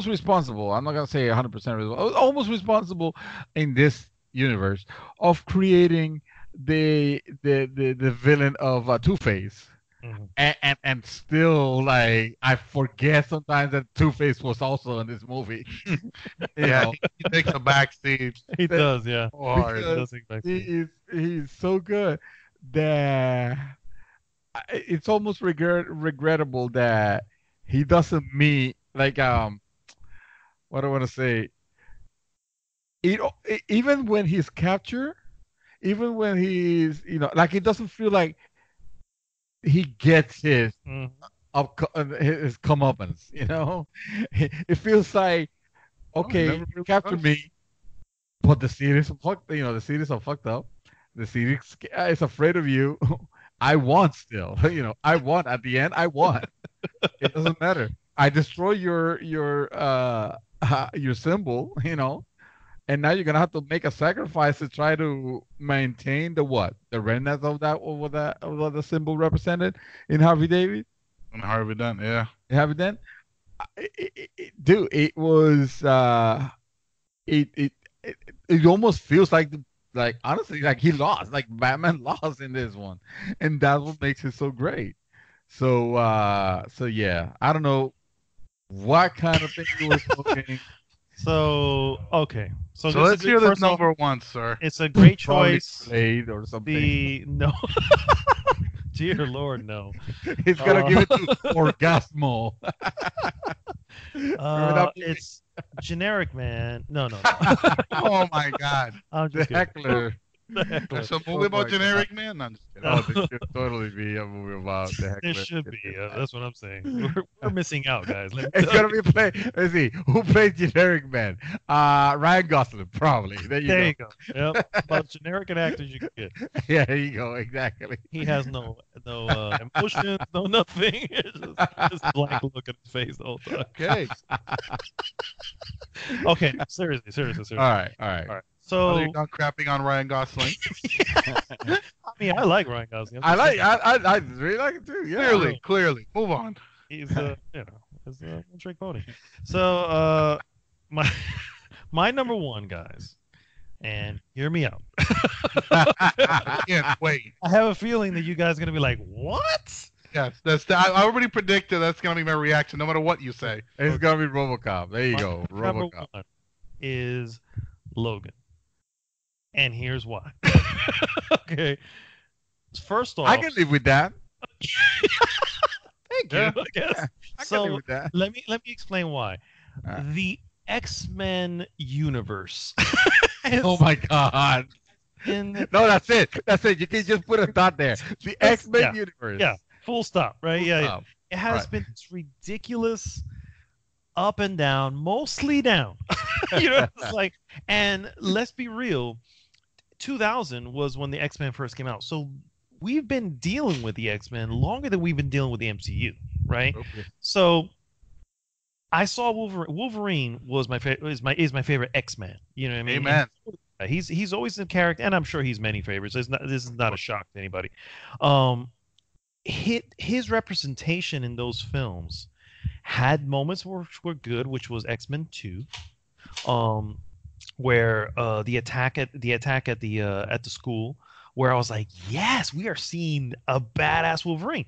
responsible. I'm not gonna say 100% responsible. Almost responsible in this universe of creating the villain of Two-Face. Mhm. And still, like, I forget sometimes that Two-Face was also in this movie. Yeah, he takes a back seat. He does, yeah. Hard. He does exactly. He's so good that it's almost regrettable that he doesn't meet, like, what do I want to say? Even when he's captured, even when he's, like, it doesn't feel like he gets his Mhm. his comeuppance. It feels like, okay, never you really captured was. me, but the city is fucked. The city is all fucked up. The city is afraid of you. I won still. I won at the end. I won. It doesn't matter. I destroy your symbol. And now you're gonna have to make a sacrifice to try to maintain the what? The remnants of what the symbol represented in Harvey Davis. And Harvey Dent, yeah. Harvey Dent. Dude, it was it almost feels like honestly, like he lost, like Batman lost in this one, and that's what makes it so great. So yeah, I don't know what kind of thing you were smoking. So, okay. So this is let's a- hear this first of all, number one, sir. It's a great Probably choice. Blade or something. No. Dear Lord, no. He's gonna give it to Orgasmo. Remember that movie? It's generic, man. No, no, no. Oh my God. I'm The just kidding. Heckler. The heckler. There's a Oh movie about my generic man? No, I'm just kidding. Oh, there should totally be a movie about the There Heckler. should be. That's what I'm saying. We're missing out, guys. Let me It's tell gonna be play. Let's see who plays generic man. Ryan Gosling, probably. There you There go. you go. Yep. About generic and actors you can get. Yeah, there you go. Exactly. He has no emotions, no nothing. It's just blank look at his face the whole time. Okay. Okay, seriously. All right. All right. All right. Are So you done crapping on Ryan Gosling? I mean, I like Ryan Gosling. I really like it too. Yeah. Clearly. Move on. He's he's a one-trick pony. So my my number one, guys, and hear me out. I can't wait. I have a feeling that you guys are gonna be like, "What?" Yes, I already predicted that's gonna be my reaction, no matter what you say. It's gonna be RoboCop. There you My go. number RoboCop. one is Logan, and here's why. Okay, first off, I can live with that. thank you. Yeah. I guess. I can So live with that. let me explain why. Alright. The X-Men universe. Oh my God. in No, that's it. That's it. You can just put a dot there. The X-Men yeah, universe. yeah, full stop. Right? Full Yeah, yeah. stop. It has Right. been this ridiculous up and down, mostly down. You know, it's like, and let's be real, 2000 was when the X-Men first came out. So we've been dealing with the X-Men longer than we've been dealing with the MCU, right? Okay. So I saw Wolverine. Wolverine was my favorite. Is my favorite X-Man. You know what I mean? Amen. And he's always a character, and I'm sure he's many favorites. This is not a shock to anybody. His representation in those films had moments which were good, which was X-Men 2, where the attack at the school, where I was like, yes, we are seeing a badass Wolverine.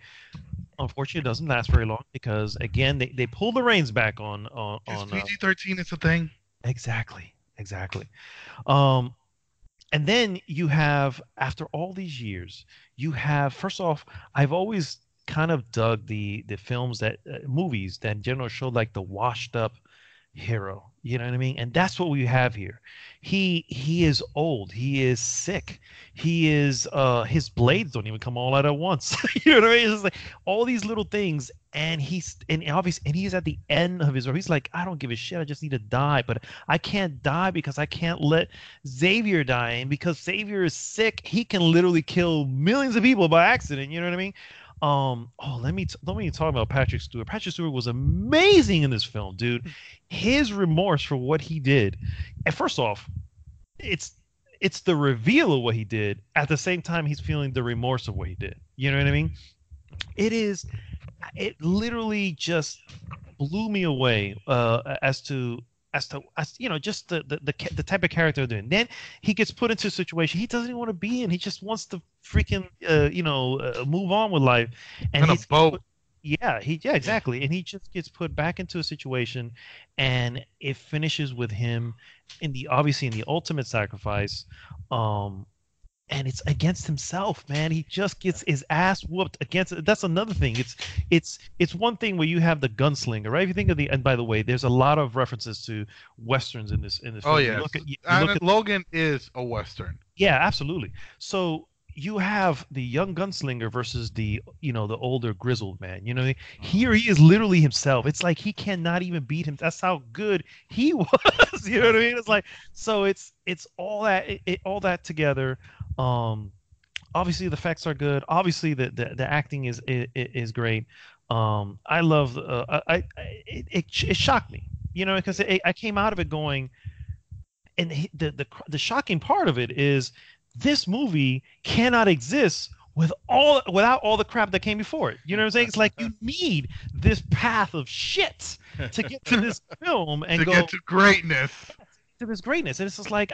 Unfortunately, it doesn't last very long because again they pull the reins back on PG-13 is a thing. Exactly. And then you have, after all these years, you have, first off, I've always kind of dug the films that movies that in general show like the washed up hero. You know what I mean? And that's what we have here. He is old. He is sick. He is his blades don't even come all out at once. You know what I mean? It's just like all these little things, and he's at the end of his rope. He's like, I don't give a shit. I just need to die, but I can't die because I can't let Xavier die, and because Xavier is sick, he can literally kill millions of people by accident. You know what I mean? Let me talk about Patrick Stewart. Patrick Stewart was amazing in this film, dude. His remorse for what he did. And first off, it's the reveal of what he did. At the same time, he's feeling the remorse of what he did. You know what I mean? It literally just blew me away as to you know, just the type of character they're doing. Then he gets put into a situation he doesn't even want to be in. He just wants to freaking move on with life. And On a he's boat. yeah, exactly. And he just gets put back into a situation, and it finishes with him obviously in the ultimate sacrifice. And it's against himself, man. He just gets his ass whooped against it. That's another thing. It's one thing where you have the gunslinger, right? If you think of and by the way, there's a lot of references to westerns in this Oh film. yeah. You Logan is a western. yeah, absolutely. So you have the young gunslinger versus the older grizzled man. You know, here he is literally himself. It's like he cannot even beat him. That's how good he was. You know what I mean? It's like, so it's all all that together. Obviously the effects are good. Obviously the acting is great. I love it shocked me, you know, because I came out of it going, and the shocking part of it is this movie cannot exist without all the crap that came before it. You know what I'm saying? It's like you need this path of shit to get to this film and get to greatness. To this greatness. And it's just like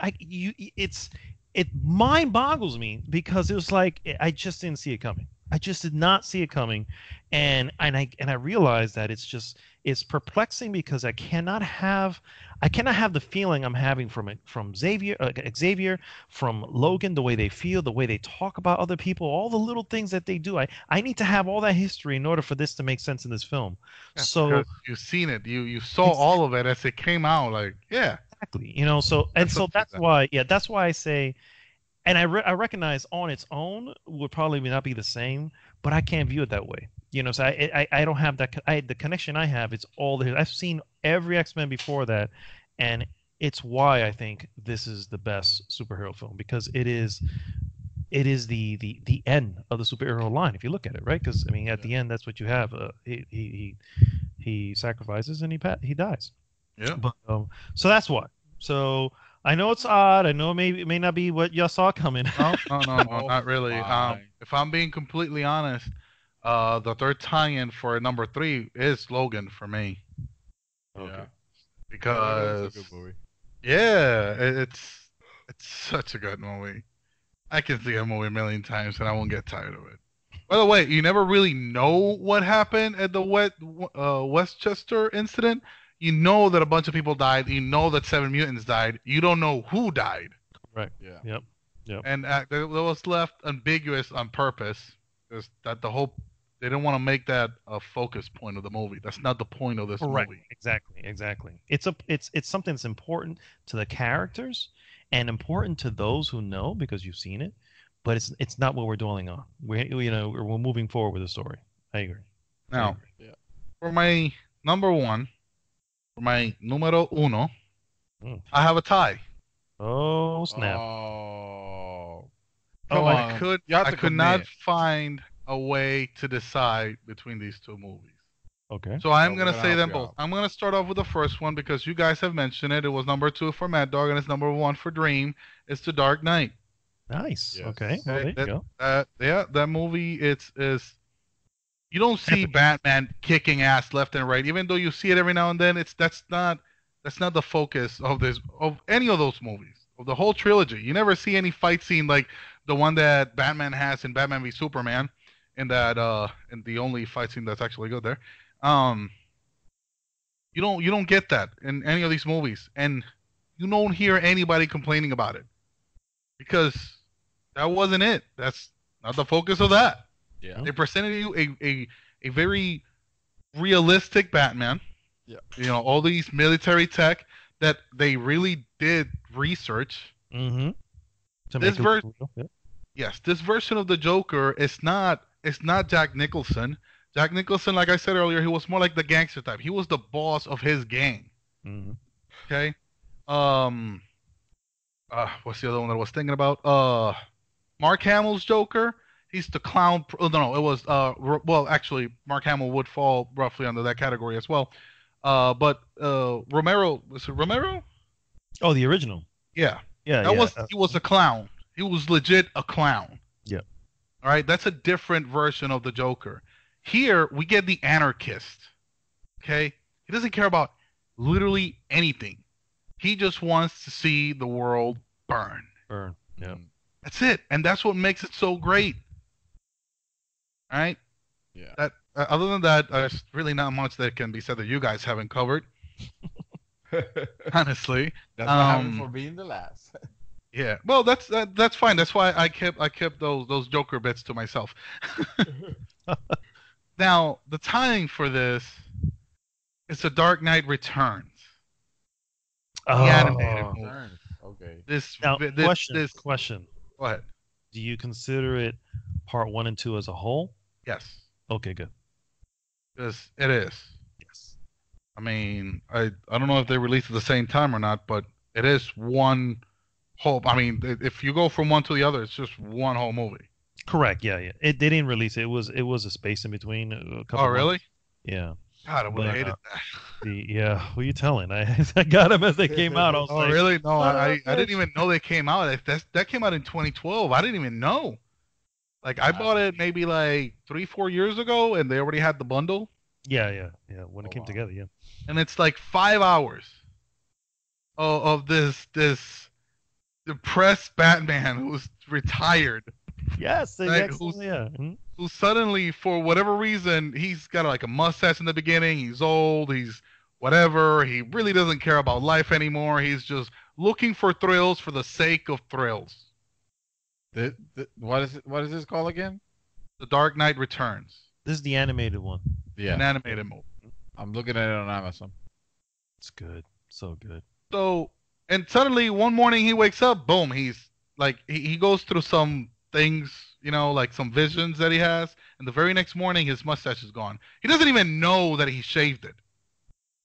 it mind boggles me because it was like I just didn't see it coming. I just did not see it coming, and I realized that it's is perplexing because I cannot have the feeling I'm having from Xavier, from Logan, the way they feel, the way they talk about other people, all the little things that they do. I need to have all that history in order for this to make sense in this film. Yeah, So because you've seen it, you saw all of it as it came out. Like, yeah, exactly, so that's why I say, and I recognize on its own would probably not be the same, but I can't view it that way. So I don't have that. The connection I have, it's all there. I've seen every X-Men before that, and it's why I think this is the best superhero film, because it is the end of the superhero line if you look at it, right? Because I mean, at the end, that's what you have. He sacrifices and he dies. yeah. But so that's why. So I know it's odd. I know it may not be what y'all saw coming. No, no, Oh not really. my. If I'm being completely honest, the third tie-in for number 3 is Logan for me. Yeah. Because It's a good movie. yeah, it's such a good movie. I can see a movie a million times and I won't get tired of it. By the way, you never really know what happened at the Westchester incident. You know that a bunch of people died. You know that 7 mutants died. You don't know who died. Right. Yeah. Yep. Yep. And that was left ambiguous on purpose. Because they didn't want to make that a focus point of the movie. That's not the point of this Correct. movie. Exactly. It's something that's important to the characters and important to those who know because you've seen it, but it's not what we're dwelling on. We're moving forward with the story. I agree. Now, Yeah. for my number 1, for my numero uno, Mm. I have a tie. Oh snap! Oh. Oh, Come I on. could You have I to could not commit. find a way to decide between these two movies. Okay. So I'm Oh, gonna we're gonna say help them you both. out. I'm gonna start off with the first one because you guys have mentioned it. It was number 2 for Mad Dog and it's number 1 for Dream. It's The Dark Knight. Nice. Yes. Okay. Well, there you go. That movie is you don't see Batman kicking ass left and right, even though you see it every now and then. That's not the focus of any of those movies, of the whole trilogy. You never see any fight scene like the one that Batman has in Batman v Superman, and the only fight scene that's actually good there. Um, you don't get that in any of these movies, and you don't hear anybody complaining about it because that wasn't it. That's not the focus of that. Yeah. They presented you a very realistic Batman. Yeah. All these military tech that they really did research. Mm-hmm. To This make it look real. Yep. Yes, this version of the Joker is not Jack Nicholson. Jack Nicholson, like I said earlier, he was more like the gangster type. He was the boss of his gang. Mm-hmm. Okay. What's the other one that I was thinking about? Mark Hamill's Joker. He's the clown. Oh, no, it was well, actually, Mark Hamill would fall roughly under that category as well. But Romero, was it Romero? Oh, the original. Yeah. Yeah. He was a clown. He was legit a clown. Yeah. All right, that's a different version of the Joker. Here we get the anarchist. Okay, he doesn't care about literally anything. He just wants to see the world burn. Burn. Yeah. That's it, and that's what makes it so great. All right. Yeah. That other than that, there's really not much that can be said that you guys haven't covered. Honestly, That's what happened for being the last. yeah. Well, that's fine. That's why I kept those Joker bits to myself. Now, the timing for this is The Dark Knight Returns. Oh. The animated movie. Okay. Now, This. question. Go ahead. Do you consider it part 1 and 2 as a whole? Yes, Okay, good. because it is. Yes. I mean, I don't know if they released at the same time or not, but it is one whole. I mean, if you go from one to the other, it's just one whole movie. Correct. Yeah. They didn't release it. It was a space in between. A couple Oh, really? months. Yeah. God, I would have But, hated that. Yeah. Who are you telling? I got them as they came out. I was Oh, like, really? No, I bitch. didn't even know they came out. That came out in 2012. I didn't even know. Like, I bought it maybe like 3-4 years ago, and they already had the bundle. Yeah. When it Oh, came wow. together, yeah. And it's like 5 hours of this depressed Batman who's retired. Yes. Right, Exactly. Yeah. Mhm. who suddenly, for whatever reason, he's got like a mustache in the beginning. He's old. He's whatever. He really doesn't care about life anymore. He's just looking for thrills for the sake of thrills. What is it? What is this called again? The Dark Knight Returns, This is the animated one. an animated movie. I'm looking at it on Amazon. It's good. So good. So, and suddenly one morning he wakes up, boom, he's like, he goes through some things, like some visions that he has, and the very next morning his mustache is gone. He doesn't even know that he shaved it.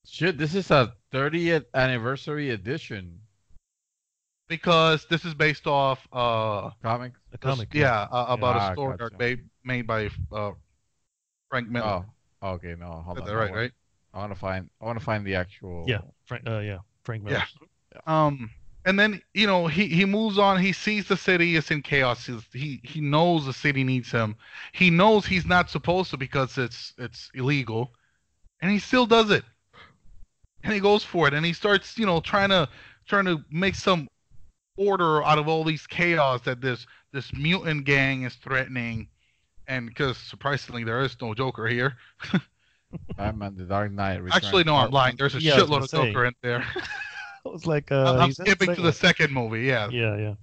Shit, this is a 30th anniversary edition Because this is based off, comic. The comic. about Ah, a story gotcha. arc made by Frank Miller. Oh, okay. No, hold Is on. that right? I want to find the actual. Yeah. Frank Miller. Yeah. And then he moves on. He sees the city is in chaos. He knows the city needs him. He knows he's not supposed to because it's illegal, and he still does it. And he goes for it, and he starts trying to make some order out of all these chaos that this mutant gang is threatening. And because surprisingly there is no Joker here. Batman: The Dark Knight Returns. Actually, no, I'm lying. There's a Yeah, I was shitload of gonna say. Joker in there. I was like, I'm he's in skipping to the second second movie. Yeah, one. Yeah.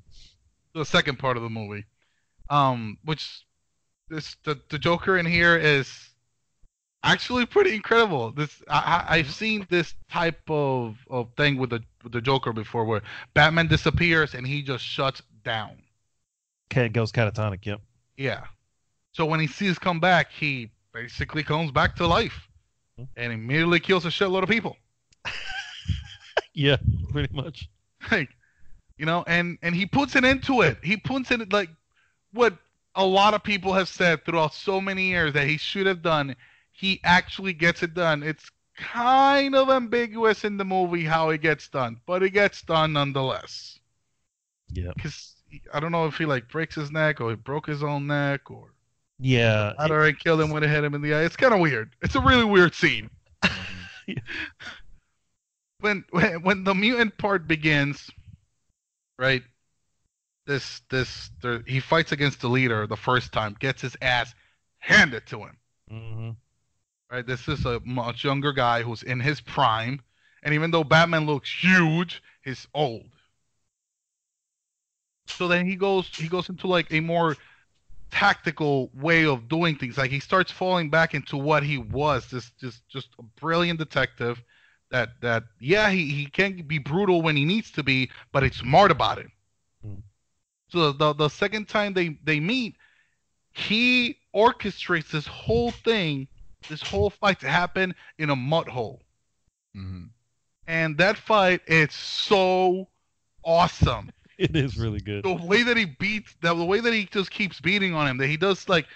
the second part of the movie. Which the Joker in here is actually pretty incredible. I've seen this type of thing with the Joker before, where Batman disappears and he just shuts down. Goes catatonic. Yep. Yeah. So when he sees come back, he basically comes back to life and immediately kills a shitload of people. Yeah. Pretty much. Like, and he puts it into it. He puts it like what a lot of people have said throughout so many years that he should have done. He actually gets it done. It's kind of ambiguous in the movie how it gets done, but it gets done nonetheless. Yeah. Because I don't know if he like breaks his neck or he broke his own neck or Yeah. I don't know, killed him when it hit him in the eye. It's kind of weird. It's a really weird scene. When the mutant part begins, right? He fights against the leader the first time, gets his ass handed to him. Mm-hmm. Right? This is a much younger guy who's in his prime, and even though Batman looks huge, he's old. So then he goes into like a more tactical way of doing things. Like he starts falling back into what he was, this just a brilliant detective that he can be brutal when he needs to be, but he's smart about it. Mm. So the second time they meet, he orchestrates this whole fight to happen in a mud hole. Mm-hmm. And that fight is so awesome. It is really good. The way that he just keeps beating on him, that he does like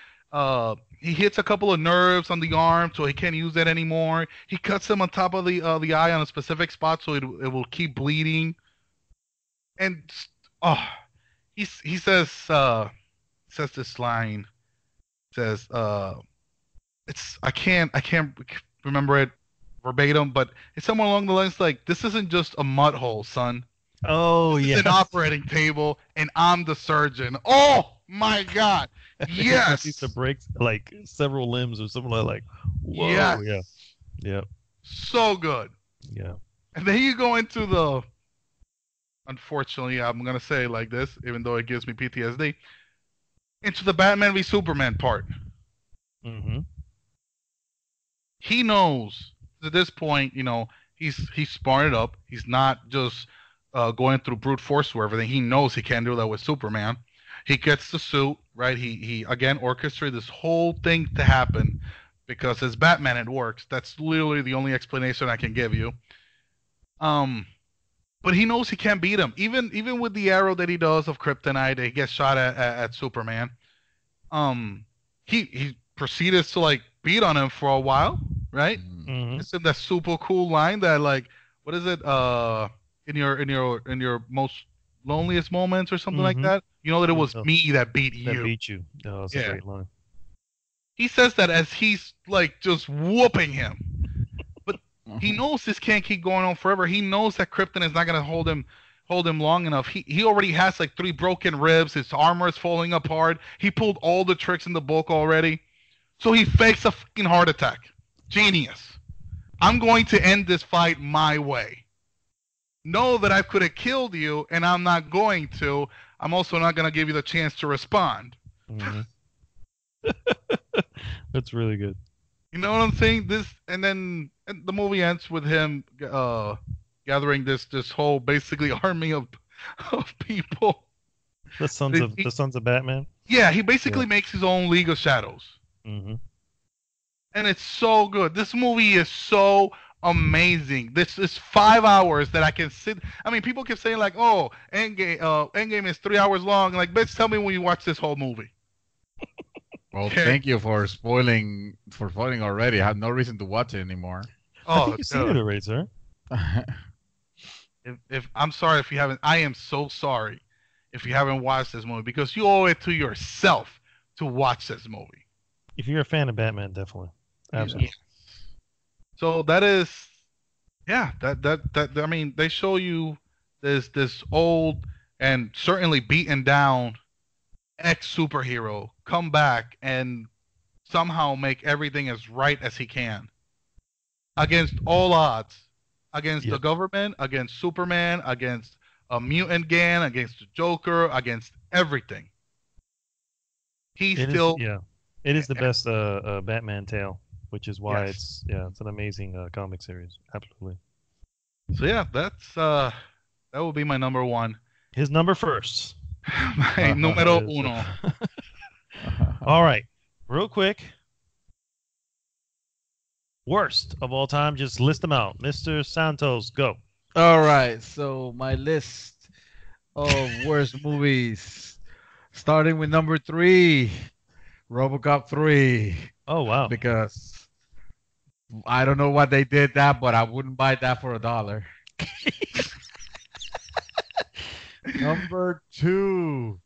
he hits a couple of nerves on the arm so he can't use that anymore. He cuts him on top of the eye on a specific spot so it will keep bleeding. And he says this line, says it's I can't remember it verbatim, but it's somewhere along the lines like, this isn't just a mud hole, son. Oh It's yeah. an operating table, and I'm the surgeon. Oh my god! Yes. He used to break like several limbs or something like. Whoa. Yes. Yeah. Yep. So good. Yeah. And then you go into the. Unfortunately, I'm gonna say it like this, even though it gives me PTSD. Into the Batman v Superman part. Mm-hmm. He knows at this point, he's smarted up. He's not just going through brute force through everything. He knows he can't do that with Superman. He gets the suit, right? He again orchestrated this whole thing to happen because as Batman it works. That's literally the only explanation I can give you. But he knows he can't beat him. Even with the arrow that he does of kryptonite, he gets shot at Superman. He proceeded to like beat on him for a while, right? Mm-hmm. It's in that super cool line that like, what is it? In your most loneliest moments or something like Mhm. that. You know that it was Oh. me that beat That you. beat you. Oh, that's Yeah. a great line. He says that as he's like just whooping him. He knows this can't keep going on forever. He knows that Krypton is not gonna hold hold him long enough. He already has like 3 broken ribs. His armor is falling apart. He pulled all the tricks in the book already. So he fakes a fucking heart attack. Genius. I'm going to end this fight my way. Know that I could have killed you, and I'm not going to. I'm also not going to give you the chance to respond. Mhm. That's really good. You know what I'm saying? And the movie ends with him gathering this whole basically army of people. The Sons of Batman. Yeah, he basically makes his own League of Shadows. Mm-hmm. And it's so good. This movie is so amazing. This is 5 hours that I can sit. I mean, people keep saying like, "Oh, Endgame is 3 hours long." Like, bitch, tell me when you watch this whole movie. Well, Okay. thank you for spoiling already. I have no reason to watch it anymore. I think you've seen it already, sir. If I'm sorry if you haven't, I am so sorry if you haven't watched this movie because you owe it to yourself to watch this movie. If you're a fan of Batman, definitely, absolutely. Yes. So that is, yeah. That I mean, they show you this old and certainly beaten down ex-superhero come back and somehow make everything as right as he can against all odds, against the government, against Superman, against a mutant gang, against the Joker, against everything. It is the best Batman tale, which is why it's an amazing comic series. Absolutely. So yeah, that will be my number one. His number first. My numero uno. All right, real quick. Worst of all time, just list them out. Mr. Santos, go. All right, so my list of worst movies, starting with number 3, RoboCop 3. Oh, wow. Because I don't know why they did that, but I wouldn't buy that for $1. Number 2,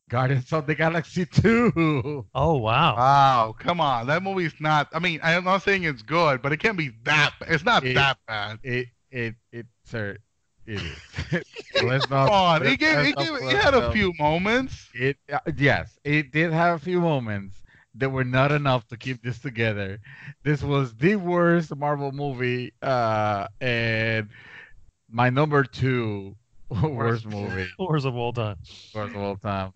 Guardians of the Galaxy 2. Oh, wow. Wow, come on. That movie's not, I mean, I'm not saying it's good, but it can't be that, it's not that bad. Sir, it is. Let's not. Come on, it had a few moments. Yes, it did have a few moments that were not enough to keep this together. This was the worst Marvel movie, and my number 2 worst movie. Worst of all time. Worst of all time.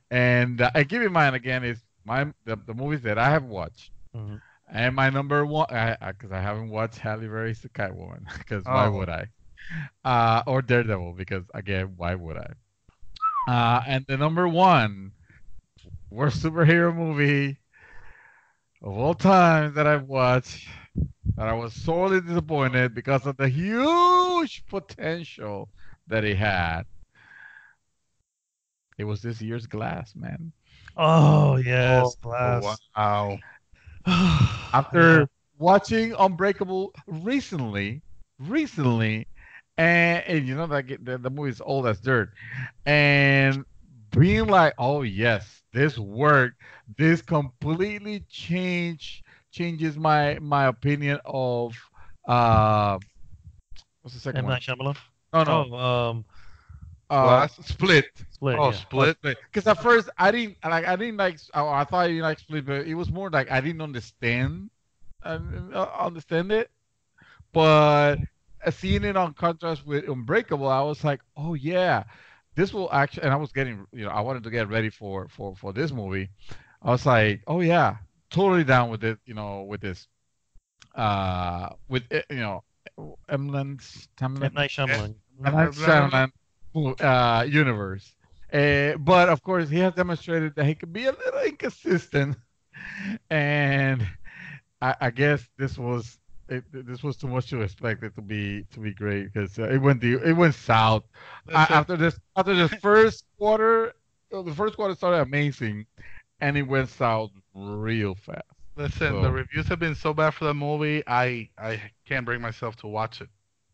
And keep in mind again is the movies that I have watched. Mm-hmm. And my number 1, because I haven't watched Halle Berry's The Catwoman, because why would I? Or Daredevil, because again, why would I? And the number 1 worst superhero movie of all time that I've watched, that I was sorely disappointed because of the huge potential that it had. It was this year's Glass, man. Oh, yes, Glass. Wow. After watching Unbreakable recently, and you know that the movie is old as dirt, and being like, oh yes, this worked. This completely changes my opinion of what's the second M. one? Night Shyamalan? No. Split. Split. Oh, Yeah. Split. Because at first I didn't like. Oh, I thought I didn't like Split, but it was more like I didn't understand it. But seeing it on contrast with Unbreakable, I was like, oh yeah, this will actually. And I was getting, I wanted to get ready for this movie. I was like, oh yeah, totally down with it. With this, with M. Night Shyamalan. Universe. But of course, he has demonstrated that he can be a little inconsistent, and I guess this was too much to expect it to be great because it went south after this first quarter. The first quarter started amazing, and it went south real fast. Listen, the reviews have been so bad for the movie. I can't bring myself to watch it.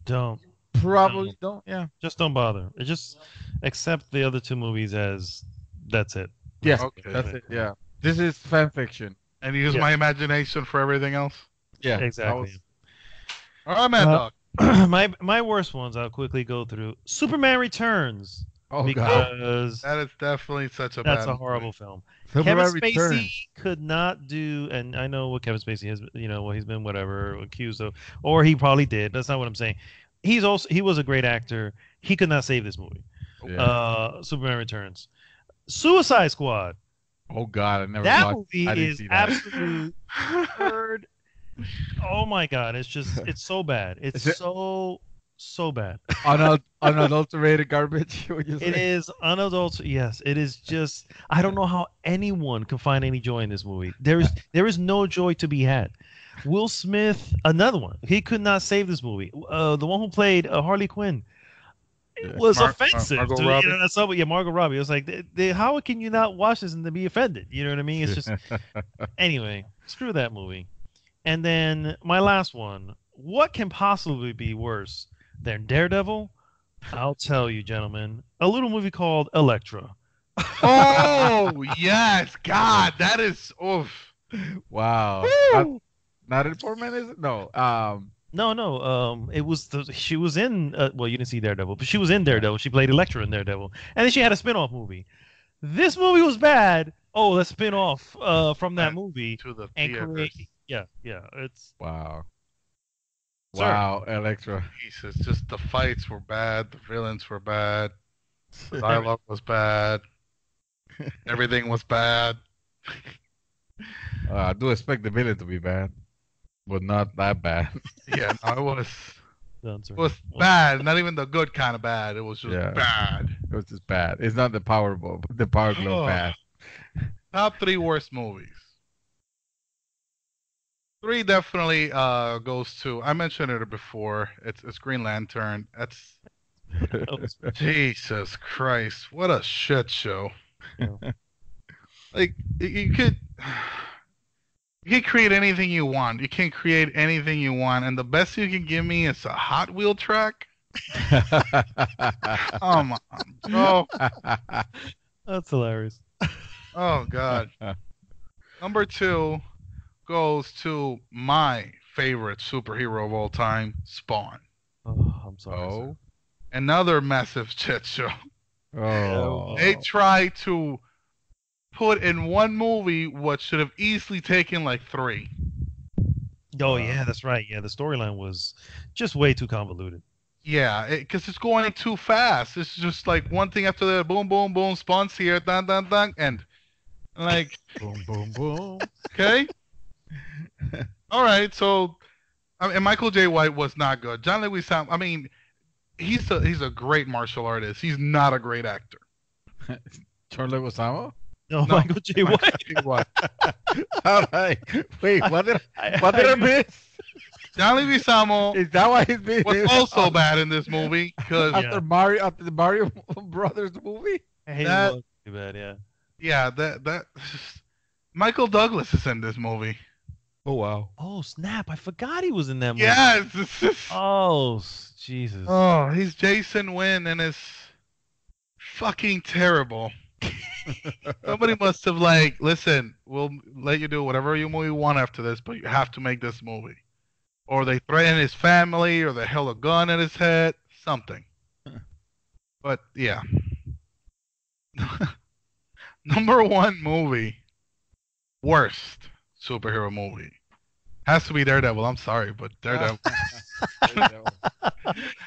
Don't. Probably don't. Yeah. Just don't bother. Just accept the other 2 movies as that's it. Yes. Okay. That's it. Yeah. This is fan fiction. And use my imagination for everything else. Yeah. Exactly. All right, man, dog. my worst ones I'll quickly go through. Superman Returns Oh God. because That is definitely such a that's bad a movie. horrible film. Kevin Superman Spacey Returns. could not do, and I know what Kevin Spacey has, well, he's been whatever accused of, or he probably did. That's not what I'm saying. He was a great actor. He could not save this movie. Yeah. Superman Returns, Suicide Squad. Oh God, I never That watched. movie I didn't is see that. absolute third. Oh my God, it's so bad. It's Is it so bad. unadulterated garbage? What you It say? is unadulterated. Yes, it is just. I don't know how anyone can find any joy in this movie. There is no joy to be had. Will Smith, another one. He could not save this movie. The one who played Harley Quinn, it Yeah. was offensive Margot to Robbie. that's somebody. Yeah, Margot Robbie. It was like, how can you not watch this and to be offended? You know what I mean? It's just anyway. Screw that movie. And then my last one. What can possibly be worse than Daredevil? I'll tell you, gentlemen. A little movie called Elektra. Oh yes, God, that is oof. Wow. Woo! Not in 4 minutes? No. No. It was she was in. Well, you didn't see Daredevil, but she was in Daredevil. She played Elektra in Daredevil, and then she had a spin-off movie. This movie was bad. Oh, let's spin off from that Went movie to the and theater. create. Yeah. It's Wow. Sir. Wow, Electra. Jesus, just the fights were bad, the villains were bad, the dialogue was bad, everything was bad. I do expect the villain to be bad, but not that bad. Yeah, no, done, sir. it was bad. Not even the good kind of bad. It was just Yeah. bad. It was just bad. It's not the Powerball, but the Power Glove Oh. bad. Top 3 worst movies. 3 definitely goes to. I mentioned it before. It's Green Lantern. That's Jesus Christ. What a shit show. Yeah. Like you could create anything you want. You can create anything you want, and the best you can give me is a Hot Wheel track. Come on, bro. That's hilarious. Oh God. Number 2 goes to my favorite superhero of all time, Spawn. Oh, I'm sorry. Oh. Another massive shit show. Oh. They try to put in one movie what should have easily taken like 3. Oh yeah, that's right. Yeah, the storyline was just way too convoluted. Yeah, because it's going too fast. It's just like one thing after the boom, boom, boom, Spawn's here, dun, dun, dun, and like, Boom, boom, boom. okay, all right. So, and Michael J. White was not good. John Leguizamo. I mean, he's a great martial artist. He's not a great actor. Charlie Osama? No, No, Michael J. White. What? All right. Wait, what did I miss? John Leguizamo Is that why he's being was also bad in this movie because Yeah. after the Mario Brothers movie? Hey, That- look, too bad. Yeah. yeah, that Michael Douglas is in this movie. Oh wow. Oh snap! I forgot he was in that movie. Yes, it's just, Oh Jesus. oh, he's Jason Wynn and it's fucking terrible. Somebody must have like, listen, we'll let you do whatever you movie want after this, but you have to make this movie. Or they threaten his family, or they held a gun at his head, something. But yeah. Number 1 movie, worst superhero movie, has to be Daredevil. I'm sorry, but Daredevil.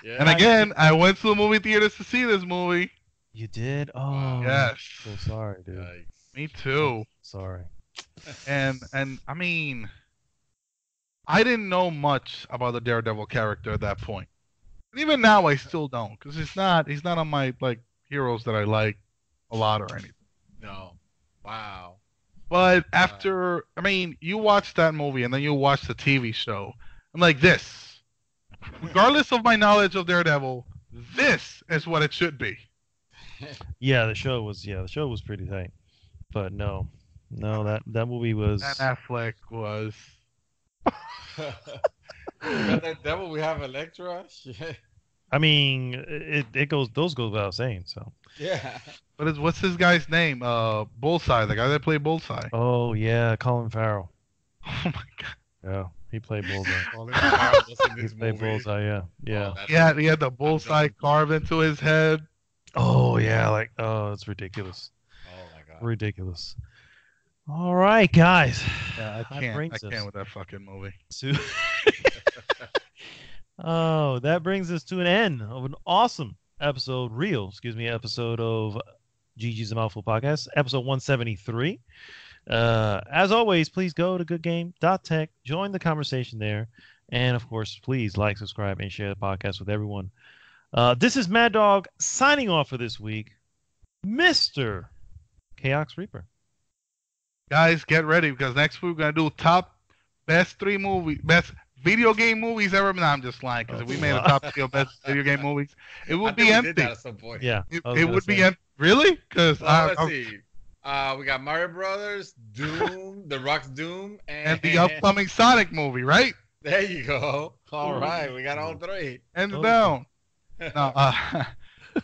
Yeah. And again, I went to the movie theaters to see this movie. You did? Oh. Yes, So sorry, dude. Yikes. me too. Sorry. And I mean, I didn't know much about the Daredevil character at that point. And even now, I still don't, because he's not on my like heroes that I like a lot or anything. No. Wow. But after, I mean, you watch that movie and then you watch the TV show. I'm like, this, regardless of my knowledge of Daredevil, this is what it should be. Yeah, the show was pretty tight. But no, that movie was. And Affleck was. That devil we have Electra? Shit. I mean, it goes without saying. So. Yeah. But what's this guy's name? Bullseye, the guy that played Bullseye. Oh yeah, Colin Farrell. Oh my god. Yeah, He played Bullseye. Colin Farrell was in He this played movie. Bullseye. Yeah. Yeah. Oh, that's Yeah, he had the bullseye carved into his head. Oh yeah. Like it's ridiculous. Oh my god. Ridiculous. All right, guys. Yeah, That I brings can't us with that fucking movie. to oh, that brings us to an end of an awesome episode of GG's a Mouthful Podcast, episode 173. As always, please go to goodgame.tech, join the conversation there, and of course, please like, subscribe, and share the podcast with everyone. This is Mad Dog signing off for this week. Mr. Chaos Reaper. Guys, get ready because next week we're gonna do top best video game movies ever. No, I'm just lying because if we made a top 3 of best video game movies, it I would think be we empty. did that at some point. Yeah, It would be empty. Really? Because Well, let's see. We got Mario Brothers, Doom, The Rock's Doom, and the upcoming Sonic movie, right? There you go. All right, we got all 3. Hands Oh. down. No,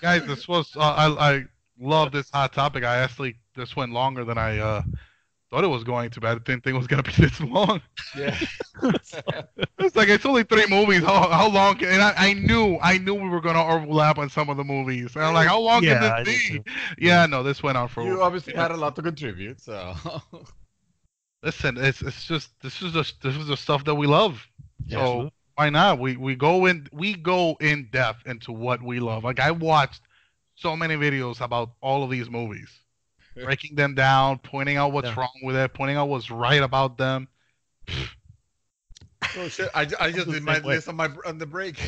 guys, this was I love this hot topic. I actually this went longer than I thought it was going to, but I didn't think it was gonna be this long. Yeah. It's like it's only 3 movies. How long? And I knew we were gonna overlap on some of the movies. And I'm like, how long Yeah, can I this did be? too. Yeah, no, this went on for. You obviously had a lot to contribute, so. Listen, it's just this is the stuff that we love. Yeah, So absolutely. why not? We go in depth into what we love. Like I watched so many videos about all of these movies, breaking them down, pointing out what's Yeah. wrong with it, pointing out what's right about them. Oh shit! I just the did my same way. list on the break.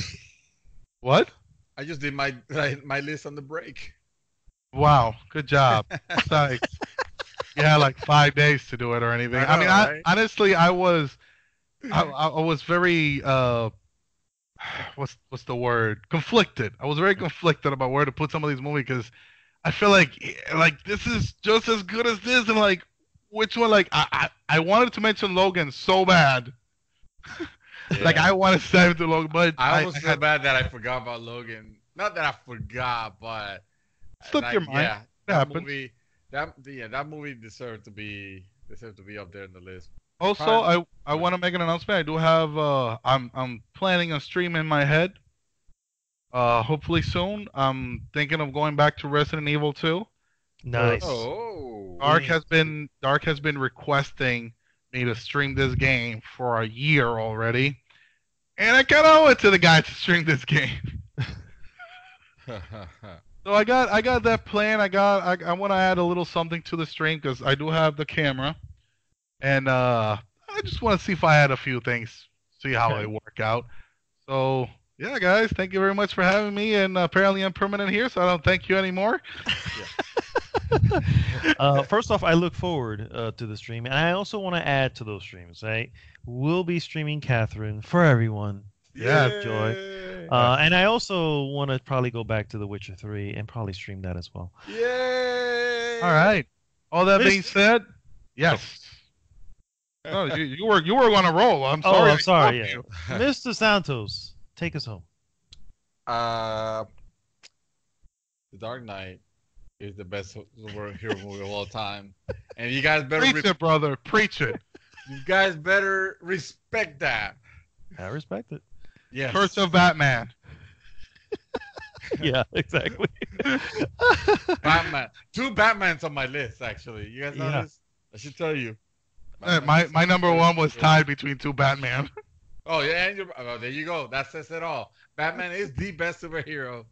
What? I just did my list on the break. Wow, good job. It's like you had like 5 days to do it or anything. I know, right? Honestly, I was very what's the word? Conflicted. I was very conflicted about where to put some of these movies because I feel like this is just as good as this, and like which one? Like I wanted to mention Logan so bad. Like I want to save to Logan, but I almost feel bad that I forgot about Logan. Not that I forgot, but Slipped your mind. Yeah, It that happens. movie. That movie deserved to be up there in the list. Also, Alright. I want to make an announcement. I do have I'm planning a stream in my head. Hopefully soon. I'm thinking of going back to Resident Evil 2. Nice. Oh. Dark has been requesting me to stream this game for a year already, and I kind of owe it to the guy to stream this game. So I got that plan. I want to add a little something to the stream because I do have the camera, and I just want to see if I add a few things, see how Okay. they work out. So yeah, guys, thank you very much for having me. And apparently I'm permanent here, so I don't thank you anymore. First off, I look forward to the stream, and I also want to add to those streams. Right, we'll be streaming Catherine for everyone. Yeah, joy. Yay. And I also want to probably go back to The Witcher 3 and probably stream that as well. Yay. All right. All that Miss- being said, yes. No, you were on a roll. I'm Oh, sorry. I'm sorry, I yeah. stopped Mr. Santos, take us home. The Dark Knight is the best superhero movie of all time, and you guys you. better Preach it, brother. Preach it. respect that. I respect it. Yes. Curse of Batman. Yeah, exactly. Batman. 2 Batmans on my list, actually. You guys know Yeah. this? I should tell you. My number one was tied between 2 Batman. Oh yeah, and there you go. That says it all. Batman is the best superhero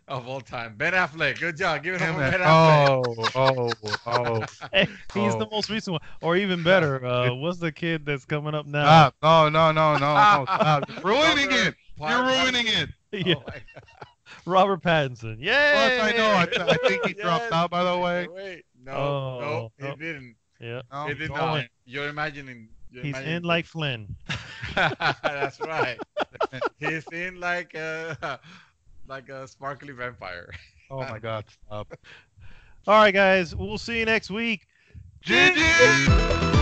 of all time. Ben Affleck, good job. Give it up for Ben Affleck. Oh. Hey, he's Oh. the most recent one. Or even better, what's the kid that's coming up now? Stop. No. Stop. You're ruining it. You're ruining it. Yeah, Oh my God. Robert Pattinson. Yay! Plus, I know. I think he dropped Yes. out, by the way. Wait. No, Oh, no, no. it didn't. Yeah, No, It did no. not. You're imagining. he's in like Flynn. That's right. He's in like a sparkly vampire. Oh my God. Stop. All right, guys. We'll see you next week. GG.